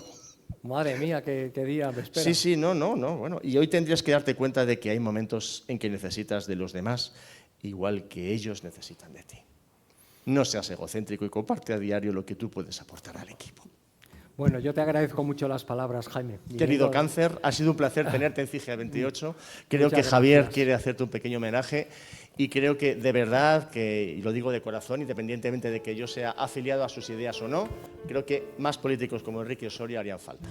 Madre mía, qué día me espera. Sí, no. Bueno, y hoy tendrías que darte cuenta de que hay momentos en que necesitas de los demás, igual que ellos necesitan de ti. No seas egocéntrico y comparte a diario lo que tú puedes aportar al equipo. Bueno, yo te agradezco mucho las palabras, Jaime. Querido Viniendo- Cáncer, ha sido un placer tenerte en CIGEA 28. Creo Muchas que Javier gracias. quiere hacerte un pequeño homenaje y creo que de verdad, y lo digo de corazón, independientemente de que yo sea afiliado a sus ideas o no, creo que más políticos como Enrique Osorio harían falta.